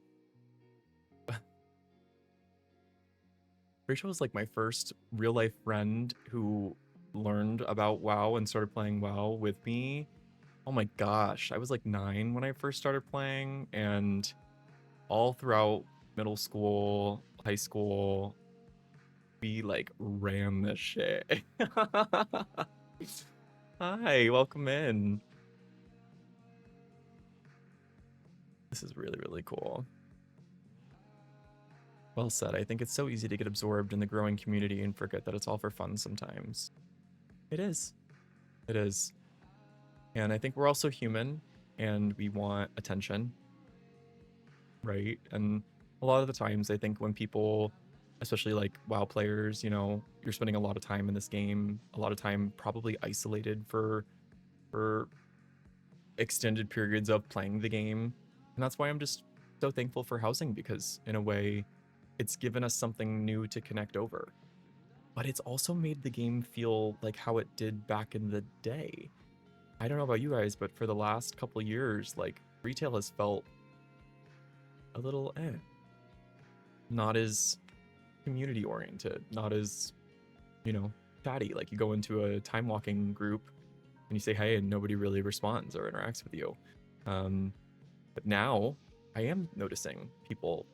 Rachel was like my first real life friend who learned about WoW and started playing WoW with me. Oh my gosh, I was like 9 when I first started playing, and all throughout middle school, high school, We like ran this shit. Hi, welcome in. This is really, really cool. Well said. I think it's so easy to get absorbed in the growing community and forget that it's all for fun sometimes. It is. It is. And I think we're also human and we want attention, right? And a lot of the times I think when people, especially like WoW players, you know, you're spending a lot of time in this game, a lot of time probably isolated for extended periods of playing the game. And that's why I'm just so thankful for housing, because in a way it's given us something new to connect over. But it's also made the game feel like how it did back in the day. I don't know about you guys, but for the last couple years, like retail has felt a little not as community oriented, not as, you know, chatty. Like you go into a time walking group and you say hey and nobody really responds or interacts with you. But now I am noticing people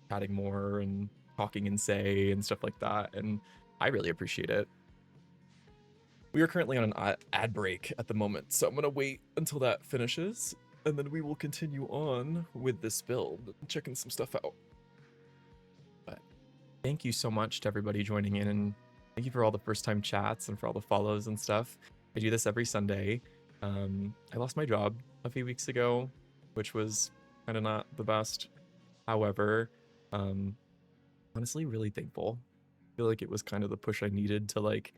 chatting more and talking in say and stuff like that, and I really appreciate it. We are currently on an ad break at the moment, so I'm gonna wait until that finishes, and then we will continue on with this build, checking some stuff out. But thank you so much to everybody joining in, and thank you for all the first-time chats and for all the follows and stuff. I do this every Sunday. I lost my job a few weeks ago, which was kind of not the best. However, honestly, really thankful. I feel like it was kind of the push I needed to like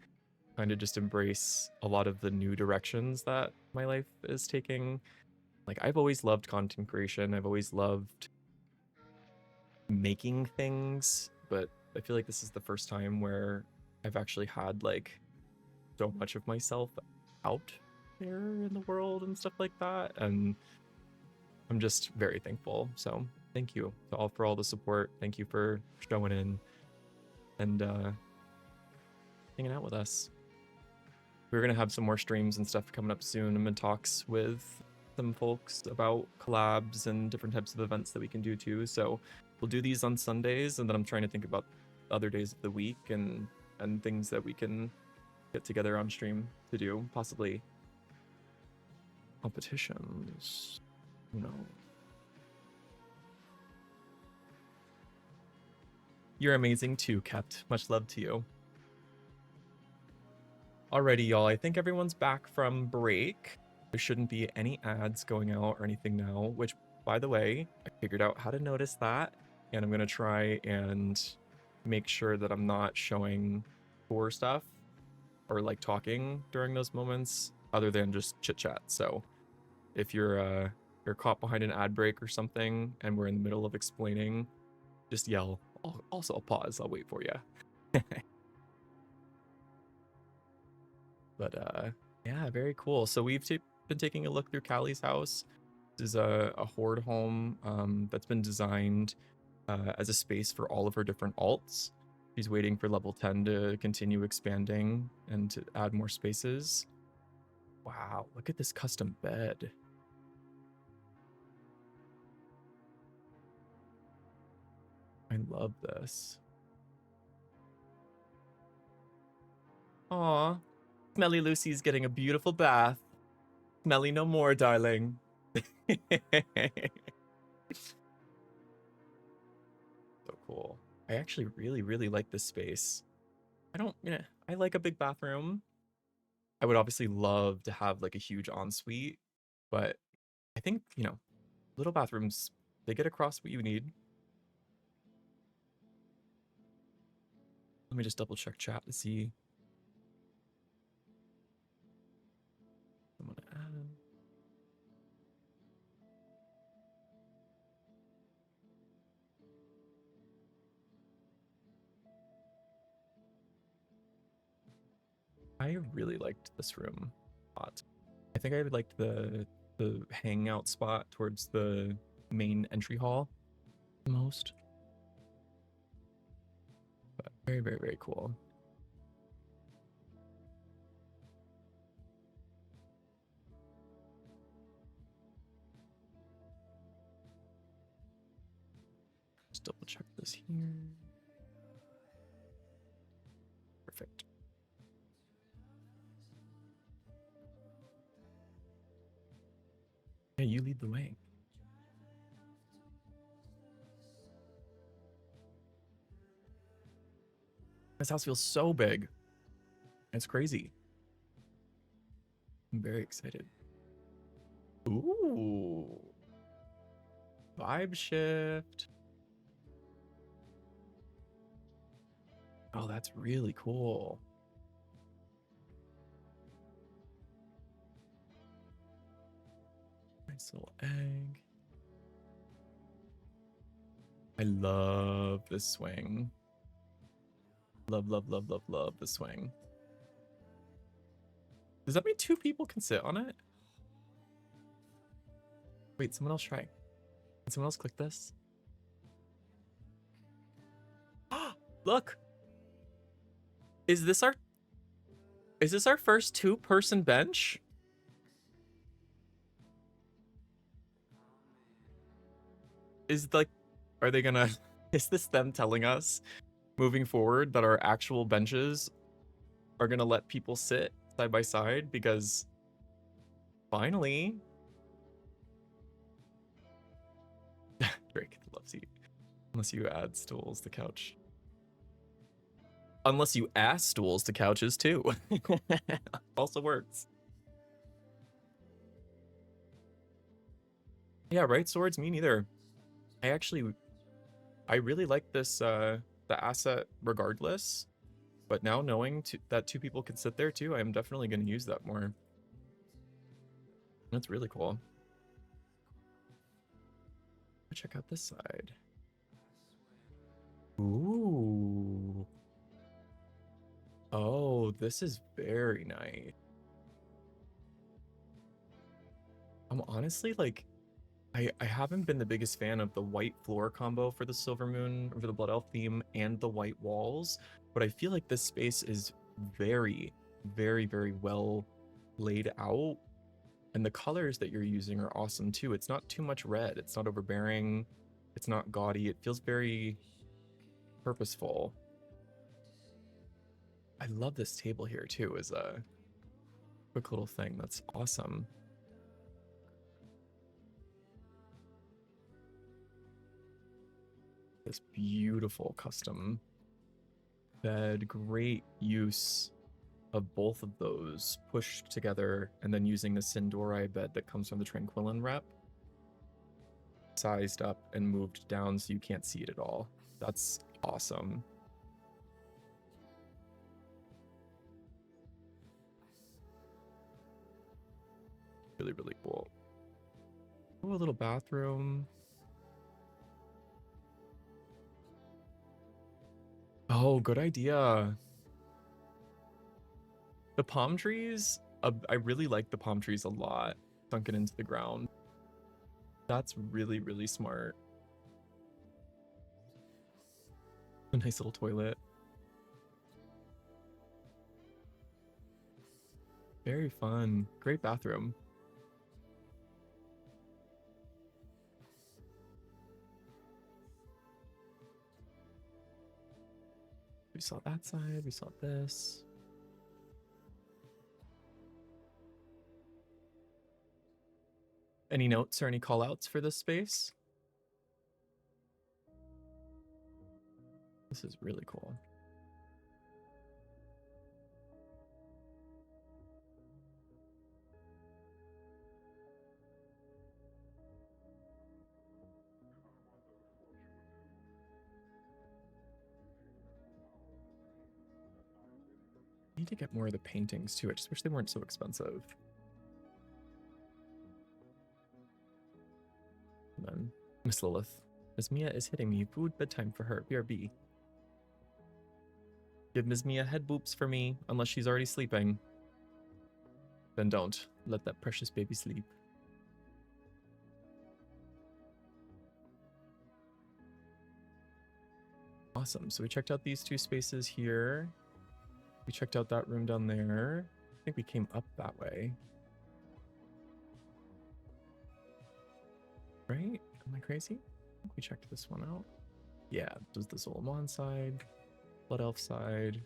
kind of just embrace a lot of the new directions that my life is taking. Like I've always loved content creation. I've always loved making things, but I feel like this is the first time where I've actually had like so much of myself out there in the world and stuff like that, and I'm just very thankful. So thank you to all for all the support. Thank you for showing in and hanging out with us. We're gonna have some more streams and stuff coming up soon. I'm in talks with some folks about collabs and different types of events that we can do too. So we'll do these on Sundays, and then I'm trying to think about other days of the week and things that we can get together on stream to do, possibly competitions. Who knows? You're amazing too, Kept. Much love to you. Alrighty, y'all. I think everyone's back from break. There shouldn't be any ads going out or anything now, which, by the way, I figured out how to notice that, and I'm going to try and make sure that I'm not showing core stuff or like talking during those moments other than just chit chat. So if you're caught behind an ad break or something and we're in the middle of explaining, just yell. I'll pause. I'll wait for you. But yeah, very cool. So we've been taking a look through Callie's house. This is a horde home that's been designed as a space for all of her different alts. She's waiting for level 10 to continue expanding and to add more spaces. Wow, look at this custom bed. I love this. Aw, Smelly Lucy's getting a beautiful bath. Smelly no more, darling. So cool. I actually really, really like this space. I like a big bathroom. I would obviously love to have like a huge ensuite, but I think, little bathrooms, they get across what you need. Let me just double check chat to see. I'm gonna add. I really liked this room a lot. I think I liked the hangout spot towards the main entry hall the most. But very, very, very cool. Just double check this here. Perfect. Yeah, you lead the way. This house feels so big. It's crazy. I'm very excited. Ooh. Vibe shift. Oh, that's really cool. Nice little egg. I love this swing. Love, love, love, love, love the swing. Does that mean 2 people can sit on it? Wait, someone else try. Can someone else click this? Ah, look. Is this our first 2-person bench? Is like, are they gonna, is this them telling us moving forward that our actual benches are gonna let people sit side by side? Because finally, Drake loves you. Unless you add stools to couch. Unless you ask stools to couches too. Also works. Yeah, right swords, me neither. I really like this the asset regardless, but now knowing that 2 people can sit there too, I am definitely going to use that more. That's really cool. Check out this side. Ooh. Oh, this is very nice. I'm honestly like, I haven't been the biggest fan of the white floor combo for the Silver Moon, for the Blood Elf theme, and the white walls, but I feel like this space is very, very, very well laid out, and the colors that you're using are awesome too. It's not too much red, it's not overbearing, it's not gaudy, it feels very purposeful. I love this table here too as a quick little thing. That's awesome. This beautiful custom bed, great use of both of those pushed together, and then using the Sindori bed that comes from the Tranquillin rep, sized up and moved down so you can't see it at all. That's awesome. Really, really cool. Oh, a little bathroom. Oh, good idea. The palm trees, I really like the palm trees a lot, sunken into the ground. That's really, really smart. A nice little toilet. Very fun. Great bathroom. We saw that side, we saw this. Any notes or any call outs for this space? This is really cool. I need to get more of the paintings too. I just wish they weren't so expensive. And then Miss Lilith. Miss Mia is hitting me. Food bedtime for her. BRB. Give Miss Mia head boops for me, unless she's already sleeping. Then don't. Let that precious baby sleep. Awesome. So we checked out these 2 spaces here. We checked out that room down there. I think we came up that way. Right? Am I crazy? I think we checked this one out. Yeah, there's the Solomon side, Blood Elf side.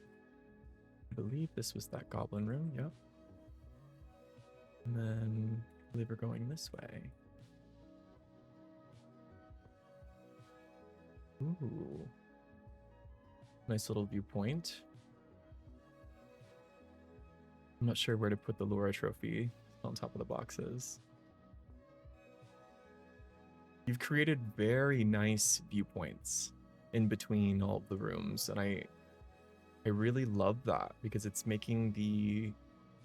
I believe this was that goblin room, yep. And then I believe we're going this way. Ooh. Nice little viewpoint. I'm not sure where to put the Laura trophy on top of the boxes. You've created very nice viewpoints in between all of the rooms, and I really love that because it's making the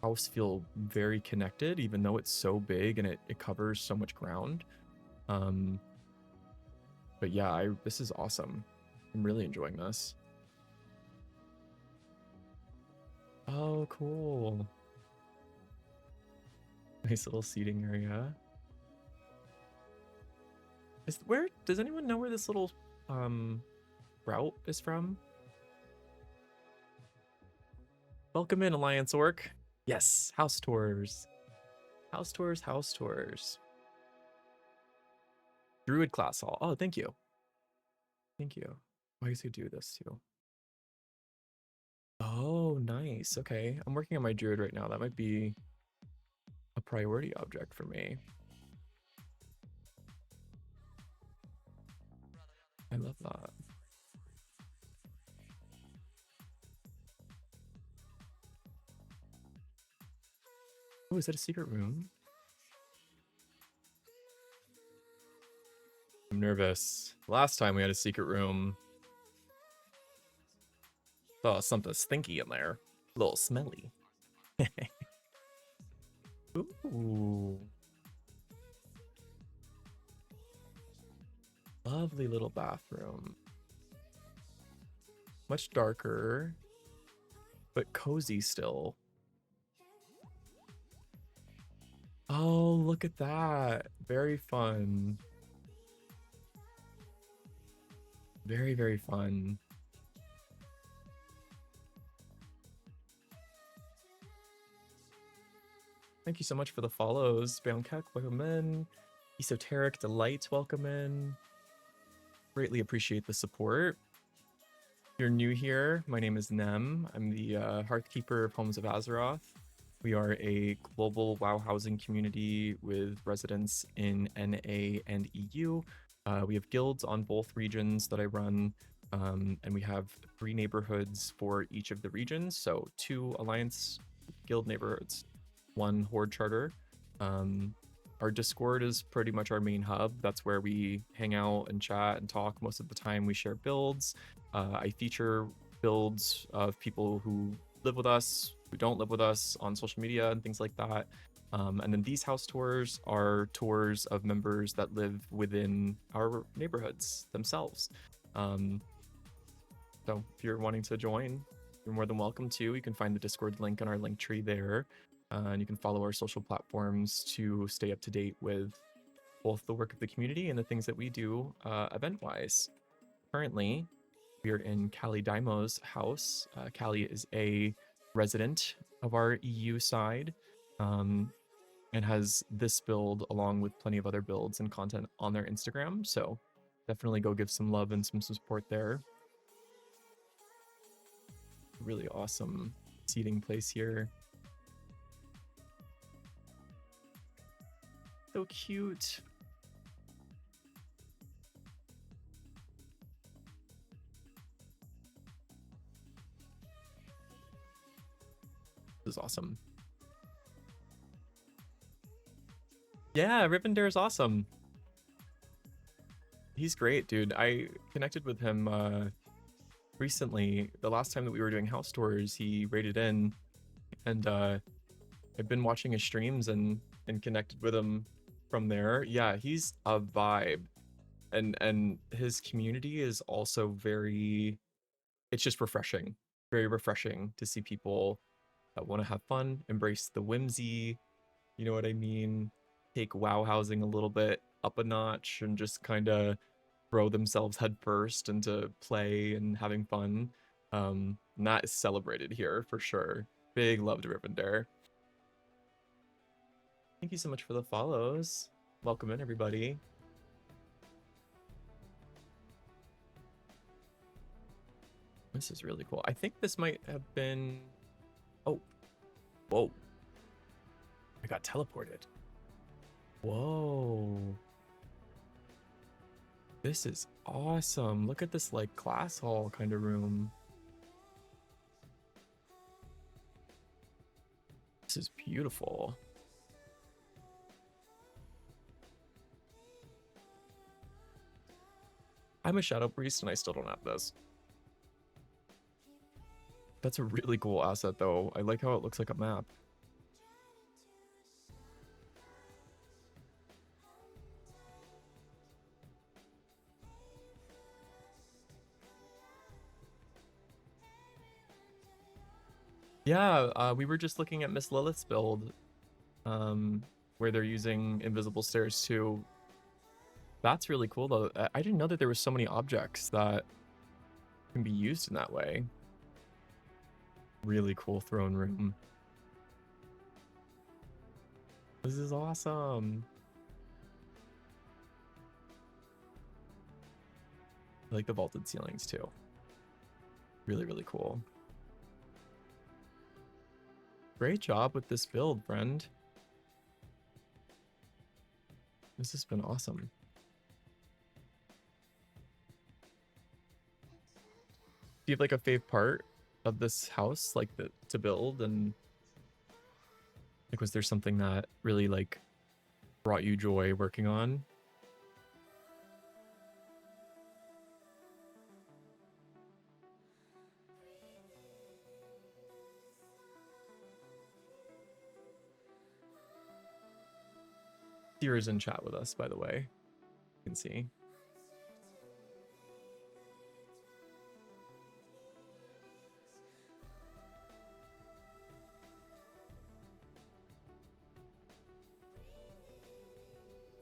house feel very connected, even though it's so big and it covers so much ground. But yeah, this is awesome. I'm really enjoying this. Oh, cool. Nice little seating area. Does anyone know where this little route is from? Welcome in, Alliance Orc. Yes, house tours. House tours, house tours. Druid class hall. Oh, thank you. Thank you. I guess you do this too. Oh, nice. Okay. I'm working on my druid right now. That might be a priority object for me. I love that. Oh, is that a secret room? I'm nervous. Last time we had a secret room, saw something stinky in there. A little smelly. Ooh. Lovely little bathroom. Much darker, but cozy still. Oh, look at that. Very fun. Very, very fun. Thank you so much for the follows. Bangkok, welcome in. Esoteric Delight, welcome in. Greatly appreciate the support. If you're new here, my name is Nem. I'm the Hearthkeeper of Homes of Azeroth. We are a global WoW housing community with residents in NA and EU. We have guilds on both regions that I run, and we have 3 neighborhoods for each of the regions. So 2 Alliance guild neighborhoods, 1 Horde charter. Our Discord is pretty much our main hub. That's where we hang out and chat and talk. Most of the time we share builds. I feature builds of people who live with us, who don't live with us on social media and things like that. And then these house tours are tours of members that live within our neighborhoods themselves. So if you're wanting to join, you're more than welcome to. You can find the Discord link on our link tree there. And you can follow our social platforms to stay up to date with both the work of the community and the things that we do event-wise. Currently, we are in Callie Daimo's house. Callie is a resident of our EU side and has this build along with plenty of other builds and content on their Instagram. So definitely go give some love and some support there. Really awesome seating place here. So cute. This is awesome. Yeah, Rivendare is awesome. He's great, dude. I connected with him recently. The last time that we were doing house tours, he raided in, and I've been watching his streams and connected with him from there. Yeah, he's a vibe, and his community is also very. It's just refreshing, very refreshing to see people that want to have fun, embrace the whimsy. You know what I mean? Take WoW housing a little bit up a notch and just kind of throw themselves headfirst into play and having fun. And that is celebrated here for sure. Big love to Rivendare. Thank you so much for the follows. Welcome in, everybody. This is really cool. I think this might have been Oh, whoa. I got teleported. Whoa. This is awesome. Look at this like class hall kind of room. This is beautiful. I'm a Shadow Priest and I still don't have this. That's a really cool asset though. I like how it looks like a map. Yeah, we were just looking at Miss Lilith's build, where they're using invisible stairs too. That's really cool though. I didn't know that there were so many objects that can be used in that way. Really cool throne room. This is awesome. I like the vaulted ceilings too. Really, really cool. Great job with this build, friend. This has been awesome. Do you have like a fave part of this house, like to build, and like was there something that really like brought you joy working on? Seer's in chat with us, by the way. You can see.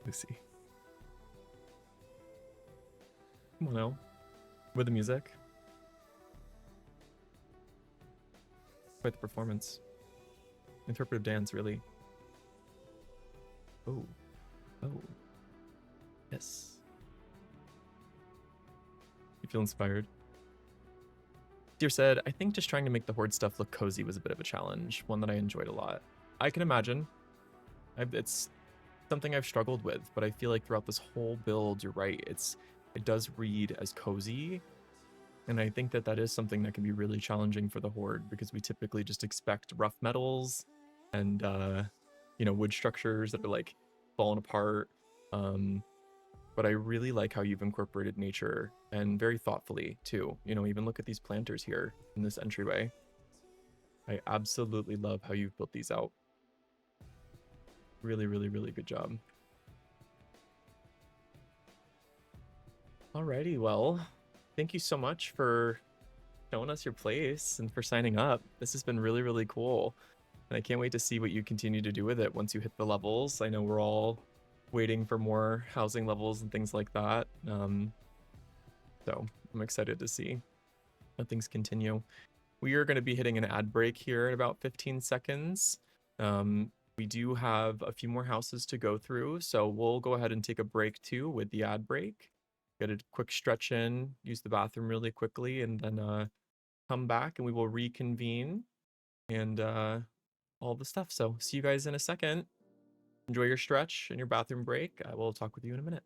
Lucy. Come on now. With the music. Quite the performance. Interpretive dance, really. Oh. Oh. Yes. You feel inspired? Dear said, I think just trying to make the horde stuff look cozy was a bit of a challenge, one that I enjoyed a lot. I can imagine. It's something I've struggled with, but I feel like throughout this whole build, you're right, it does read as cozy, and I think that is something that can be really challenging for the horde because we typically just expect rough metals and you know, wood structures that are like falling apart. But I really like how you've incorporated nature, and very thoughtfully too. You know, even look at these planters here in this entryway. I absolutely love how you've built these out. Really, really, really good job. Alrighty, well, thank you so much for showing us your place and for signing up. This has been really, really cool. And I can't wait to see what you continue to do with it once you hit the levels. I know we're all waiting for more housing levels and things like that. So I'm excited to see how things continue. We are going to be hitting an ad break here in about 15 seconds. We do have a few more houses to go through, so we'll go ahead and take a break too with the ad break. Get a quick stretch in, use the bathroom really quickly, and then come back and we will reconvene and all the stuff. So see you guys in a second. Enjoy your stretch and your bathroom break. I will talk with you in a minute.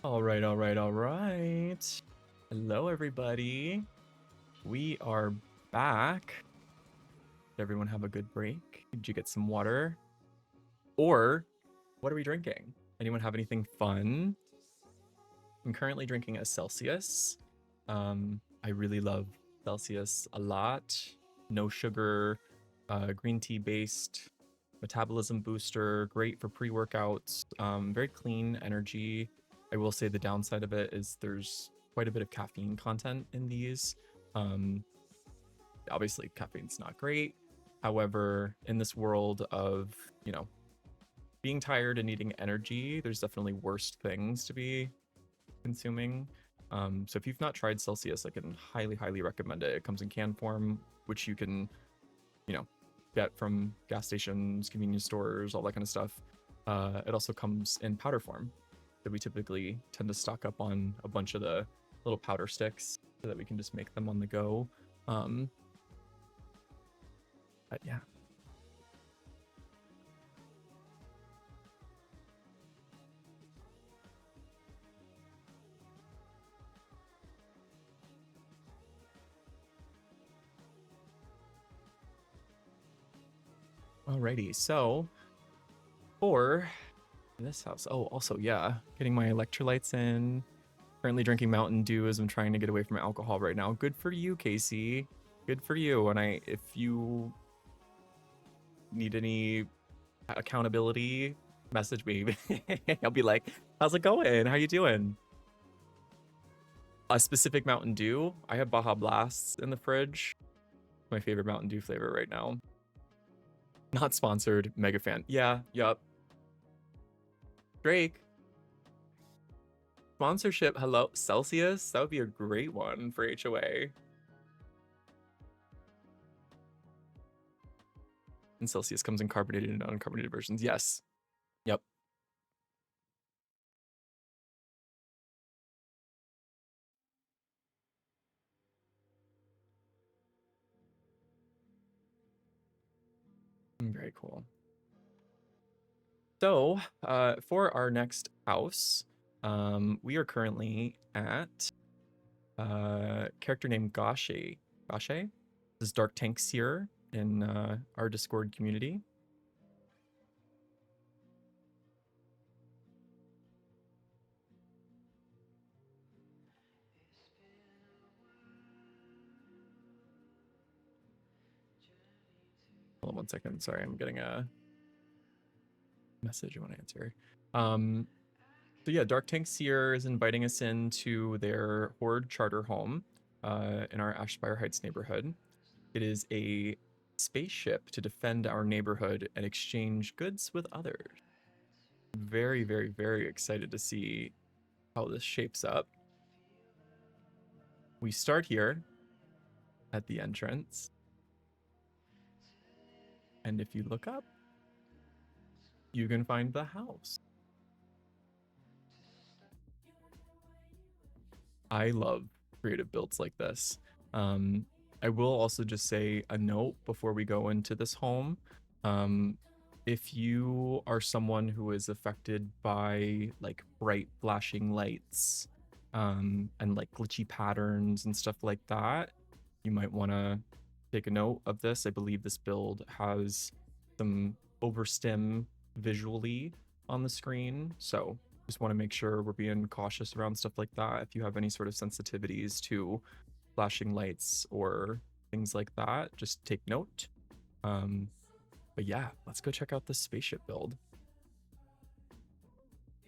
All right, all right, all right. Hello, everybody. We are back. Did everyone have a good break? Did you get some water? Or what are we drinking? Anyone have anything fun? I'm currently drinking a Celsius. I really love Celsius a lot. No sugar, green tea based, metabolism booster, great for pre-workouts, very clean energy. I will say the downside of it is there's quite a bit of caffeine content in these. Obviously, caffeine's not great. However, in this world of, being tired and needing energy, there's definitely worse things to be consuming. So if you've not tried Celsius, I can highly, highly recommend it. It comes in can form, which you can, get from gas stations, convenience stores, all that kind of stuff. It also comes in powder form that we typically tend to stock up on a bunch of the little powder sticks so that we can just make them on the go. But yeah. Alrighty, so for this house, also, yeah, getting my electrolytes in. Currently drinking Mountain Dew as I'm trying to get away from alcohol right now. Good for you, Casey. Good for you. And if you need any accountability, message me. I'll be like, how's it going? How you doing? A specific Mountain Dew. I have Baja Blasts in the fridge. My favorite Mountain Dew flavor right now. Not sponsored. Mega fan. Yeah, yup. Drake. Sponsorship. Hello. Celsius. That would be a great one for HOA. And Celsius comes in carbonated and uncarbonated versions. Yes. Yep. Very cool. So, for our next house, we are currently at character named Gashe. Gashe? This is Dark Tank Seer in our Discord community. Hold on 1 second. Sorry, I'm getting a message I want to answer. So yeah, Dark Tank Seer is inviting us into their Horde charter home in our Ashspire Heights neighborhood. It is a spaceship to defend our neighborhood and exchange goods with others. Very, very, very excited to see how this shapes up. We start here at the entrance. And if you look up, you can find the house. I love creative builds like this. I will also just say a note before we go into this home. If you are someone who is affected by like bright flashing lights and like glitchy patterns and stuff like that, you might want to take a note of this. I believe this build has some overstim visually on the screen, so just want to make sure we're being cautious around stuff like that. If you have any sort of sensitivities to flashing lights or things like that, just take note. But yeah, let's go check out this spaceship build.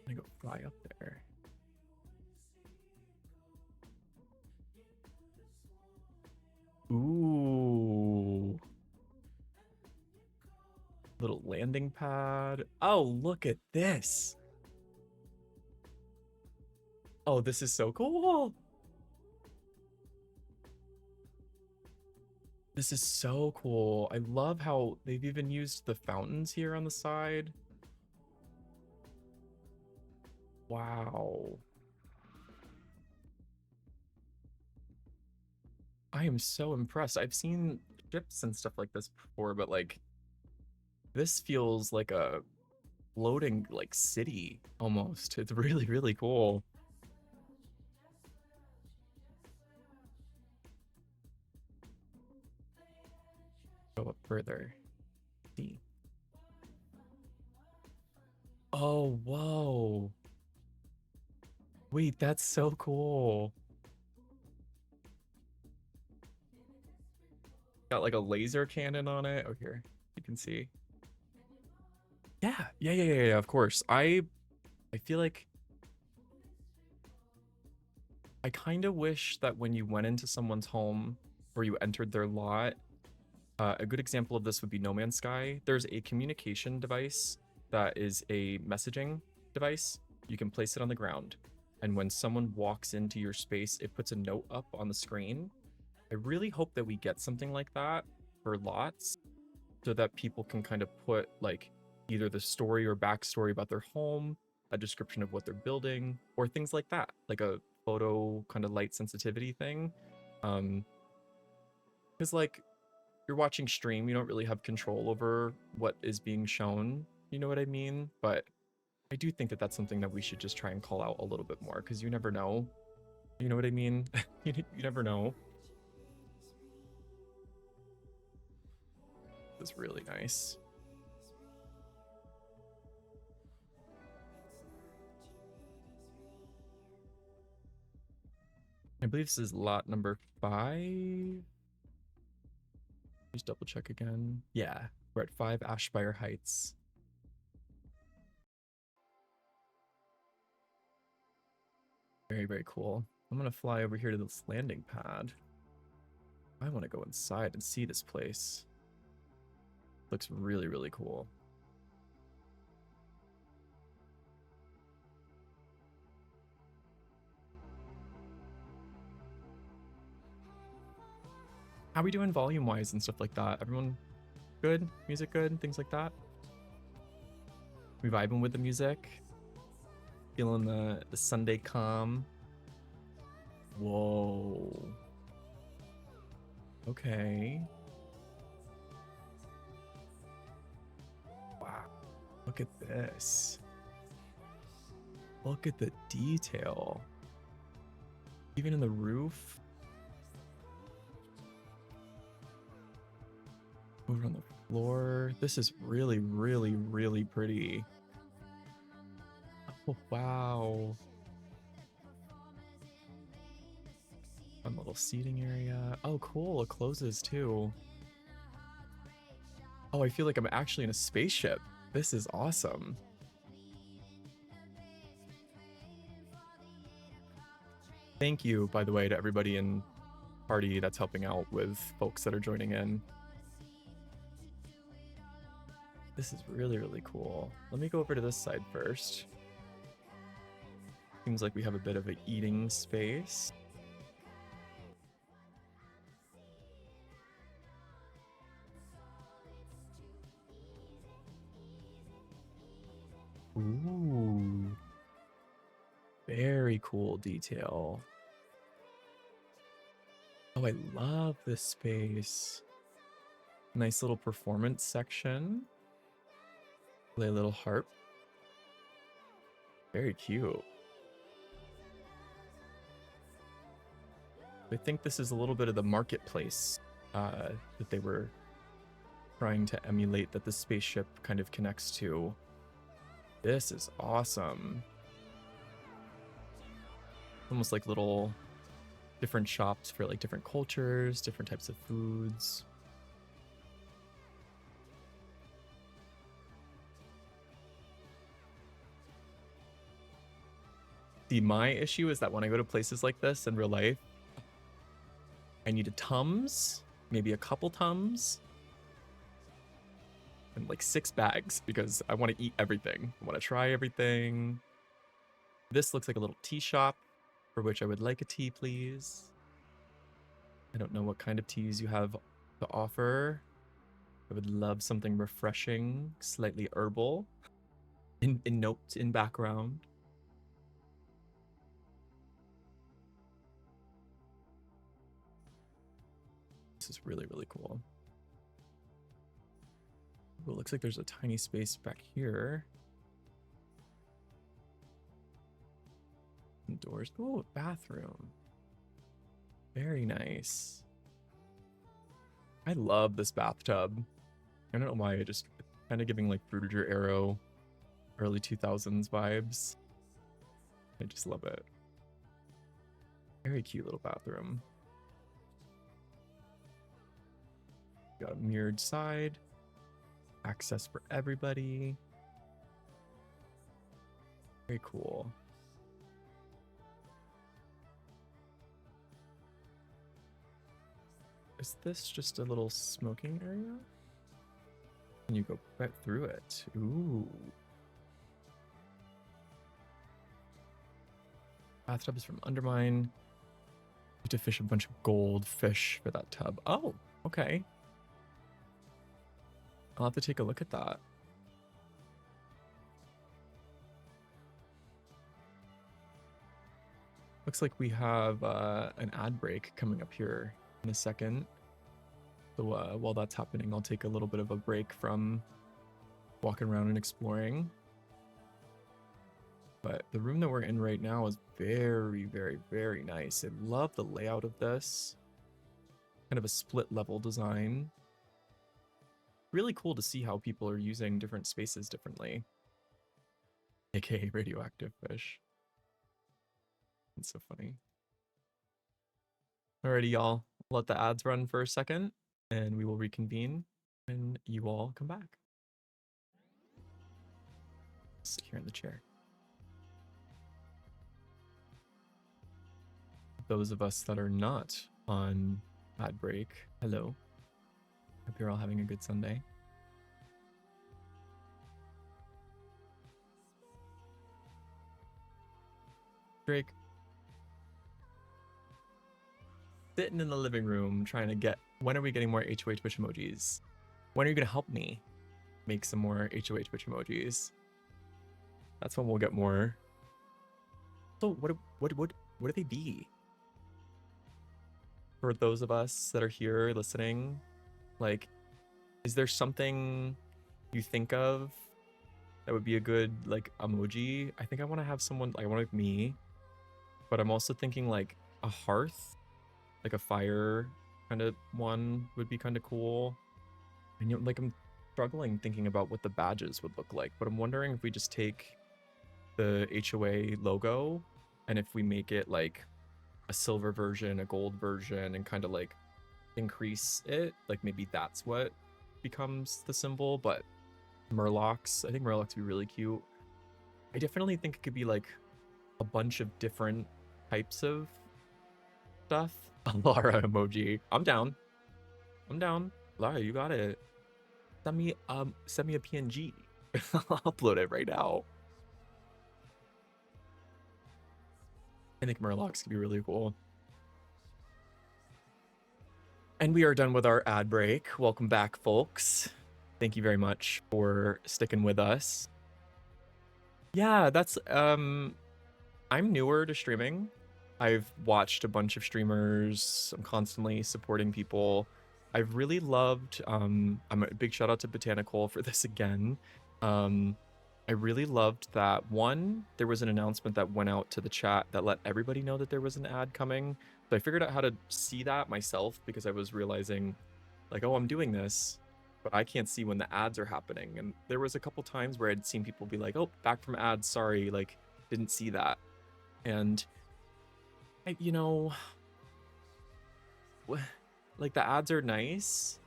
I'm gonna go fly up there. Ooh. Little landing pad. Oh, look at this. Oh, this is so cool. This is so cool. I love how they've even used the fountains here on the side. Wow. I am so impressed. I've seen ships and stuff like this before, but like this feels like a floating like city almost. It's really, really cool. Go up further. See. Oh, whoa. Wait, that's so cool. Got like a laser cannon on it. Oh, here. You can see. Yeah, of course. I feel like I kind of wish that when you went into someone's home or you entered their lot, a good example of this would be No Man's Sky. There's a communication device that is a messaging device. You can place it on the ground, and when someone walks into your space, it puts a note up on the screen. I really hope that we get something like that for lots, so that people can kind of put like either the story or backstory about their home, a description of what they're building, or things like that, like a photo kind of light sensitivity thing. Because like you're watching stream, you don't really have control over what is being shown. You know what I mean? But I do think that that's something that we should just try and call out a little bit more, because you never know. You know what I mean? you never know. It's really nice. I believe this is lot number 5. Just double check again. Yeah, we're at 5 Ashspire Heights. Very, very cool. I'm gonna fly over here to this landing pad. I want to go inside and see this place. Looks really, really cool. How are we doing volume-wise and stuff like that? Everyone good? Music good? Things like that? We vibing with the music? Feeling the Sunday calm? Whoa. Okay. Wow. Look at this. Look at the detail. Even in the roof. Over on the floor. This is really, really, really pretty. Oh, wow. Fun little seating area. Oh, cool. It closes too. Oh, I feel like I'm actually in a spaceship. This is awesome. Thank you, by the way, to everybody in party that's helping out with folks that are joining in. This is really, really cool. Let me go over to this side first. Seems like we have a bit of an eating space. Ooh. Very cool detail. Oh, I love this space. Nice little performance section. Play a little harp. Very cute. I think this is a little bit of the marketplace that they were trying to emulate, that the spaceship kind of connects to. This is awesome. Almost like little different shops for like different cultures, different types of foods. See, my issue is that when I go to places like this in real life, I need a Tums, maybe a couple Tums, and like 6 bags, because I want to eat everything. I want to try everything. This looks like a little tea shop, for which I would like a tea, please. I don't know what kind of teas you have to offer. I would love something refreshing, slightly herbal, in note in background. This is really, really cool. Ooh, it looks like there's a tiny space back here. Doors. Oh, bathroom. Very nice. I love this bathtub. I don't know why, it just kind of giving like Fruitager Arrow, early 2000s vibes. I just love it. Very cute little bathroom. Got a mirrored side. Access for everybody. Very cool. Is this just a little smoking area? And you go right through it. Ooh. Bathtub is from Undermine. You have to fish a bunch of gold fish for that tub. Oh, okay. I'll have to take a look at that. Looks like we have an ad break coming up here in a second. So while that's happening, I'll take a little bit of a break from walking around and exploring. But the room that we're in right now is very, very, very nice. I love the layout of this. Kind of a split level design. Really cool to see how people are using different spaces differently. AKA radioactive fish. It's so funny. Alrighty, y'all. Let the ads run for a second, and we will reconvene when you all come back. Sit here in the chair. Those of us that are not on ad break, hello. Hope you're all having a good Sunday. Drake. Sitting in the living room trying to get, when are we getting more HOH Twitch emojis? When are you going to help me make some more HOH Twitch emojis? That's when we'll get more. So what do they be? For those of us that are here listening, like, is there something you think of that would be a good like emoji? I think I want to have someone, I want to me, but I'm also thinking like a hearth, like a fire kind of one would be kind of cool. And you know, like I'm struggling thinking about what the badges would look like, but I'm wondering if we just take the HOA logo and if we make it like a silver version, a gold version, and kind of like increase it, like maybe that's what becomes the symbol. But Murlocs, I think Murlocs would be really cute. I definitely think it could be like a bunch of different types of stuff. A Lara emoji. I'm down. Lara, you got it. Send me a PNG. I'll upload it right now. I think Murlocs could be really cool. And we are done with our ad break. Welcome back, folks. Thank you very much for sticking with us. Yeah, that's I'm newer to streaming. I've watched a bunch of streamers. I'm constantly supporting people. I've really loved I'm a big shout out to Botanical for this again. I really loved that one, there was an announcement that went out to the chat that let everybody know that there was an ad coming. So I figured out how to see that myself because I was realizing like, oh, I'm doing this, but I can't see when the ads are happening. And there was a couple times where I'd seen people be like, oh, back from ads, sorry, like didn't see that. And you know, like the ads are nice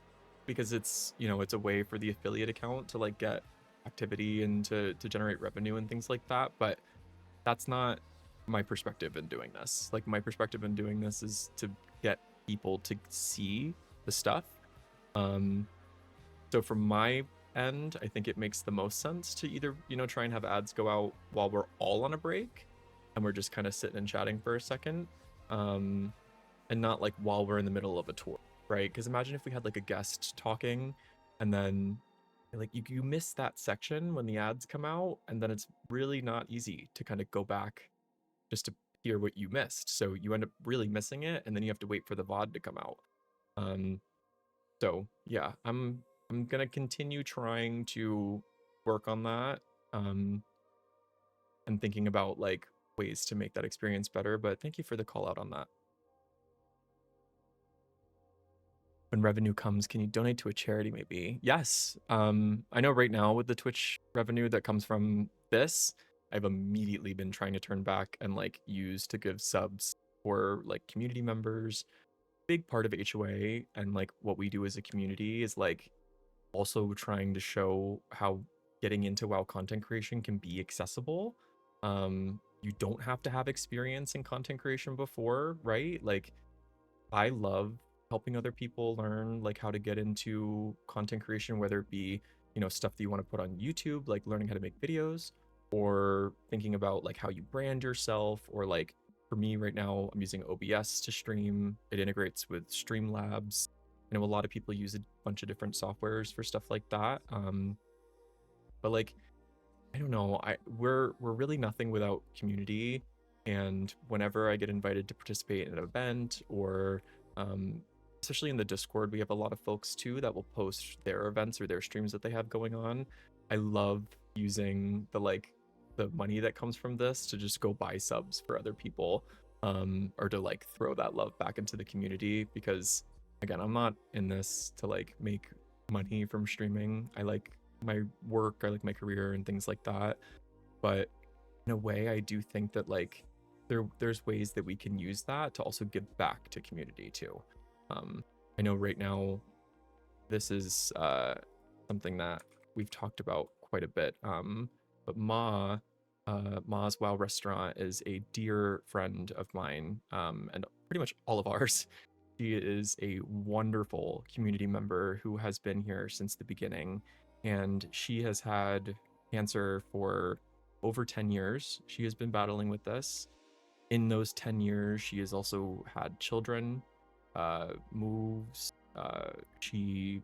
because it's, you know, it's a way for the affiliate account to like get activity and to generate revenue and things like that, but that's not my perspective in doing this. Like my perspective in doing this is to get people to see the stuff. So from my end, I think it makes the most sense to either, you know, try and have ads go out while we're all on a break and we're just kind of sitting and chatting for a second, and not like while we're in the middle of a tour, right? Because imagine if we had like a guest talking and then like you miss that section when the ads come out, and then it's really not easy to kind of go back just to hear what you missed. So you end up really missing it, and then you have to wait for the VOD to come out. So yeah, I'm gonna continue trying to work on that, and thinking about like ways to make that experience better. But thank you for the call out on that. when revenue comes, can you donate to a charity maybe? Yes. I know right now with the Twitch revenue that comes from this, I've immediately been trying to turn back and like use to give subs for like community members. Big part of HOA and like what we do as a community is like also trying to show how getting into WoW content creation can be accessible. You don't have to have experience in content creation before, right? Like I love helping other people learn like how to get into content creation, whether it be, you know, stuff that you want to put on YouTube, like learning how to make videos, or thinking about like how you brand yourself, or like for me right now, I'm using OBS to stream. It integrates with Streamlabs. I know a lot of people use a bunch of different softwares for stuff like that. But like I don't know. We're really nothing without community. And whenever I get invited to participate in an event, or um, especially in the Discord, we have a lot of folks too that will post their events or their streams that they have going on. I love using the money that comes from this to just go buy subs for other people, or to like throw that love back into the community, because again, I'm not in this to like make money from streaming. I like my work, I like my career and things like that. But in a way, I do think that like there's ways that we can use that to also give back to community too. I know right now this is something that we've talked about quite a bit. But Ma's Wow Restaurant is a dear friend of mine, and pretty much all of ours. She is a wonderful community member who has been here since the beginning, and she has had cancer for over 10 years. She has been battling with this. In those 10 years, she has also had children, moves. She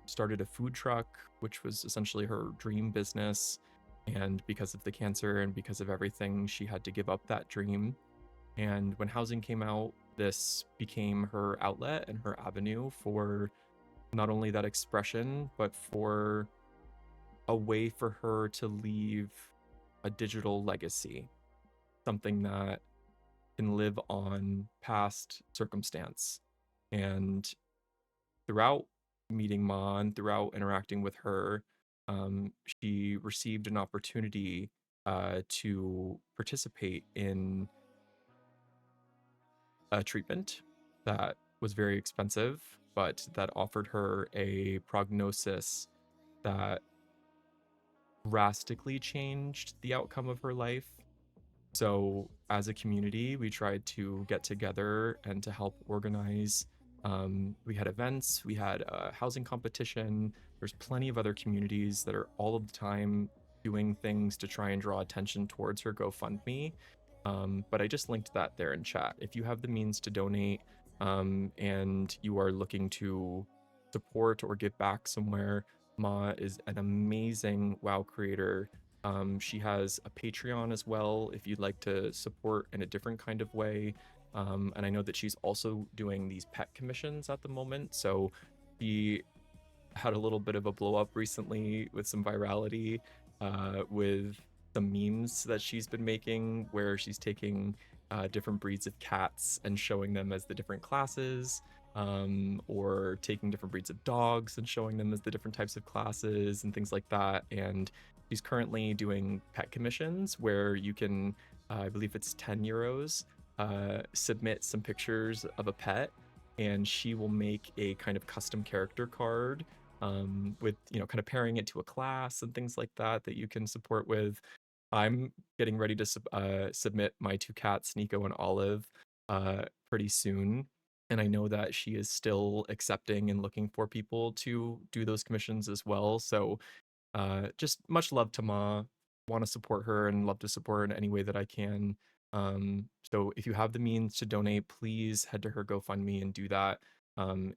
started a food truck, which was essentially her dream business. And because of the cancer and because of everything, she had to give up that dream. And when housing came out, this became her outlet and her avenue for not only that expression, but for a way for her to leave a digital legacy, something that can live on past circumstance. And throughout meeting Ma and throughout interacting with her, she received an opportunity to participate in a treatment that was very expensive, but that offered her a prognosis that drastically changed the outcome of her life. So, as a community, we tried to get together and to help organize. We had events, we had a housing competition. There's plenty of other communities that are all of the time doing things to try and draw attention towards her GoFundMe. But I just linked that there in chat. If you have the means to donate, and you are looking to support or give back somewhere, Ma is an amazing WoW creator. She has a Patreon as well if you'd like to support in a different kind of way. And I know that she's also doing these pet commissions at the moment. So she had a little bit of a blow up recently with some virality, with some memes that she's been making where she's taking different breeds of cats and showing them as the different classes, or taking different breeds of dogs and showing them as the different types of classes and things like that. And she's currently doing pet commissions where you can, I believe it's 10 euros, submit some pictures of a pet, and she will make a kind of custom character card, with, you know, kind of pairing it to a class and things like that that you can support with. I'm getting ready to submit my two cats, Nico and Olive, pretty soon. And I know that she is still accepting and looking for people to do those commissions as well. So just much love to Ma. Want to support her and love to support her in any way that I can. So if you have the means to donate, please head to her GoFundMe and do that.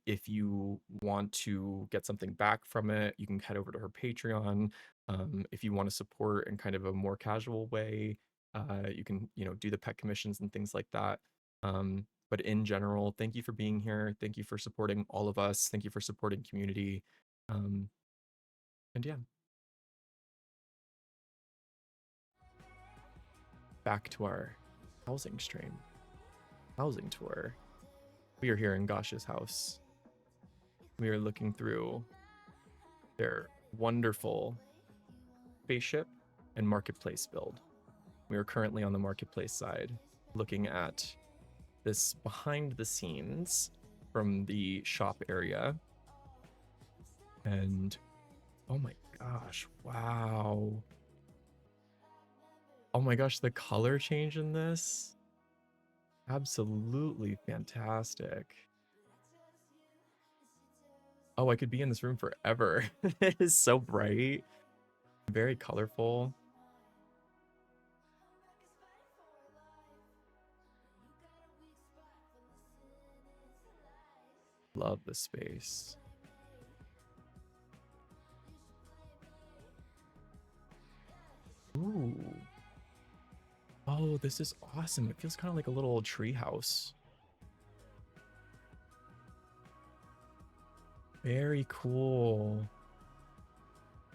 If you want to get something back from it, you can head over to her Patreon. If you want to support in kind of a more casual way, you can, you know, do the pet commissions and things like that. But in general, thank you for being here. Thank you for supporting all of us. Thank you for supporting community. And yeah, back to our housing stream, housing tour. We are here in Gosh's house. We are looking through their wonderful spaceship and marketplace build. We are currently on the marketplace side, looking at this behind the scenes from the shop area. And oh my gosh, wow. Oh my gosh, the color change in this. Absolutely fantastic. Oh, I could be in this room forever. It is so bright, very colorful. Love the space. Ooh. Oh, this is awesome. It feels kind of like a little tree house. Very cool.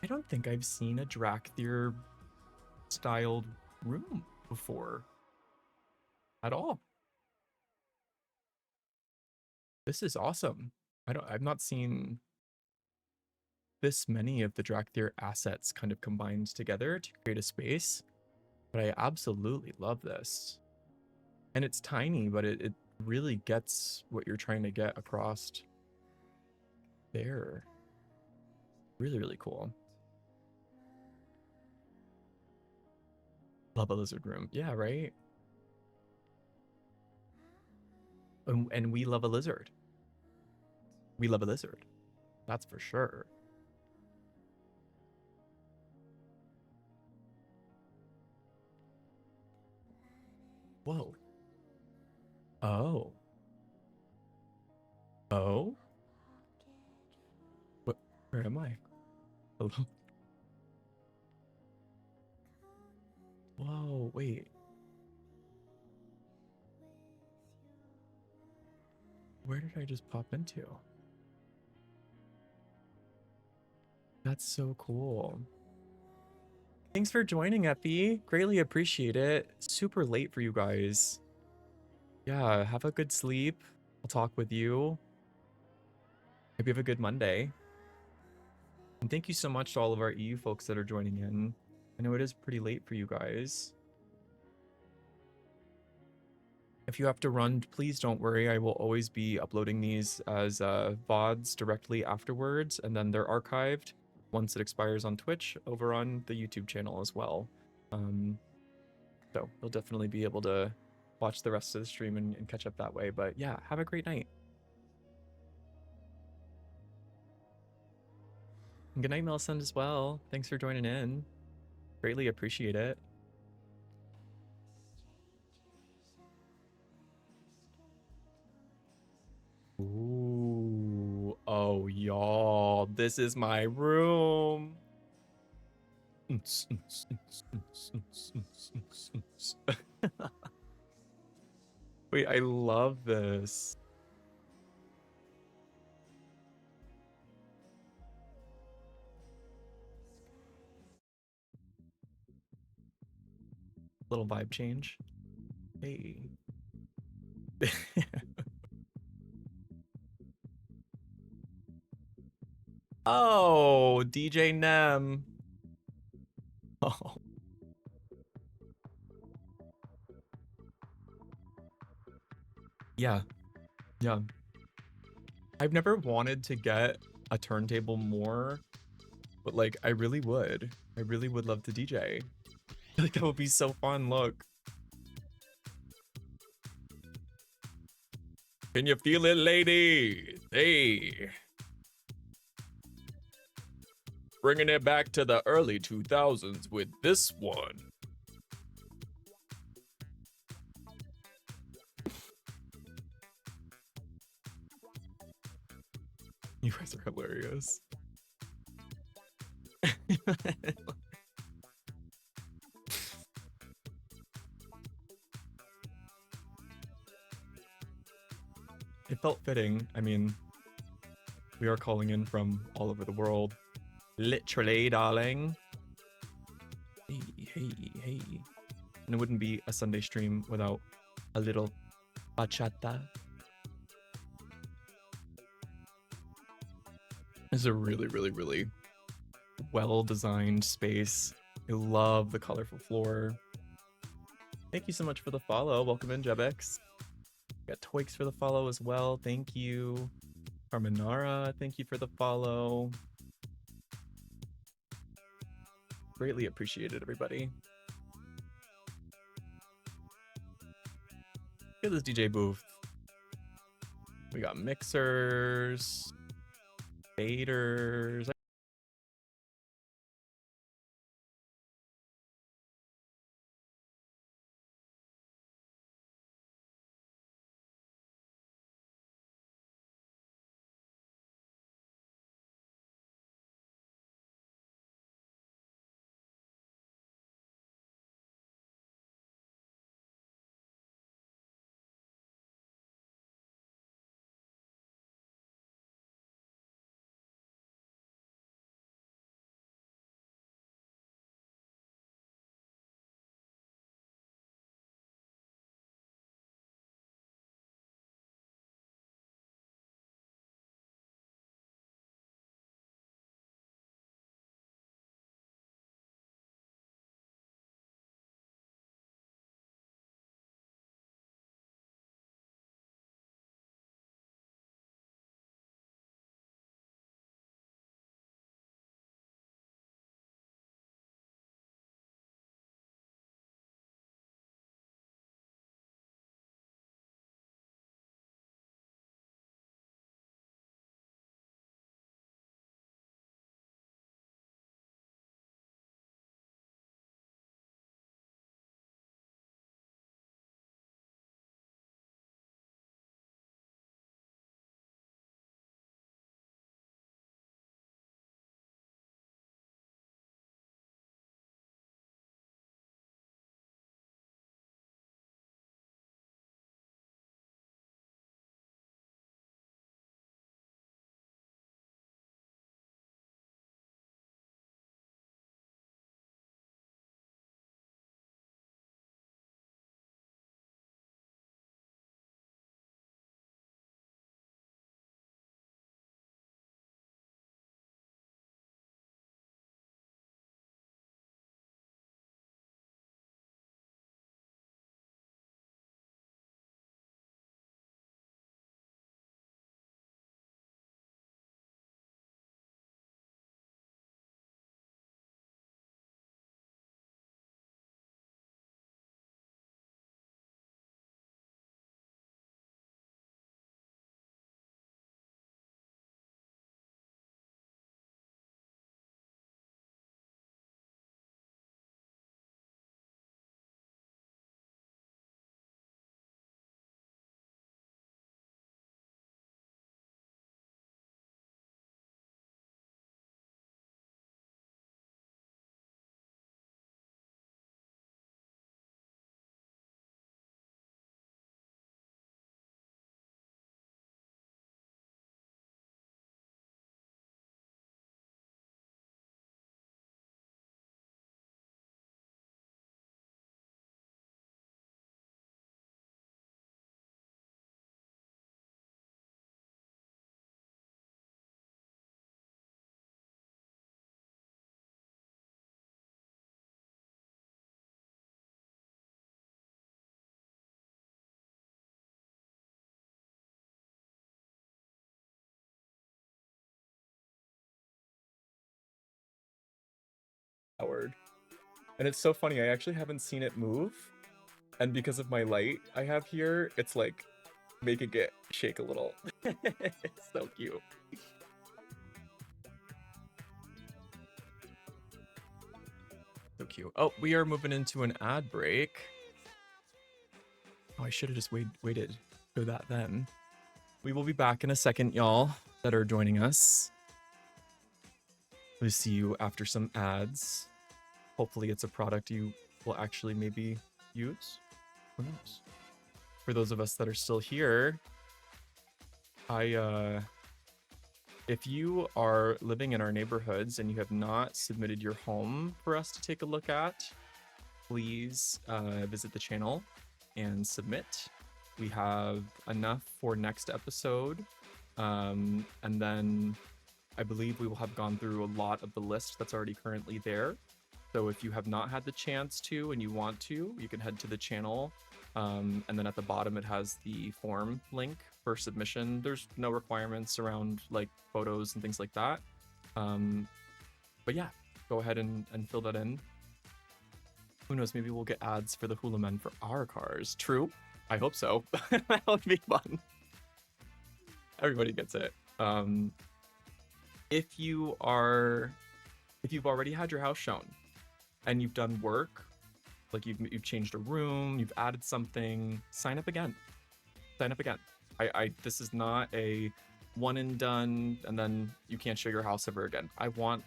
I don't think I've seen a Drakthir styled room before at all. This is awesome. I've not seen this many of the Drakthir assets kind of combined together to create a space, but I absolutely love this. And it's tiny, but it really gets what you're trying to get across there. Really, really cool. Love a lizard room. Yeah, right? And we love a lizard. We love a lizard. That's for sure. Whoa. Oh. Oh? What? Where am I? Hello? Whoa, wait. Where did I just pop into? That's so cool. Thanks for joining, Effie. Greatly appreciate it. Super late for you guys. Yeah, have a good sleep. I'll talk with you. Hope you have a good Monday. And thank you so much to all of our EU folks that are joining in. I know it is pretty late for you guys. If you have to run, please don't worry. I will always be uploading these as VODs directly afterwards, and then they're archived once it expires on Twitch over on the YouTube channel as well. So you'll definitely be able to watch the rest of the stream and catch up that way. But yeah, have a great night. And good night, Melisande, as well. Thanks for joining in. Greatly appreciate it. Ooh, oh, y'all, this is my room. Wait, I love this. Little vibe change. Hey. Oh, DJ Nem. Oh. Yeah. Yeah. I've never wanted to get a turntable more, but like I really would. I really would love to DJ. Like that would be so fun. Look. Can you feel it, lady? Hey. Bringing it back to the early 2000s with this one. You guys are hilarious. It felt fitting. I mean, we are calling in from all over the world. Literally, darling. Hey, hey, hey. And it wouldn't be a Sunday stream without a little bachata. It's a really, really, really well-designed space. I love the colorful floor. Thank you so much for the follow. Welcome in, Jebex. Got Twix for the follow as well. Thank you. Carmenara, thank you for the follow. Greatly appreciated, everybody. Look at this DJ booth. We got mixers, faders. Howard. And it's so funny, I actually haven't seen it move. And because of my light I have here, it's like making it shake a little. It's so cute. So cute. Oh, we are moving into an ad break. Oh, I should have just waited for that then. We will be back in a second, y'all that are joining us. We'll see you after some ads. Hopefully it's a product you will actually maybe use. Who knows? For those of us that are still here, if you are living in our neighborhoods and you have not submitted your home for us to take a look at, please visit the channel and submit. We have enough for next episode, and then I believe we will have gone through a lot of the list that's already currently there. So if you have not had the chance to and you want to, you can head to the channel. And then at the bottom, it has the form link for submission. There's no requirements around like photos and things like that. But yeah, go ahead and fill that in. Who knows, maybe we'll get ads for the Hula Men for our cars. True. I hope so. That would be fun. Everybody gets it. If you've already had your house shown and you've done work, like you've changed a room, you've added something, sign up again. Sign up again. This is not a one and done and then you can't show your house ever again. I want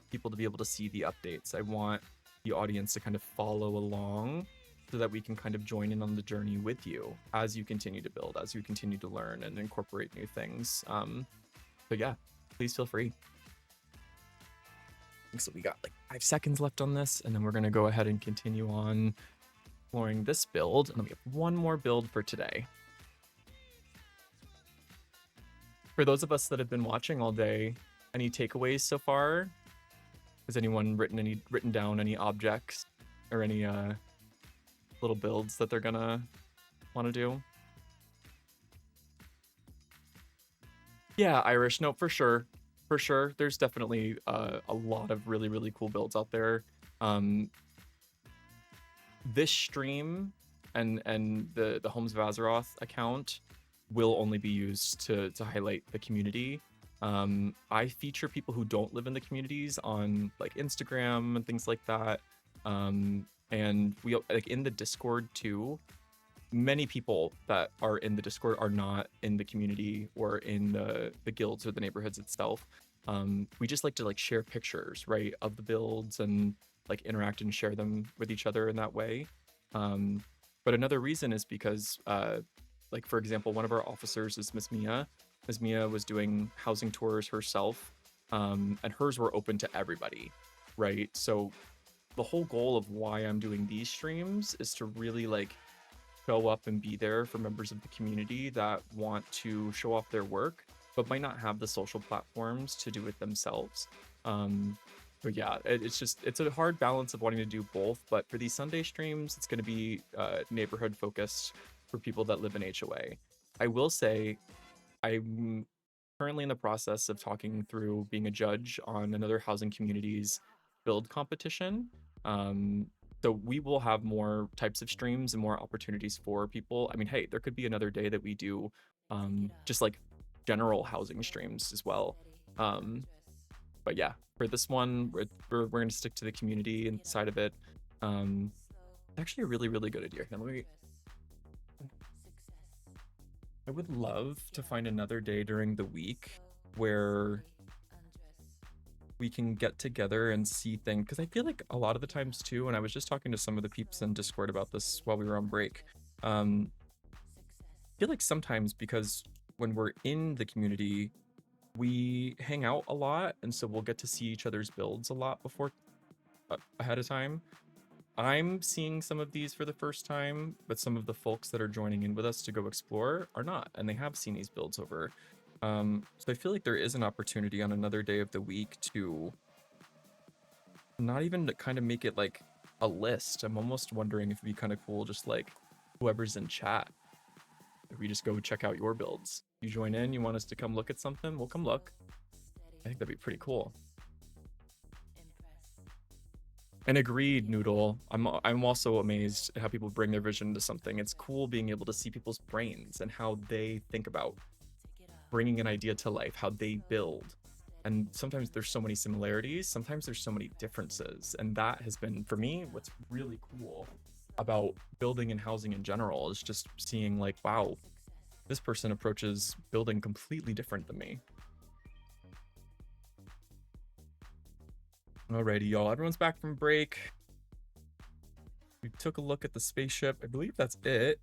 people to be able to see the updates. I want the audience to kind of follow along so that we can kind of join in on the journey with you as you continue to build, as you continue to learn and incorporate new things. So yeah, please feel free. So we got like 5 seconds left on this, and then we're going to go ahead and continue on exploring this build. And then we have one more build for today. For those of us that have been watching all day, any takeaways so far? Has anyone written down any objects or any little builds that they're gonna want to do? Yeah, Irish. No, for sure. For sure. There's definitely a lot of really, really cool builds out there. This stream and the Homes of Azeroth account will only be used to highlight the community. I feature people who don't live in the communities on like Instagram and things like that. And we like in the Discord too. Many people that are in the Discord are not in the community or in the guilds or the neighborhoods itself. We just like to like share pictures, right, of the builds and like interact and share them with each other in that way. But another reason is because like for example, one of our officers is Miss Mia. Miss Mia was doing housing tours herself, and hers were open to everybody, right? So the whole goal of why I'm doing these streams is to really like show up and be there for members of the community that want to show off their work, but might not have the social platforms to do it themselves. But yeah, it's a hard balance of wanting to do both. But for these Sunday streams, it's going to be neighborhood focused for people that live in HOA. I will say I'm currently in the process of talking through being a judge on another housing community's build competition. So we will have more types of streams and more opportunities for people. I mean, hey, there could be another day that we do just like general housing streams as well. But yeah, for this one, we're going to stick to the community inside of it. Actually a really, really good idea. Now, I would love to find another day during the week where we can get together and see things, because I feel like a lot of the times too, and I was just talking to some of the peeps in Discord about this while we were on break, I feel like sometimes because when we're in the community, we hang out a lot, and so we'll get to see each other's builds a lot before ahead of time. I'm seeing some of these for the first time, but some of the folks that are joining in with us to go explore are not, and they have seen these builds over. So I feel like there is an opportunity on another day of the week to not even to kind of make it like a list. I'm almost wondering if it'd be kind of cool, just like whoever's in chat, if we just go check out your builds. You join in, you want us to come look at something, we'll come look. I think that'd be pretty cool. And agreed, Noodle. I'm also amazed at how people bring their vision to something. It's cool being able to see people's brains and how they think about bringing an idea to life, how they build. And sometimes there's so many similarities, sometimes there's so many differences. And that has been, for me, what's really cool about building and housing in general is just seeing like, wow, this person approaches building completely different than me. Alrighty, y'all. Everyone's back from break. We took a look at the spaceship. I believe that's it.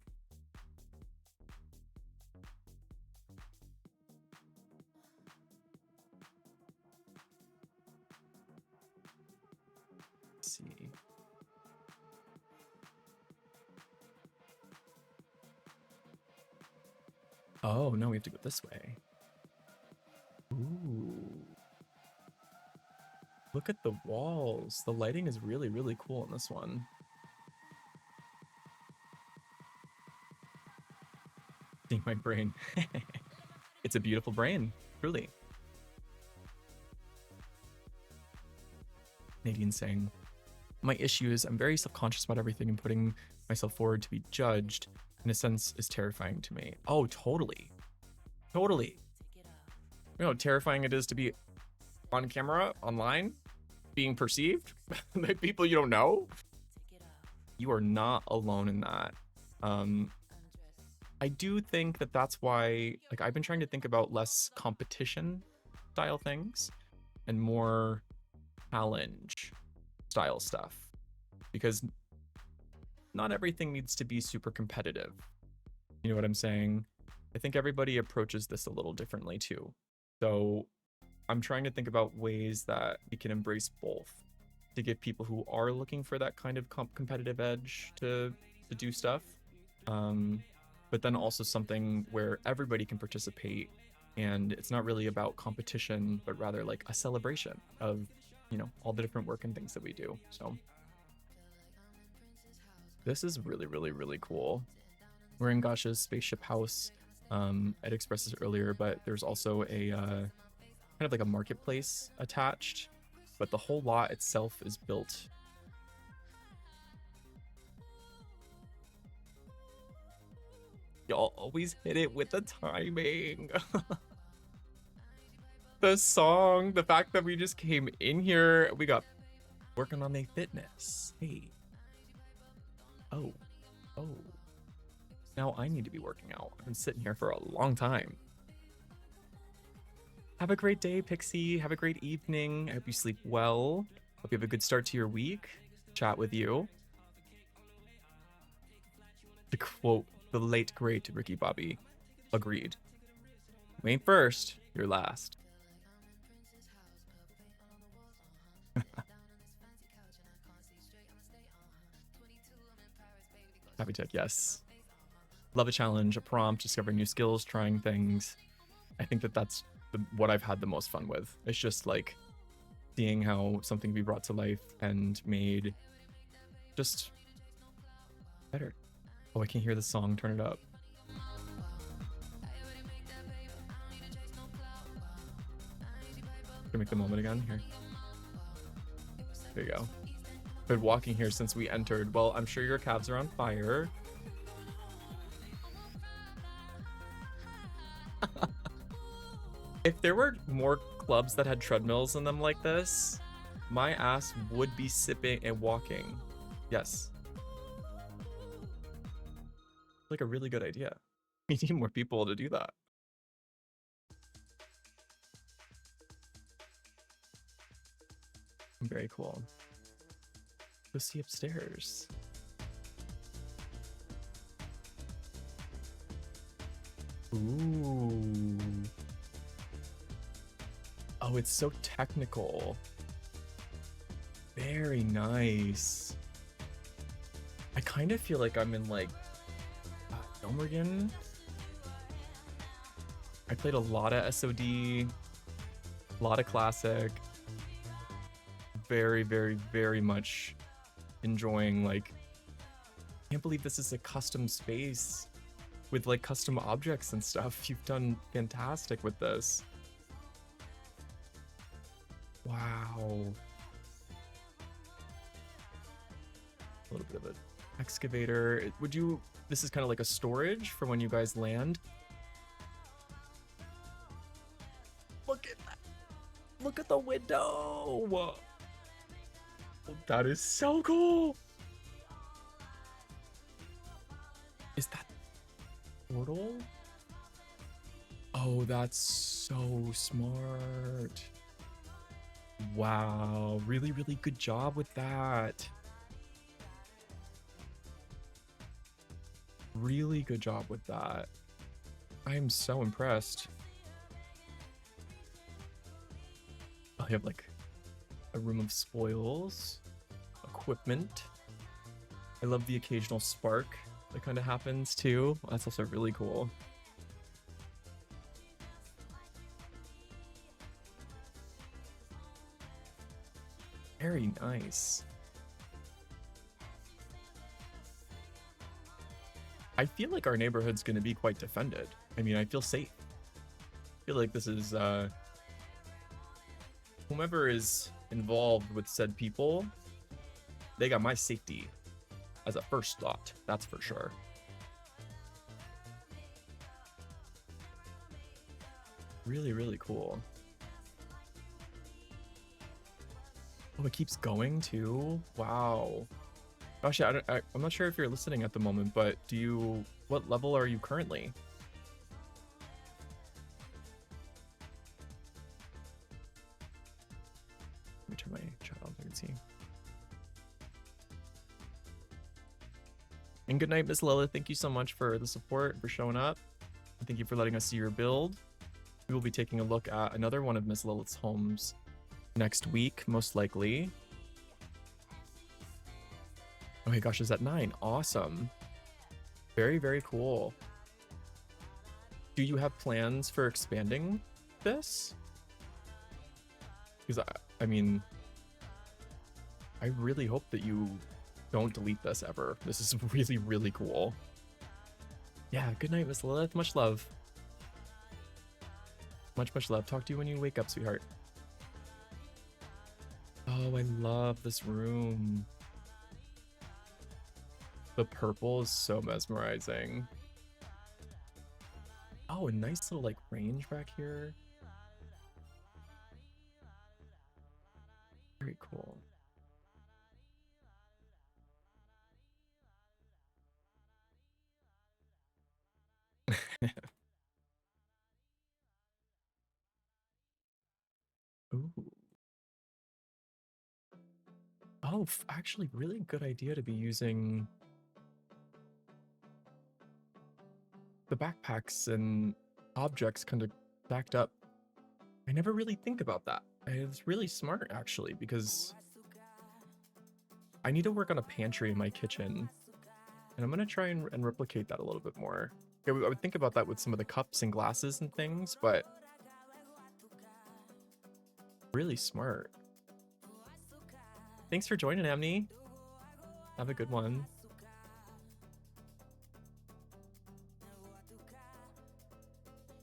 Let's see. Oh, no, we have to go this way. Ooh. Look at the walls. The lighting is really, really cool in this one. Seeing my brain. It's a beautiful brain, truly. Nadine saying, my issue is I'm very self-conscious about everything, and putting myself forward to be judged, in a sense, is terrifying to me. Oh, totally. Totally. You know how terrifying it is to be on camera, online, being perceived by people you don't know? You are not alone in that. I do think that that's why, like, I've been trying to think about less competition style things and more challenge style stuff, because not everything needs to be super competitive. You know what I'm saying? I think everybody approaches this a little differently too. So I'm trying to think about ways that we can embrace both to give people who are looking for that kind of competitive edge to do stuff. But then also something where everybody can participate, and it's not really about competition, but rather like a celebration of, you know, all the different work and things that we do. So this is really, really, really cool. We're in Gasha's spaceship house. I'd expressed this earlier, but there's also a kind of like a marketplace attached, but the whole lot itself is built. Y'all always hit it with the timing. The song, the fact that we just came in here, we got working on the fitness. Hey. Oh. Now I need to be working out. I've been sitting here for a long time. Have a great day, Pixie. Have a great evening. I hope you sleep well. Hope you have a good start to your week. Chat with you. To quote the late, great Ricky Bobby, agreed. You ain't first, you're last. Happy Tech, yes. Love a challenge, a prompt, discovering new skills, trying things. I think that that's what I've had the most fun with. It's just like seeing how something can be brought to life and made just better. Oh, I can't hear the song. Turn it up. Can make the moment again here. There you go. Been walking here since we entered. Well, I'm sure your calves are on fire. If there were more clubs that had treadmills in them like this, my ass would be sipping and walking. Yes. Like a really good idea. We need more people to do that. Very cool. Go see upstairs. Ooh. Oh, it's so technical. Very nice. I kind of feel like I'm in like Oregon. I played a lot of SOD, a lot of classic. Very, very, very much enjoying, like, I can't believe this is a custom space with like custom objects and stuff. You've done fantastic with this. Wow. A little bit of an excavator. Would you, this is kind of like a storage for when you guys land. Look at that. Look at the window. Whoa. That is so cool. Is that portal? Oh, that's so smart. Wow, really, really good job with that. Really good job with that. I am so impressed. I have like a room of spoils, equipment. I love the occasional spark that kind of happens too. That's also really cool. Very nice. I feel like our neighborhood's going to be quite defended. I mean, I feel safe. I feel like this is whomever is involved with said people, they got my safety as a first thought. That's for sure. Really, really cool. Oh, it keeps going too? Wow. Gosh, I'm not sure if you're listening at the moment, but what level are you currently? Let me turn my chat on so I can see. And good night, Miss Lilith. Thank you so much for the support, for showing up. And thank you for letting us see your build. We will be taking a look at another one of Miss Lilith's homes next week, most likely. Oh my gosh, is that 9? Awesome. Very, very cool. Do you have plans for expanding this? Because I mean, I really hope that you don't delete this ever. This is really, really cool. Yeah, good night, Miss Lilith. Much love. Much, much love. Talk to you when you wake up, sweetheart. Oh, I love this room. The purple is so mesmerizing. Oh, a nice little like range back here. Very cool. Ooh. Oh, actually, really good idea to be using the backpacks and objects kind of stacked up. I never really think about that. It's really smart, actually, because I need to work on a pantry in my kitchen, and I'm going to try and replicate that a little bit more. I would think about that with some of the cups and glasses and things, but really smart. Thanks for joining, Amni. Have a good one.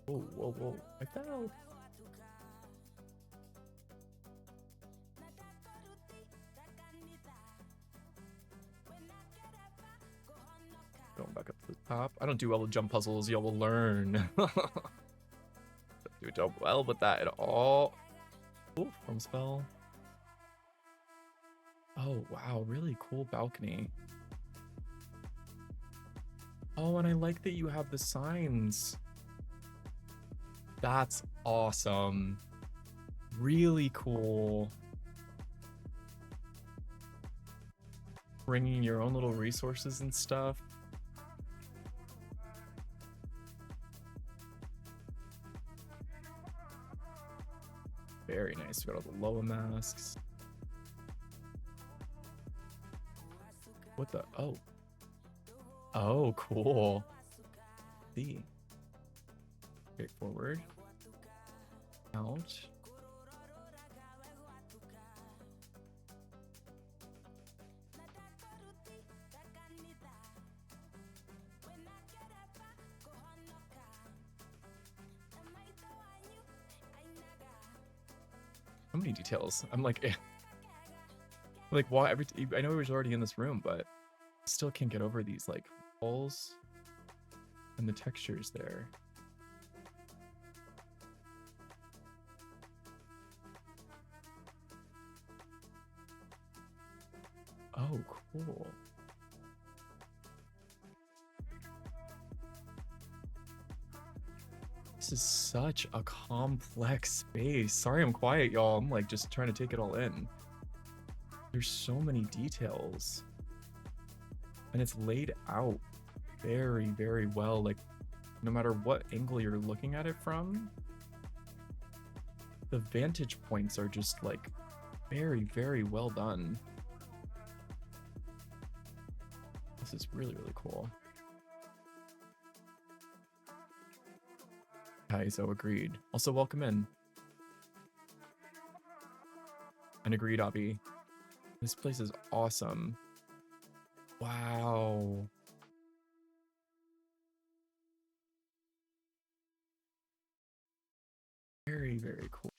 Whoa, whoa, whoa. I fell. Going back up to the top. I don't do well with jump puzzles. Y'all will learn. Do well with that at all. Ooh, from spell. Oh, wow. Really cool balcony. Oh, and I like that you have the signs. That's awesome. Really cool. Bringing your own little resources and stuff. Very nice. We got all the Loa masks. What the? Oh. Oh, cool. See. Straightforward. Out. So many details. I'm like, why? I know he was already in this room, but still can't get over these like walls and the textures there. Oh, cool. This is such a complex space. Sorry I'm quiet, y'all. I'm like just trying to take it all in. There's so many details. And it's laid out very, very well. Like, no matter what angle you're looking at it from, the vantage points are just like very, very well done. This is really, really cool. Kaizo agreed. Also, welcome in. And agreed, Abby. This place is awesome. Wow. Very, very cool.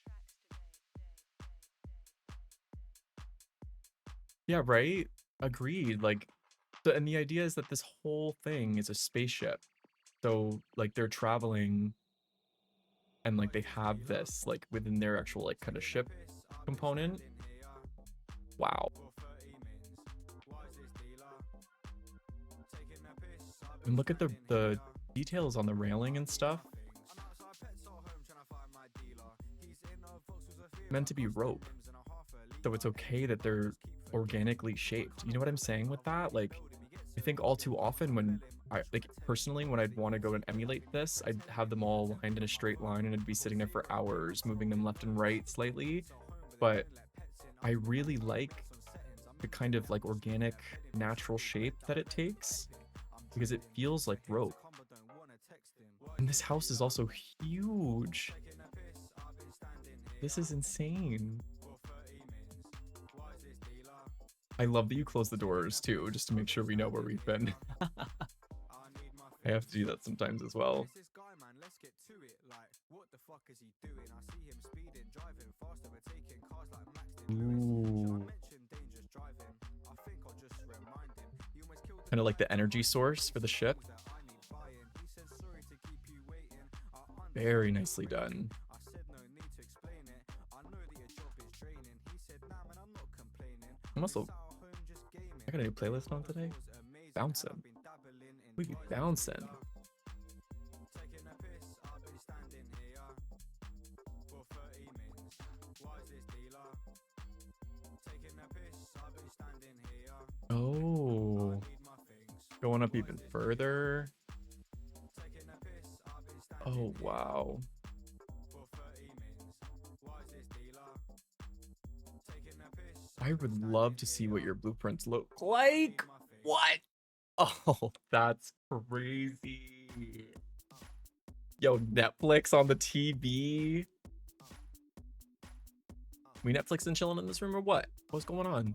Yeah, right? Agreed. Like, and the idea is that this whole thing is a spaceship. So, like, they're traveling and, like, they have this, like, within their actual, like, kind of ship component. Wow. And look at the details on the railing and stuff. Meant to be rope. So it's okay that they're organically shaped. You know what I'm saying with that? Like, I think all too often when I, like, personally, when I'd want to go and emulate this, I'd have them all lined in a straight line and I'd be sitting there for hours, moving them left and right slightly. But I really like the kind of like organic, natural shape that it takes because it feels like rope. And this house is also huge. This is insane. I love that you close the doors too, just to make sure we know where we've been. I have to do that sometimes as well. Ooh. Kind of like the energy source for the ship. Very nicely done. I'm also, I got a new playlist on today. Bouncing. We be bouncing. Oh, going up even further. Oh, wow. I would love to see what your blueprints look like. What? Oh, that's crazy. Yo, Netflix on the TV. We Netflix and chilling in this room or what? What's going on?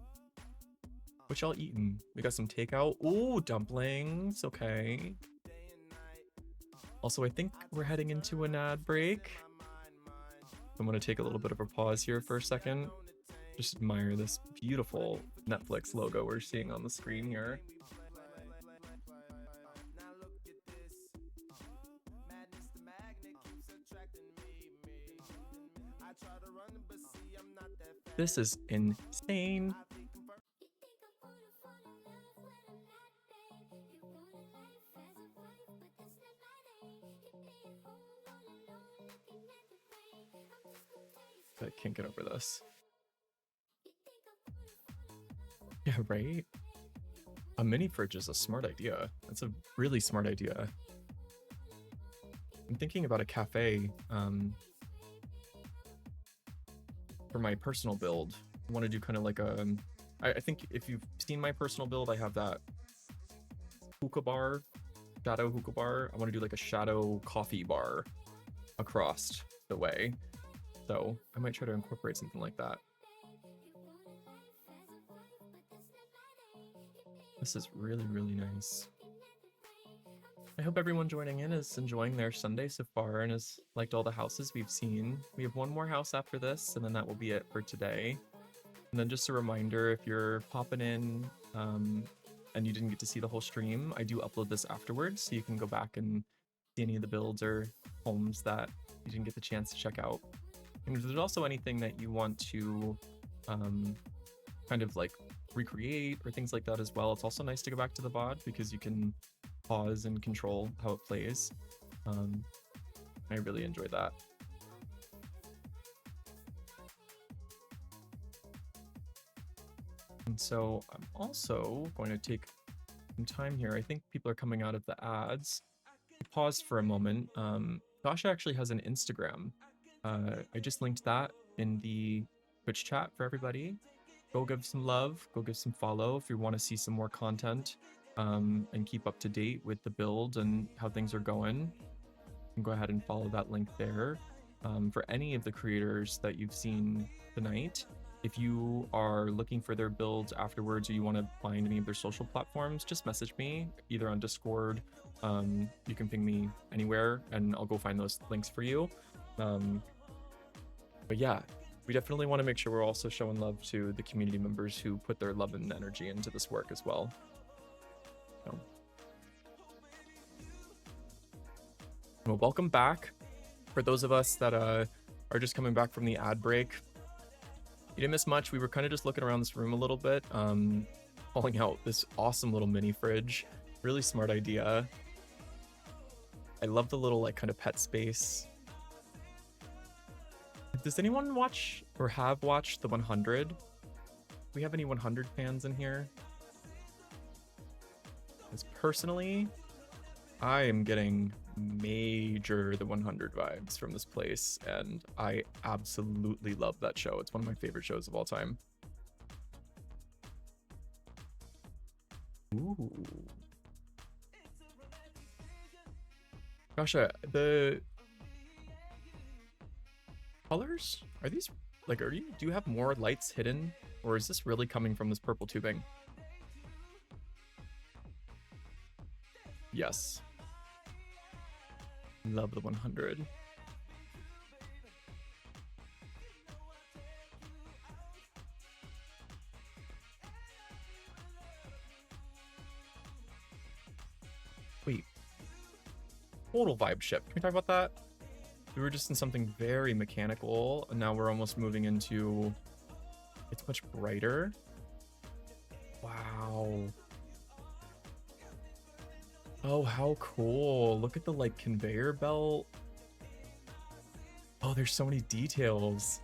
What y'all eating? We got some takeout. Ooh, dumplings. Okay. Also, I think we're heading into an ad break. I'm going to take a little bit of a pause here for a second. Just admire this beautiful Netflix logo we're seeing on the screen here. This is insane. I can't get over this. Yeah, right? A mini fridge is a smart idea. That's a really smart idea. I'm thinking about a cafe for my personal build. I want to do kind of like a... I think if you've seen my personal build, I have that hookah bar, shadow hookah bar. I want to do like a shadow coffee bar across the way. So I might try to incorporate something like that. This is really, really nice. I hope everyone joining in is enjoying their Sunday so far and has liked all the houses we've seen. We have one more house after this, and then that will be it for today. And then just a reminder, if you're popping in and you didn't get to see the whole stream, I do upload this afterwards, so you can go back and see any of the builds or homes that you didn't get the chance to check out. And if there's also anything that you want to kind of like recreate or things like that as well, it's also nice to go back to the VOD because you can pause and control how it plays. I really enjoy that. And so I'm also going to take some time here. I think people are coming out of the ads. Pause for a moment. Dasha actually has an Instagram. I just linked that in the Twitch chat for everybody. Go give some love, go give some follow if you want to see some more content and keep up to date with the build and how things are going. You can go ahead and follow that link there. For any of the creators that you've seen tonight, If you are looking for their builds afterwards or you want to find any of their social platforms, just message me either on Discord. You can ping me anywhere and I'll go find those links for you. But yeah, we definitely want to make sure we're also showing love to the community members who put their love and energy into this work as well. So. Well, welcome back. For those of us that are just coming back from the ad break, you didn't miss much. We were kind of just looking around this room a little bit, pulling out this awesome little mini fridge. Really smart idea. I love the little like kind of pet space. Does anyone watch or have watched the 100? Do we have any 100 fans in here? Because personally, I am getting major the 100 vibes from this place, and I absolutely love that show. It's one of my favorite shows of all time. Ooh. Gosh, the colors, are these like, do you have more lights hidden, or is this really coming from this purple tubing? Yes. Love the 100. Wait. Total vibe shift. Can we talk about that? We were just in something very mechanical, and now we're almost moving into... It's much brighter. Wow. Oh, how cool. Look at the like conveyor belt. Oh, there's so many details.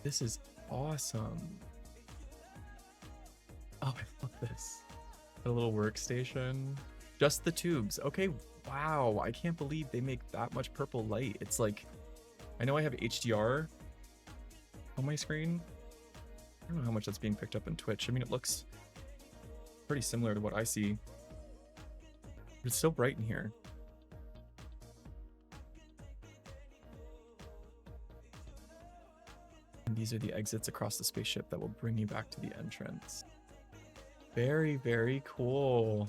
This is awesome. Oh, I love this. A little workstation. Just the tubes. Okay, wow. I can't believe they make that much purple light. It's like, I know I have HDR on my screen. I don't know how much that's being picked up in Twitch. I mean, it looks pretty similar to what I see. But it's so bright in here. And these are the exits across the spaceship that will bring you back to the entrance. Very, very cool.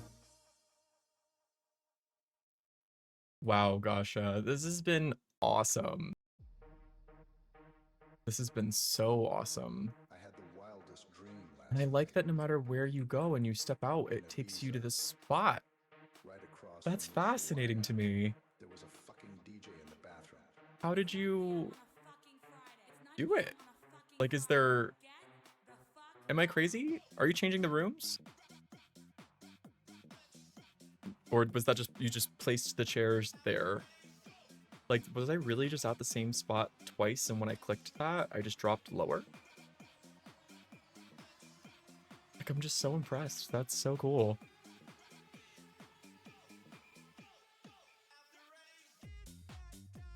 Wow, gosh, this has been awesome. This has been so awesome. I had the wildest dream last And I like that no matter where you go and you step out, it takes you to this spot. right across. That's from the fascinating to me. There was a fucking DJ in the bathroom. How did you do it? Like, is there... Am I crazy? Are you changing the rooms? Or was that just... You just placed the chairs there? Like, was I really just at the same spot twice, and when I clicked that, I just dropped lower? Like, I'm just so impressed. That's so cool.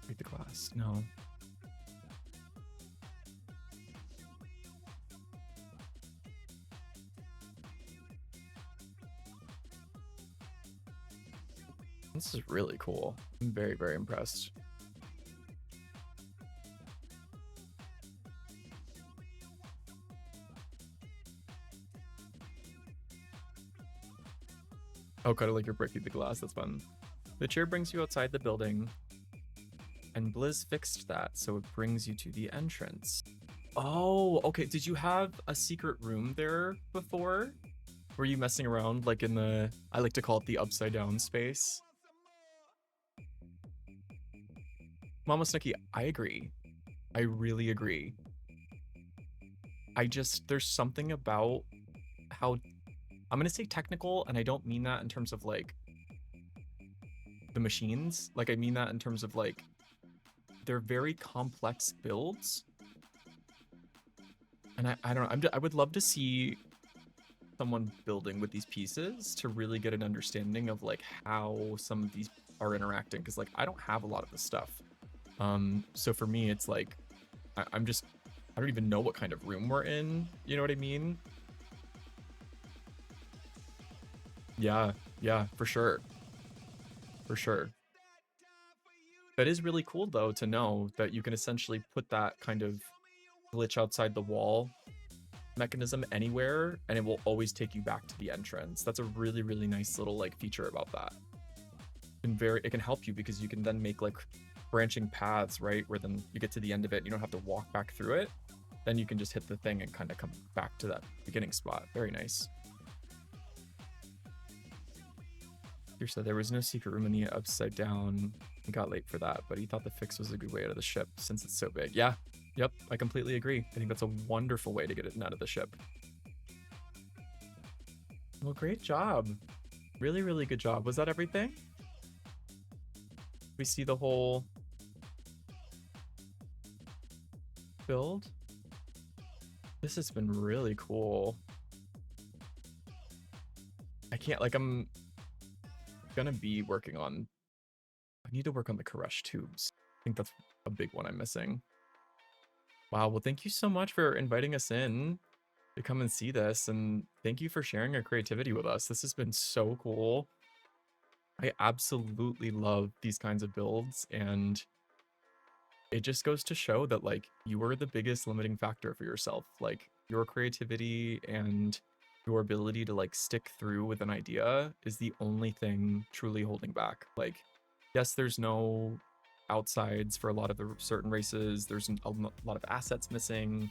Read the glass. No. This is really cool. I'm very, very impressed. Oh, kind of like you're breaking the glass. That's fun. The chair brings you outside the building, and Blizz fixed that, so it brings you to the entrance. Oh, okay. Did you have a secret room there before? Were you messing around like in the, I like to call it the upside down space? Mama Snooki, I agree. I really agree. There's something about how, I'm gonna say technical, and I don't mean that in terms of like the machines. Like, I mean that in terms of like, they're very complex builds. And I don't know, I would love to see someone building with these pieces to really get an understanding of like how some of these are interacting, because like I don't have a lot of this stuff. So for me, it's like I don't even know what kind of room we're in. You know what I mean? Yeah, for sure. For sure. That is really cool, though, to know that you can essentially put that kind of glitch outside the wall mechanism anywhere, and it will always take you back to the entrance. That's a really, really nice little like feature about that. It can help you because you can then make like branching paths, right? Where then you get to the end of it, you don't have to walk back through it. Then you can just hit the thing and kind of come back to that beginning spot. Very nice. Here said there was no secret room in the upside down. He got late for that, but he thought the fix was a good way out of the ship since it's so big. Yeah, yep, I completely agree. I think that's a wonderful way to get it out of the ship. Well, great job. Really, really good job. Was that everything? We see the whole build. This has been really cool. I can't, like, I'm gonna be working on, I need to work on the Karush tubes. I think that's a big one I'm missing. Wow, well, thank you so much for inviting us in to come and see this, and thank you for sharing your creativity with us. This has been so cool. I absolutely love these kinds of builds, and it just goes to show that like you are the biggest limiting factor for yourself. Like your creativity and your ability to like stick through with an idea is the only thing truly holding back. Like, yes, there's no outsides for a lot of the certain races. There's a lot of assets missing,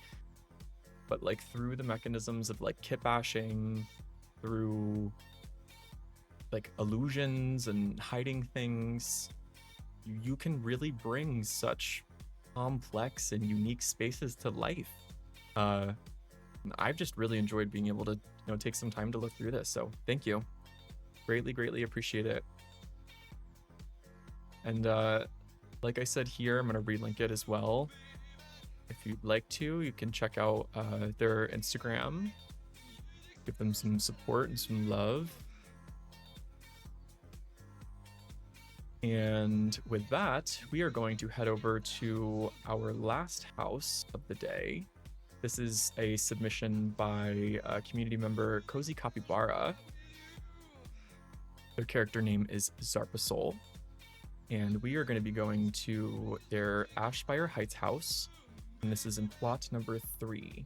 but like through the mechanisms of like kit bashing, through like illusions and hiding things, you can really bring such complex and unique spaces to life. I've just really enjoyed being able to, you know, take some time to look through this. So thank you. Greatly appreciate it. And like I said here, I'm going to relink it as well. If you'd like to, you can check out their Instagram. Give them some support and some love. And with that, we are going to head over to our last house of the day. This is a submission by a community member, Cozy Capybara. Their character name is Zarpasol. And we are going to be going to their Ashspire Heights house. And this is in plot number 3.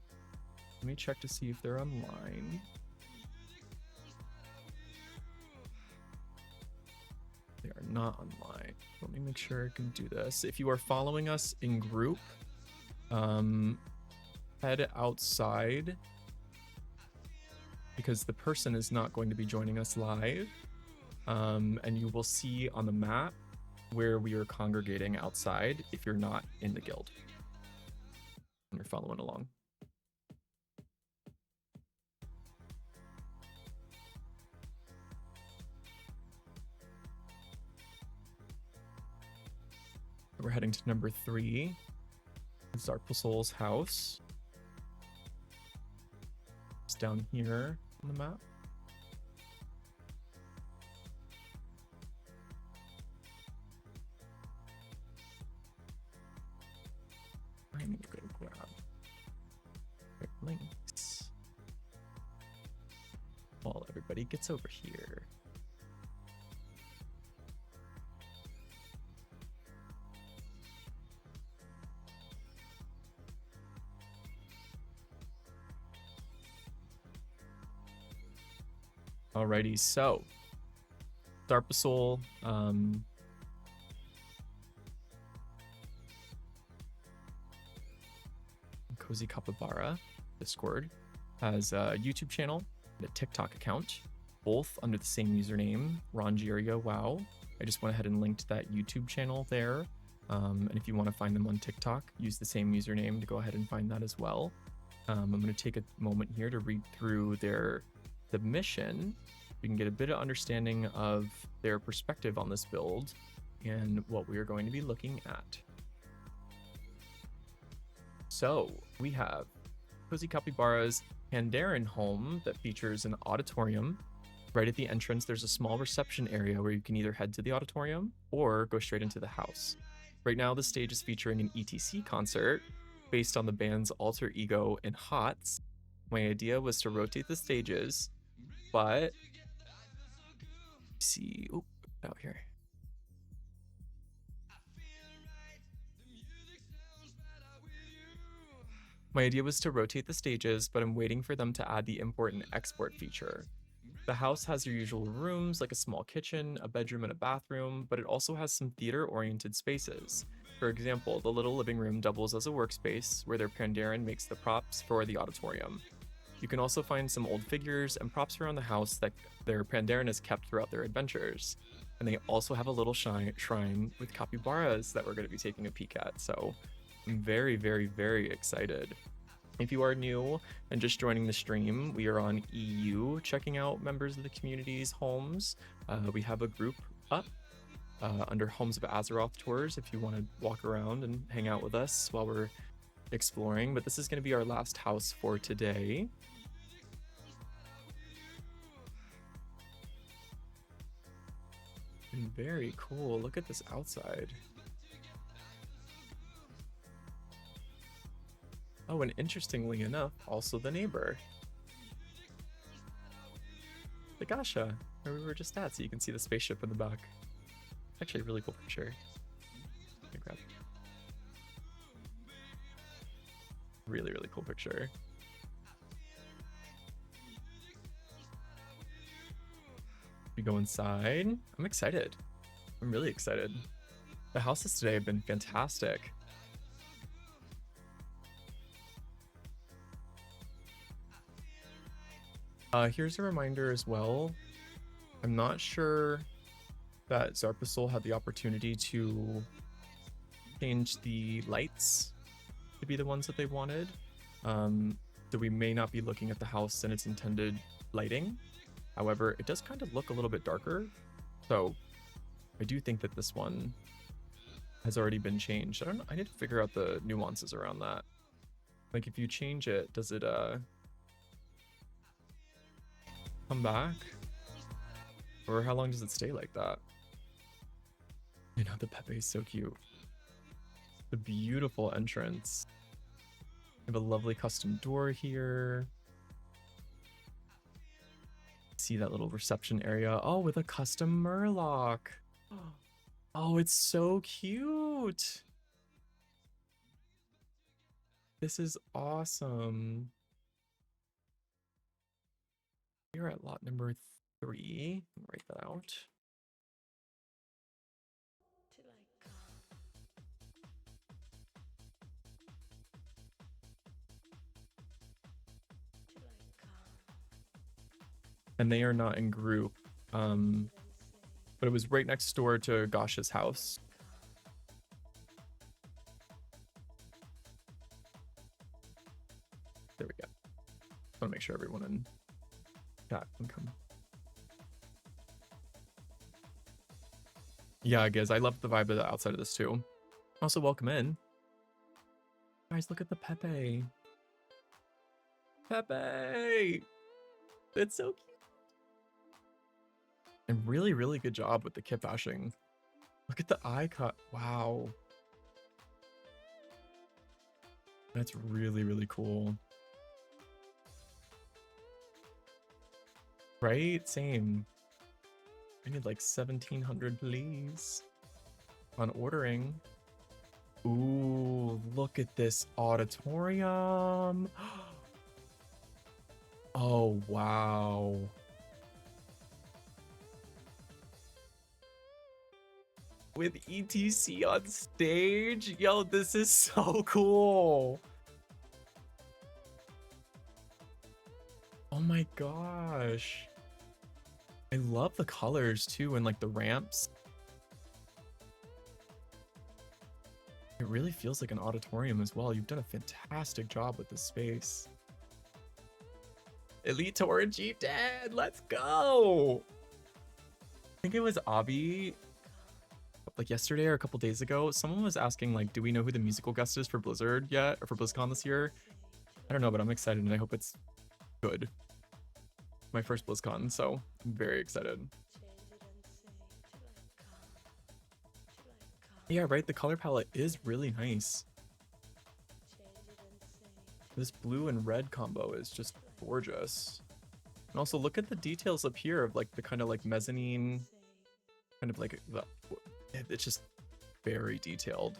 Let me check to see if they're online. They are not online. Let me make sure I can do this. If you are following us in group, head outside because the person is not going to be joining us live. And you will see on the map where we are congregating outside if you're not in the guild and you're following along. We're heading to number 3, Zarpasol's house. It's down here on the map. I need to go grab their links while everybody gets over here. Alrighty, so Zarpasol, Cozy Capybara Discord has a YouTube channel and a TikTok account, both under the same username, Rongeria Wow. I just went ahead and linked that YouTube channel there. And if you want to find them on TikTok, use the same username to go ahead and find that as well. I'm going to take a moment here to read through their submission. We can get a bit of understanding of their perspective on this build and what we are going to be looking at. So we have Cozy Capybara's Pandaren home that features an auditorium. Right at the entrance, there's a small reception area where you can either head to the auditorium or go straight into the house. Right now, the stage is featuring an ETC concert based on the band's alter ego in HOTS. My idea was to rotate the stages, but see, out here. My idea was to rotate the stages, but I'm waiting for them to add the important export feature. The house has your usual rooms, like a small kitchen, a bedroom, and a bathroom, but it also has some theater-oriented spaces. For example, the little living room doubles as a workspace, where their Pandaren makes the props for the auditorium. You can also find some old figures and props around the house that their Pandaren has kept throughout their adventures. And they also have a little shrine with capybaras that we're going to be taking a peek at, so I'm very, very, very excited. If you are new and just joining the stream, we are on EU, checking out members of the community's homes. We have a group up under Homes of Azeroth tours if you want to walk around and hang out with us while we're exploring. But this is going to be our last house for today. And very cool. Look at this outside. Oh, and interestingly enough, also the neighbor. The Gasha, where we were just at, so you can see the spaceship in the back. Actually a really cool picture. Let me grab it. Really, really cool picture. We go inside. I'm excited. I'm really excited. The houses today have been fantastic. Here's a reminder as well. I'm not sure that Zarpasol had the opportunity to change the lights to be the ones that they wanted. So we may not be looking at the house in its intended lighting. However, it does kind of look a little bit darker. So I do think that this one has already been changed. I don't know. I need to figure out the nuances around that. Like if you change it, does it come back? Or how long does it stay like that? You know, the Pepe is so cute. The beautiful entrance. We have a lovely custom door here. See that little reception area. Oh, with a custom Murloc. Oh, it's so cute. This is awesome. We're at lot number 3. Let me write that out. And they are not in group. But it was right next door to Gosha's house. There we go. I want to make sure everyone in chat can come. Yeah, guys, I love the vibe of the outside of this too. Also, welcome in. Guys, look at the Pepe. Pepe! It's so cute. And really, really good job with the kit bashing. Look at the eye cut. Wow. That's really, really cool. Right? Same. I need like 1,700, please. On ordering. Ooh, look at this auditorium. Oh, wow. With ETC on stage? Yo, this is so cool. Oh my gosh. I love the colors too, and like the ramps. It really feels like an auditorium as well. You've done a fantastic job with this space. Elite Torrent G10, let's go. I think it was Abby, like yesterday or a couple days ago. Someone was asking like, do we know who the musical guest is for Blizzard yet, or for BlizzCon this year? I don't know, but I'm excited and I hope it's good. My first BlizzCon, so I'm very excited. Yeah, right, the color palette is really nice. This blue and red combo is just gorgeous. And also look at the details up here of like the kind of like mezzanine, kind of like the, it's just very detailed.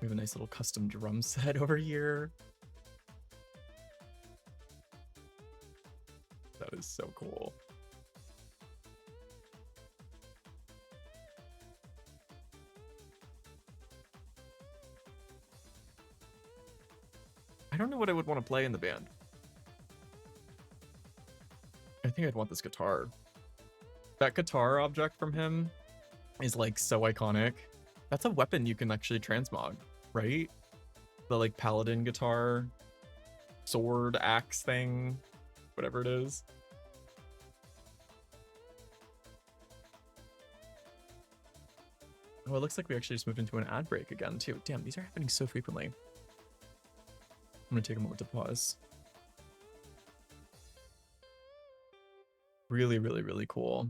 We have a nice little custom drum set over here. That is so cool. I don't know what I would want to play in the band. I think I'd want this guitar. That guitar object from him is like so iconic. That's a weapon you can actually transmog, right? The like paladin guitar, sword, axe thing, whatever it is. Oh, it looks like we actually just moved into an ad break again too. Damn, these are happening so frequently. I'm gonna take a moment to pause. Really, really, really cool.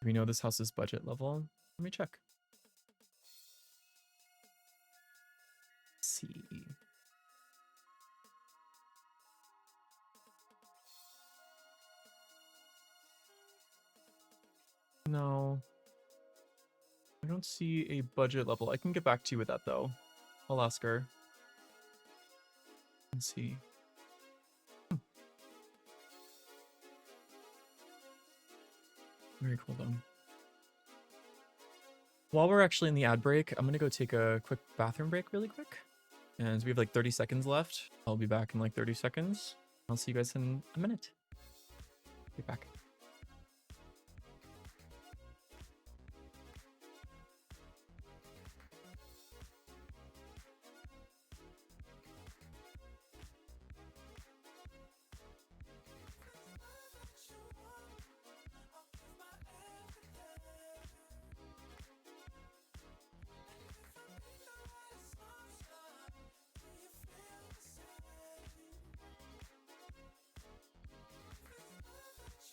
Do we know this house's budget level? Let me check. Let's see. No. I don't see a budget level. I can get back to you with that though. I'll ask her. Let's see. Very cool though. While we're actually in the ad break, I'm gonna go take a quick bathroom break really quick. And we have like 30 seconds left. I'll be back in like 30 seconds. I'll see you guys in a minute. Be back.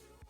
You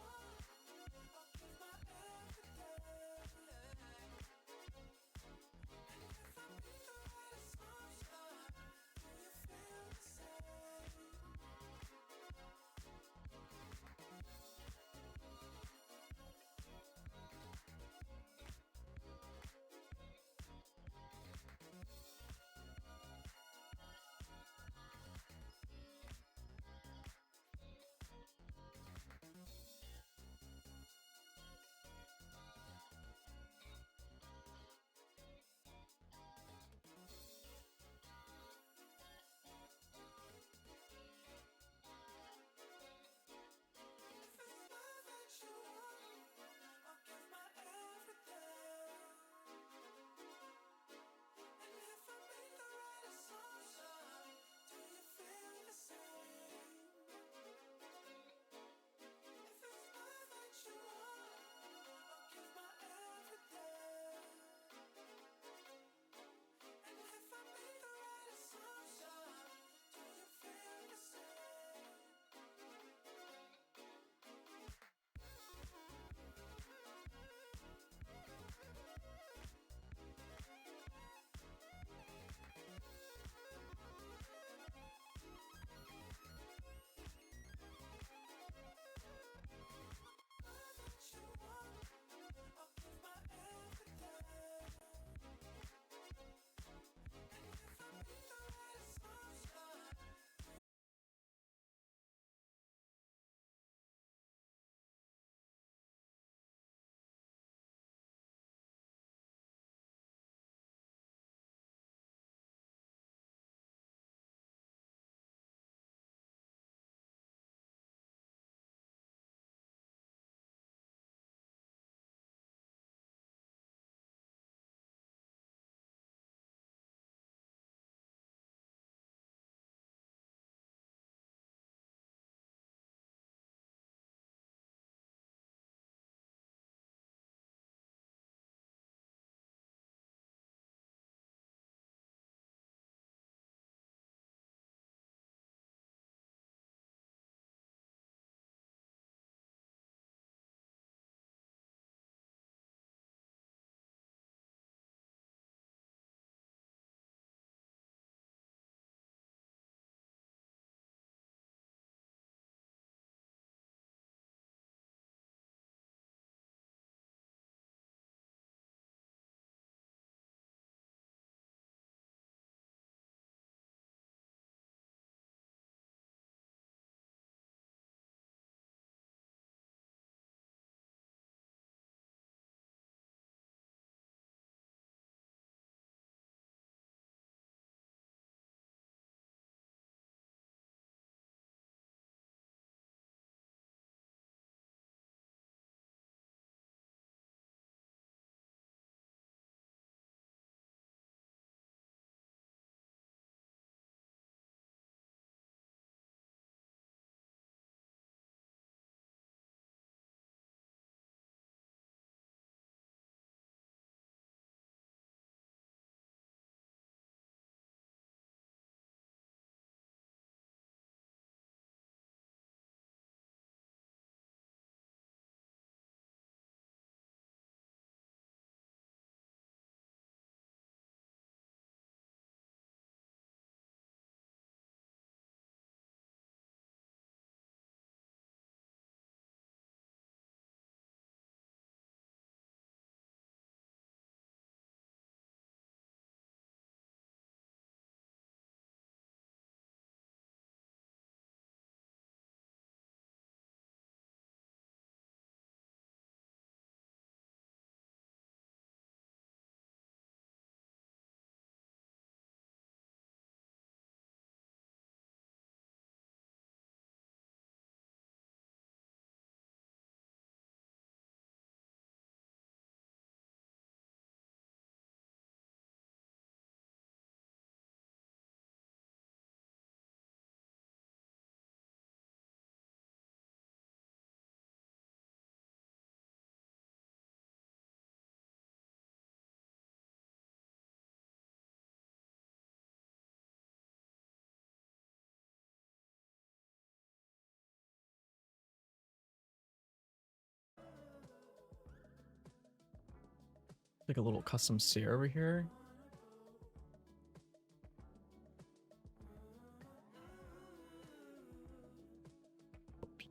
Like a little custom stair over here.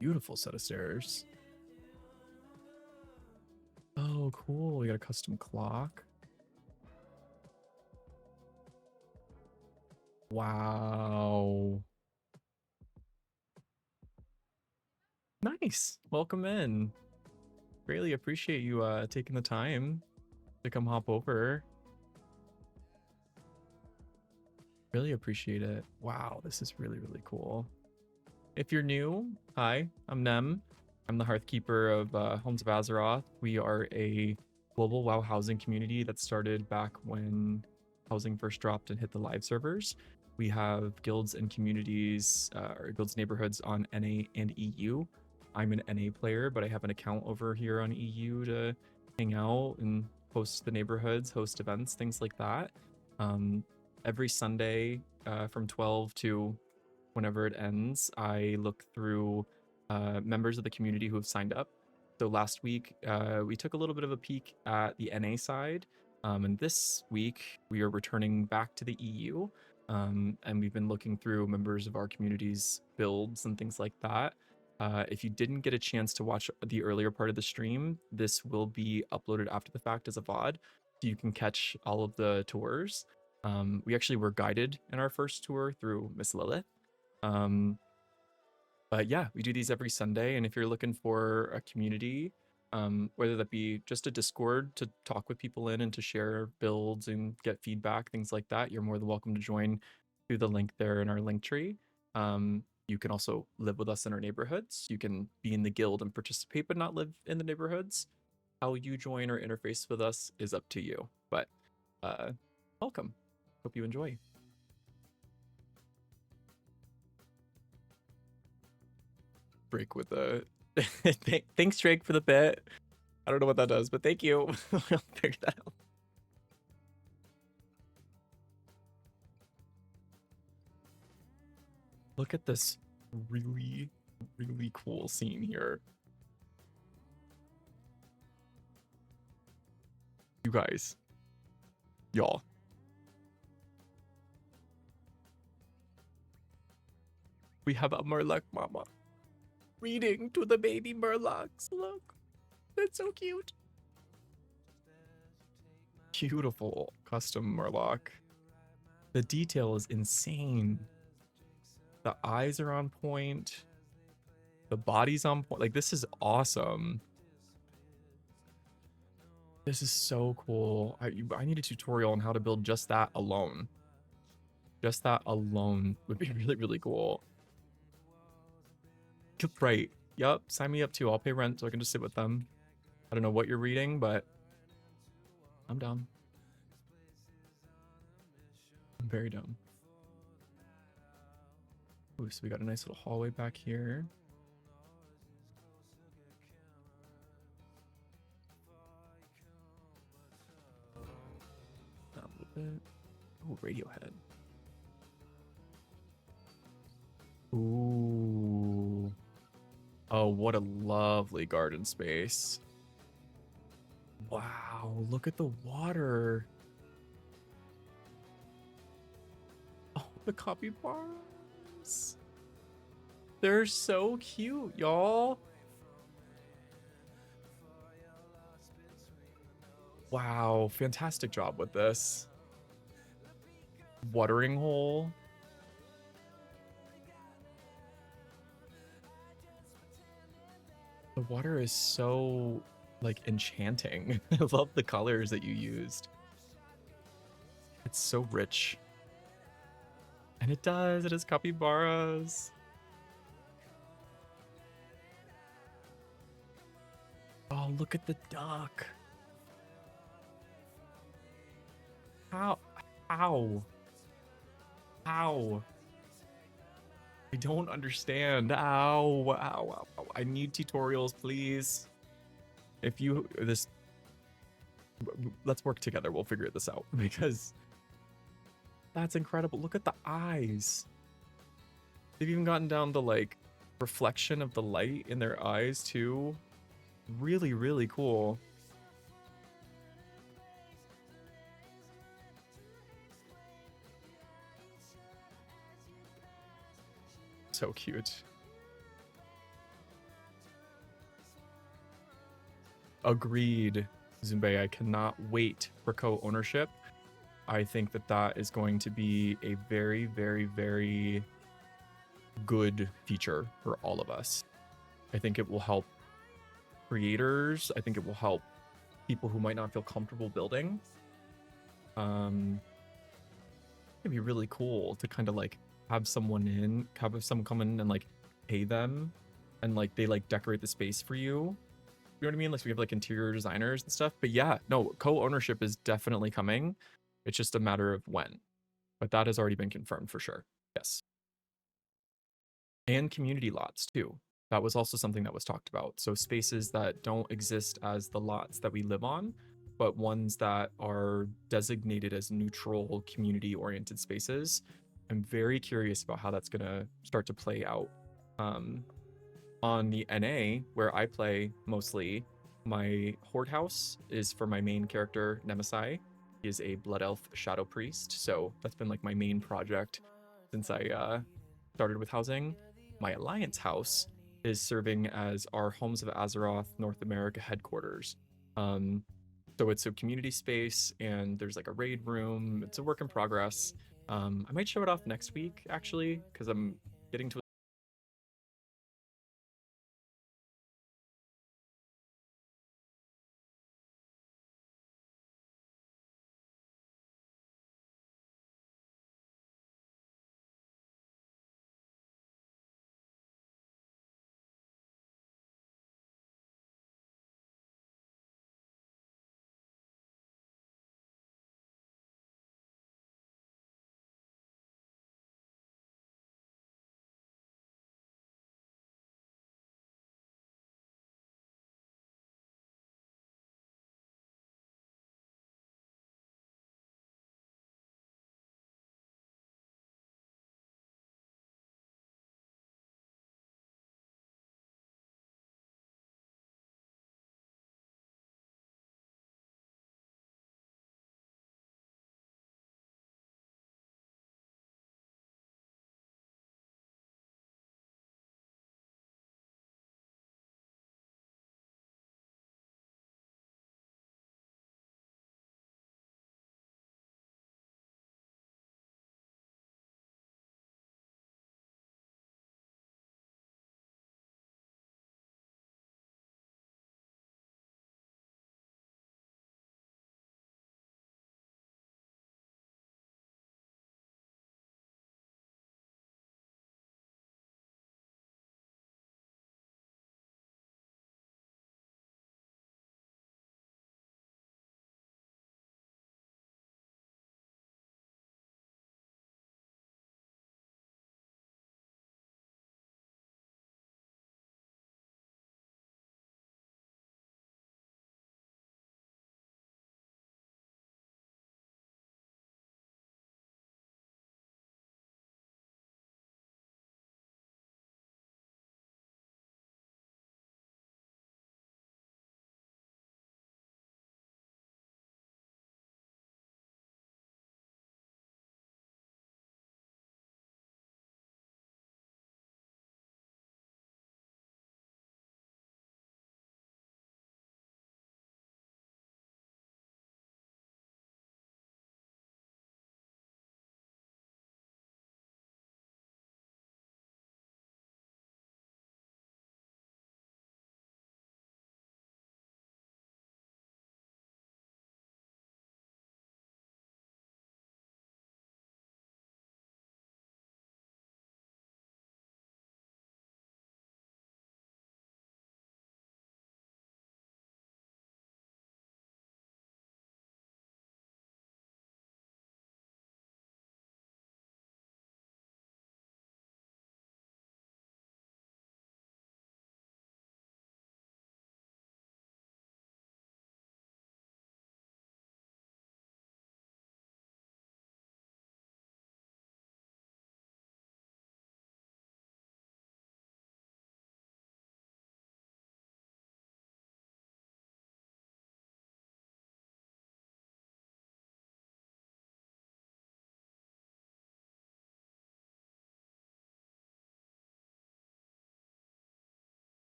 Beautiful set of stairs. Oh, cool. We got a custom clock. Wow. Nice. Welcome in. Greatly appreciate you taking the time to come hop over. Really appreciate it. Wow, this is really, really cool. If you're new, hi, I'm Nem. I'm the Hearthkeeper of Homes of Azeroth. We are a global WoW housing community that started back when housing first dropped and hit the live servers. We have guilds and communities, or guilds neighborhoods on NA and EU. I'm an NA player, but I have an account over here on EU to hang out and host the neighborhoods, host events, things like that. Every Sunday from 12 to whenever it ends, I look through members of the community who have signed up. So last week, we took a little bit of a peek at the NA side. And this week, we are returning back to the EU. And we've been looking through members of our community's builds and things like that. If you didn't get a chance to watch the earlier part of the stream, this will be uploaded after the fact as a VOD, so you can catch all of the tours. We actually were guided in our first tour through Miss Lilith. But yeah, we do these every Sunday, and if you're looking for a community, whether that be just a Discord to talk with people in and to share builds and get feedback, things like that, you're more than welcome to join through the link there in our link tree. You can also live with us in our neighborhoods. You can be in the guild and participate, but not live in the neighborhoods. How you join or interface with us is up to you. But welcome. Hope you enjoy. Break with the thanks, Drake, for the bit. I don't know what that does, but thank you. I'll figure that out. Look at this really, really cool scene here. You guys. Y'all. We have a Murloc mama reading to the baby Murlocs. Look. That's so cute. Beautiful custom Murloc. The detail is insane. The eyes are on point. The body's on point. Like, this is awesome. This is so cool. I need a tutorial on how to build just that alone. Just that alone would be really, really cool. Right. Yup. Sign me up too. I'll pay rent so I can just sit with them. I don't know what you're reading, but I'm down. I'm very down. Ooh, so we got a nice little hallway back here. A little bit. Oh, Radiohead. Ooh. Oh, what a lovely garden space. Wow, look at the water. Oh, the capybaras. They're so cute, y'all. Wow, fantastic job with this. Watering hole. The water is so, like, enchanting. I love the colors that you used. It's so rich. And it has capybaras. Oh, look at the duck. How? I don't understand. Ow. I need tutorials, please. If you, let's work together. We'll figure this out because that's incredible. Look at the eyes. They've even gotten down to, like, reflection of the light in their eyes too. Really, really cool. so cute. Agreed, Zumbe. I cannot wait for co-ownership. I think that that is going to be a very, very, very good feature for all of us. I think it will help creators. I think it will help people who might not feel comfortable building. It'd be really cool to kind of like have someone come in and like pay them, and like they like decorate the space for you. You know what I mean? Like we have like interior designers and stuff. But yeah, no, co-ownership is definitely coming. It's just a matter of when. But that has already been confirmed for sure. Yes. And community lots too. That was also something that was talked about. So spaces that don't exist as the lots that we live on, but ones that are designated as neutral community oriented spaces. I'm very curious about how that's going to start to play out. On the NA, where I play mostly, my horde house is for my main character, Nemisai. He is a blood elf shadow priest, so that's been like my main project since I started with housing. My alliance house is serving as our Homes of Azeroth North America headquarters. So it's a community space, and there's like a raid room. It's a work in progress. I might show it off next week actually, because I'm getting to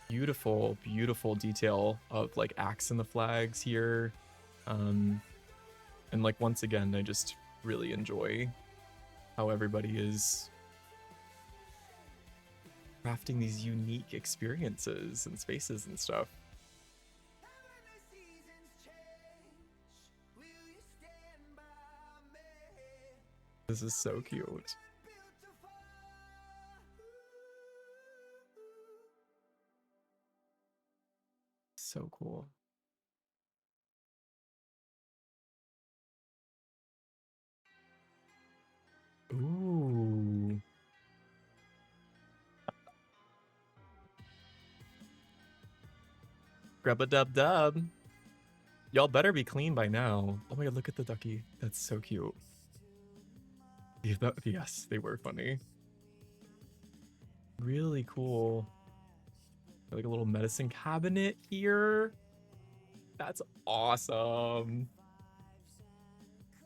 Beautiful, beautiful detail of like axe in the flags here. And like once again, I just really enjoy how everybody is crafting these unique experiences and spaces and stuff. This is so cute. So cool. Ooh. Grub a dub dub. Y'all better be clean by now. Oh my god, look at the ducky. That's so cute. Yeah, yes, they were funny. Really cool. Like a little medicine cabinet here. That's awesome.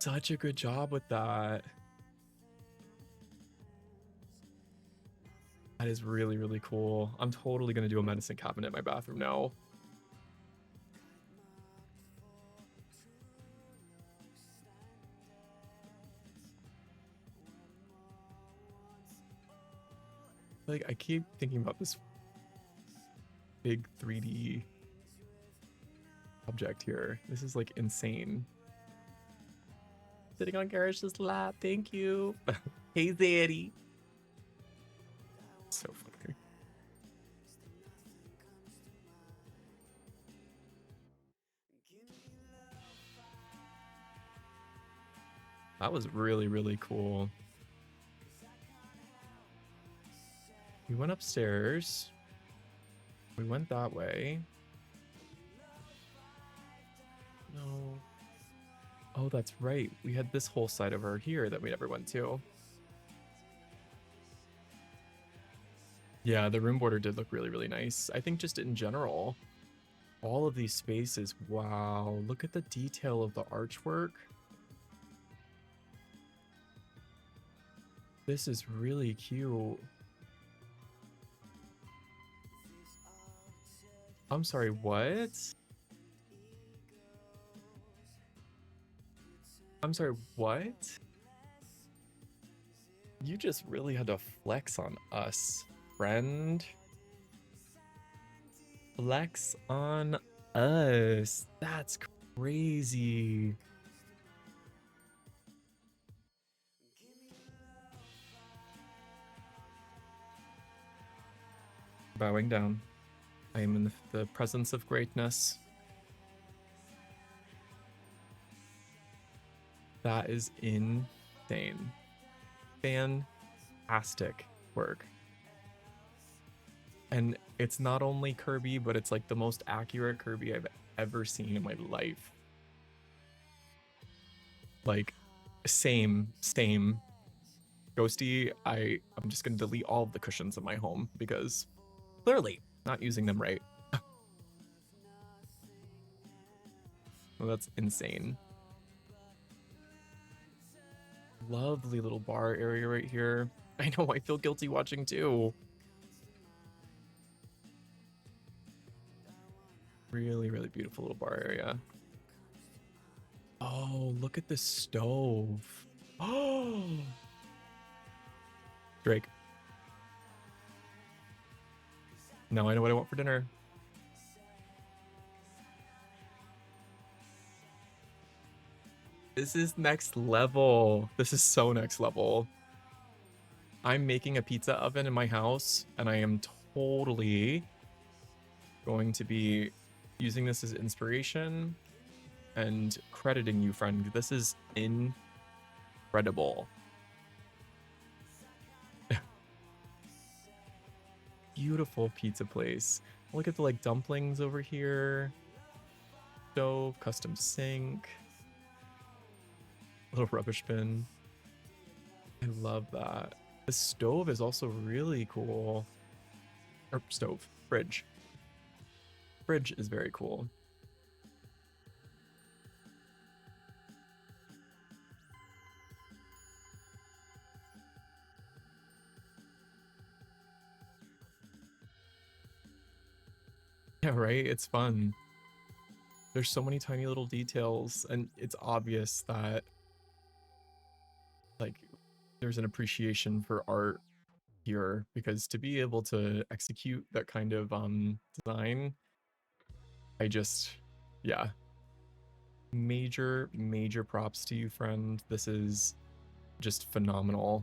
Such a good job with that. That is really, really cool. I'm totally going to do a medicine cabinet in my bathroom now. Like, I keep thinking about this big 3D object here. This is like insane. Sitting on Garish's lap. Thank you. Hey, Zaddy. So funny. That was really, really cool. We went upstairs. We went that way. No. Oh, that's right. We had this whole side over here that we never went to. Yeah, the room border did look really, really nice. I think just in general, all of these spaces, wow, look at the detail of the archwork. This is really cute. I'm sorry, what? I'm sorry, what? You just really had to flex on us, friend. Flex on us. That's crazy. Bowing down. I am in the presence of greatness. That is insane. Fantastic work. And it's not only Kirby, but it's like the most accurate Kirby I've ever seen in my life. Like, same. Ghosty, I'm just gonna delete all of the cushions in my home because clearly not using them right. Well, that's insane. Lovely little bar area right here. I know, I feel guilty watching too. Really, really beautiful little bar area. Oh, look at this stove. Oh, Drake. Now I know what I want for dinner. This is next level. This is so next level. I'm making a pizza oven in my house, and I am totally going to be using this as inspiration and crediting you, friend. This is incredible. Beautiful pizza place. Look at the like dumplings over here. Stove, custom sink. Little rubbish bin. I love that. The stove is also really cool. Or stove, fridge. Fridge is very cool. Yeah, right? It's fun. There's so many tiny little details, and it's obvious that, like, there's an appreciation for art here, because to be able to execute that kind of design, I just, yeah, major props to you, friend. This is just phenomenal.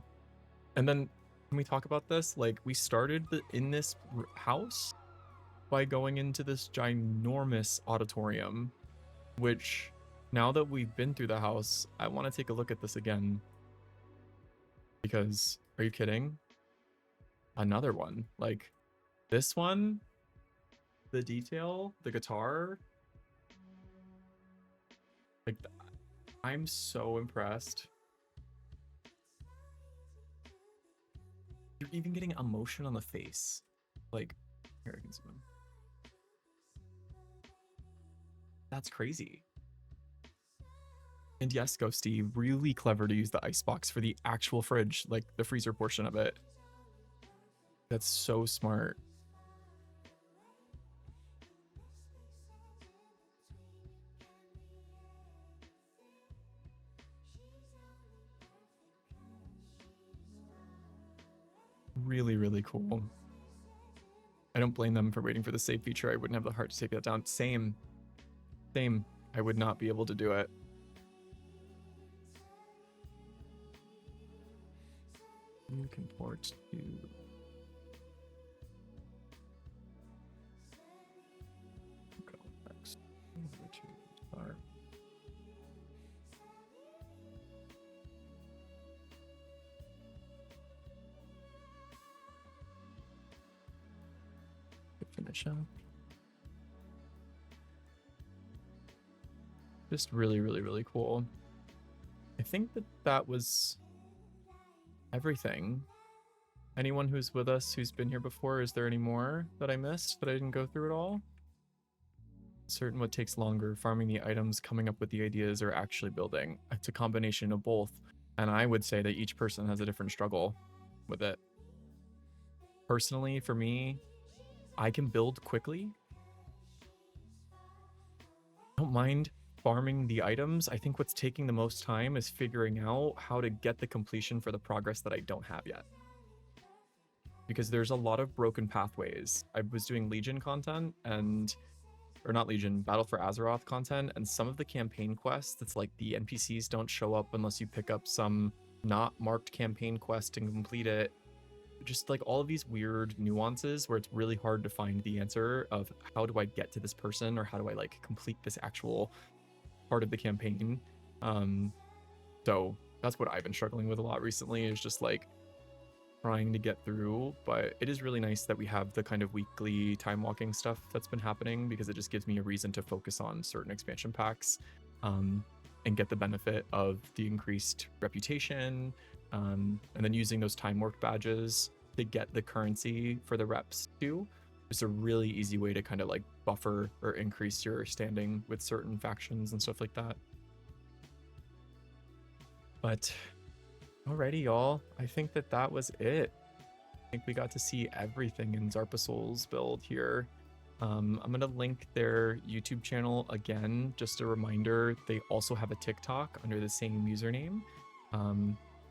And then can we talk about this? Like, we started in this house by going into this ginormous auditorium, which, now that we've been through the house, I want to take a look at this again. Because, are you kidding? Another one. Like, this one, the detail, the guitar, like, I'm so impressed. You're even getting emotion on the face. Like, here, I can zoom in. That's crazy. And yes, Ghosty, really clever to use the icebox for the actual fridge, like the freezer portion of it. That's so smart. Really cool. I don't blame them for waiting for the save feature. I wouldn't have the heart to take that down. Same. I would not be able to do it. You can port to... Go next. Finish up. Just really cool. I think that was everything. Anyone who's with us who's been here before, is there any more that I missed that I didn't go through at all? Certain what takes longer, farming the items, coming up with the ideas, or actually building. It's a combination of both. And I would say that each person has a different struggle with it. Personally, for me, I can build quickly. I don't mind farming the items. I think what's taking the most time is figuring out how to get the completion for the progress that I don't have yet. Because there's a lot of broken pathways. I was doing Legion content or not Legion, Battle for Azeroth content, and some of the campaign quests, it's like the NPCs don't show up unless you pick up some not marked campaign quest and complete it. Just like all of these weird nuances where it's really hard to find the answer of how do I get to this person, or how do I like complete this actual part of the campaign. So that's what I've been struggling with a lot recently, is just like trying to get through. But it is really nice that we have the kind of weekly time walking stuff that's been happening, because it just gives me a reason to focus on certain expansion packs and get the benefit of the increased reputation, and then using those time work badges to get the currency for the reps too. It's a really easy way to kind of like buffer or increase your standing with certain factions and stuff like that. But alrighty, y'all. I think that was it. I think we got to see everything in Zarpasol's build here. I'm going to link their YouTube channel again. Just a reminder, they also have a TikTok under the same username.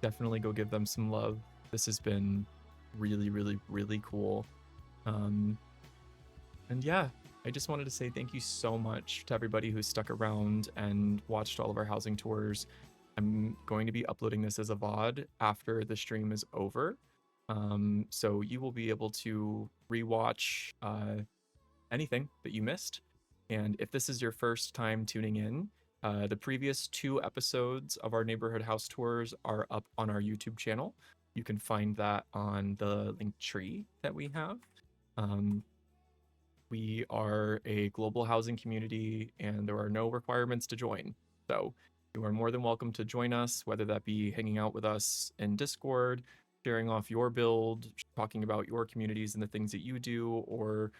Definitely go give them some love. This has been really cool. And yeah, I just wanted to say thank you so much to everybody who stuck around and watched all of our housing tours. I'm going to be uploading this as a VOD after the stream is over. So you will be able to rewatch anything that you missed. And if this is your first time tuning in, the previous 2 episodes of our neighborhood house tours are up on our YouTube channel. You can find that on the link tree that we have. We are a global housing community, and there are no requirements to join. So you are more than welcome to join us, whether that be hanging out with us in Discord, sharing off your build, talking about your communities and the things that you do, or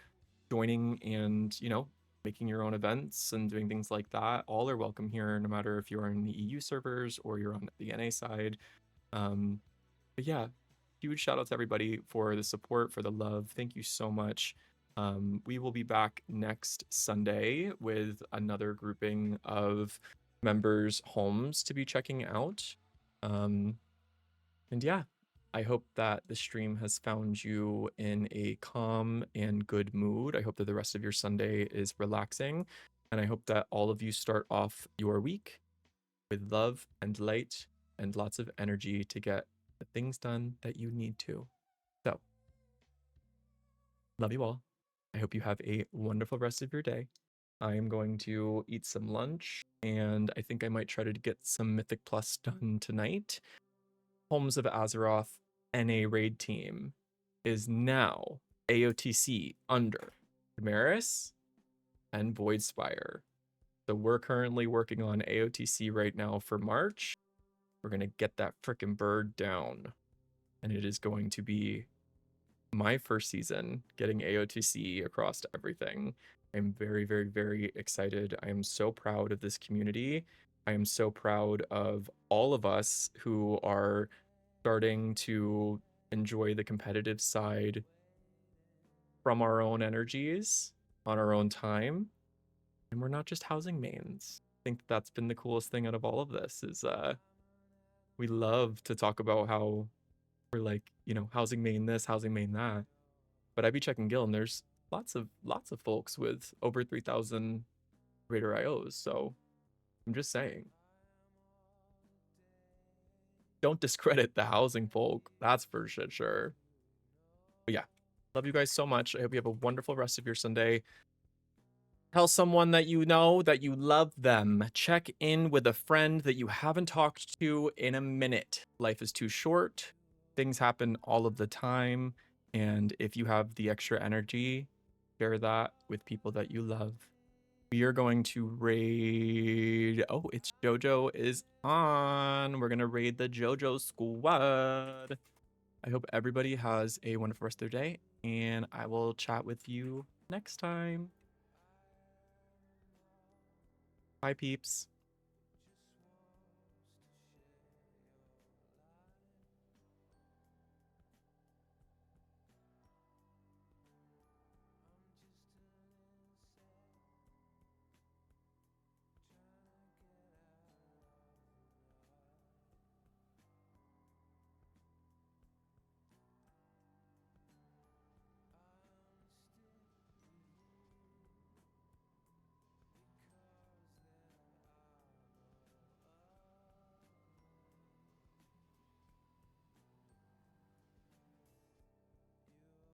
joining and, you know, making your own events and doing things like that. All are welcome here, no matter if you're in the EU servers or you're on the NA side. But yeah, huge shout out to everybody for the support, for the love. Thank you so much. We will be back next Sunday with another grouping of members' homes to be checking out. And yeah, I hope that the stream has found you in a calm and good mood. I hope that the rest of your Sunday is relaxing. And I hope that all of you start off your week with love and light and lots of energy to get the things done that you need to. So, love you all. I hope you have a wonderful rest of your day. I am going to eat some lunch, and I think I might try to get some Mythic Plus done tonight. Homes of Azeroth NA raid team is now AOTC under Damaris and Voidspire. So we're currently working on AOTC right now for March. We're going to get that frickin' bird down. And it is going to be my first season getting AOTC across to everything. I'm very, very, very excited. I am so proud of this community. I am so proud of all of us who are starting to enjoy the competitive side from our own energies on our own time. And we're not just housing mains. I think that's been the coolest thing out of all of this is we love to talk about how we're like, housing main this, housing main that. But I be checking Guild and there's lots of folks with over 3,000 Raider IOs. So I'm just saying. Don't discredit the housing folk. That's for sure. But yeah, love you guys so much. I hope you have a wonderful rest of your Sunday. Tell someone that you know that you love them. Check in with a friend that you haven't talked to in a minute. Life is too short. Things happen all of the time. And if you have the extra energy, share that with people that you love. We are going to raid. Oh, it's JoJo is on. We're going to raid the JoJo squad. I hope everybody has a wonderful rest of their day. And I will chat with you next time. Bye, peeps.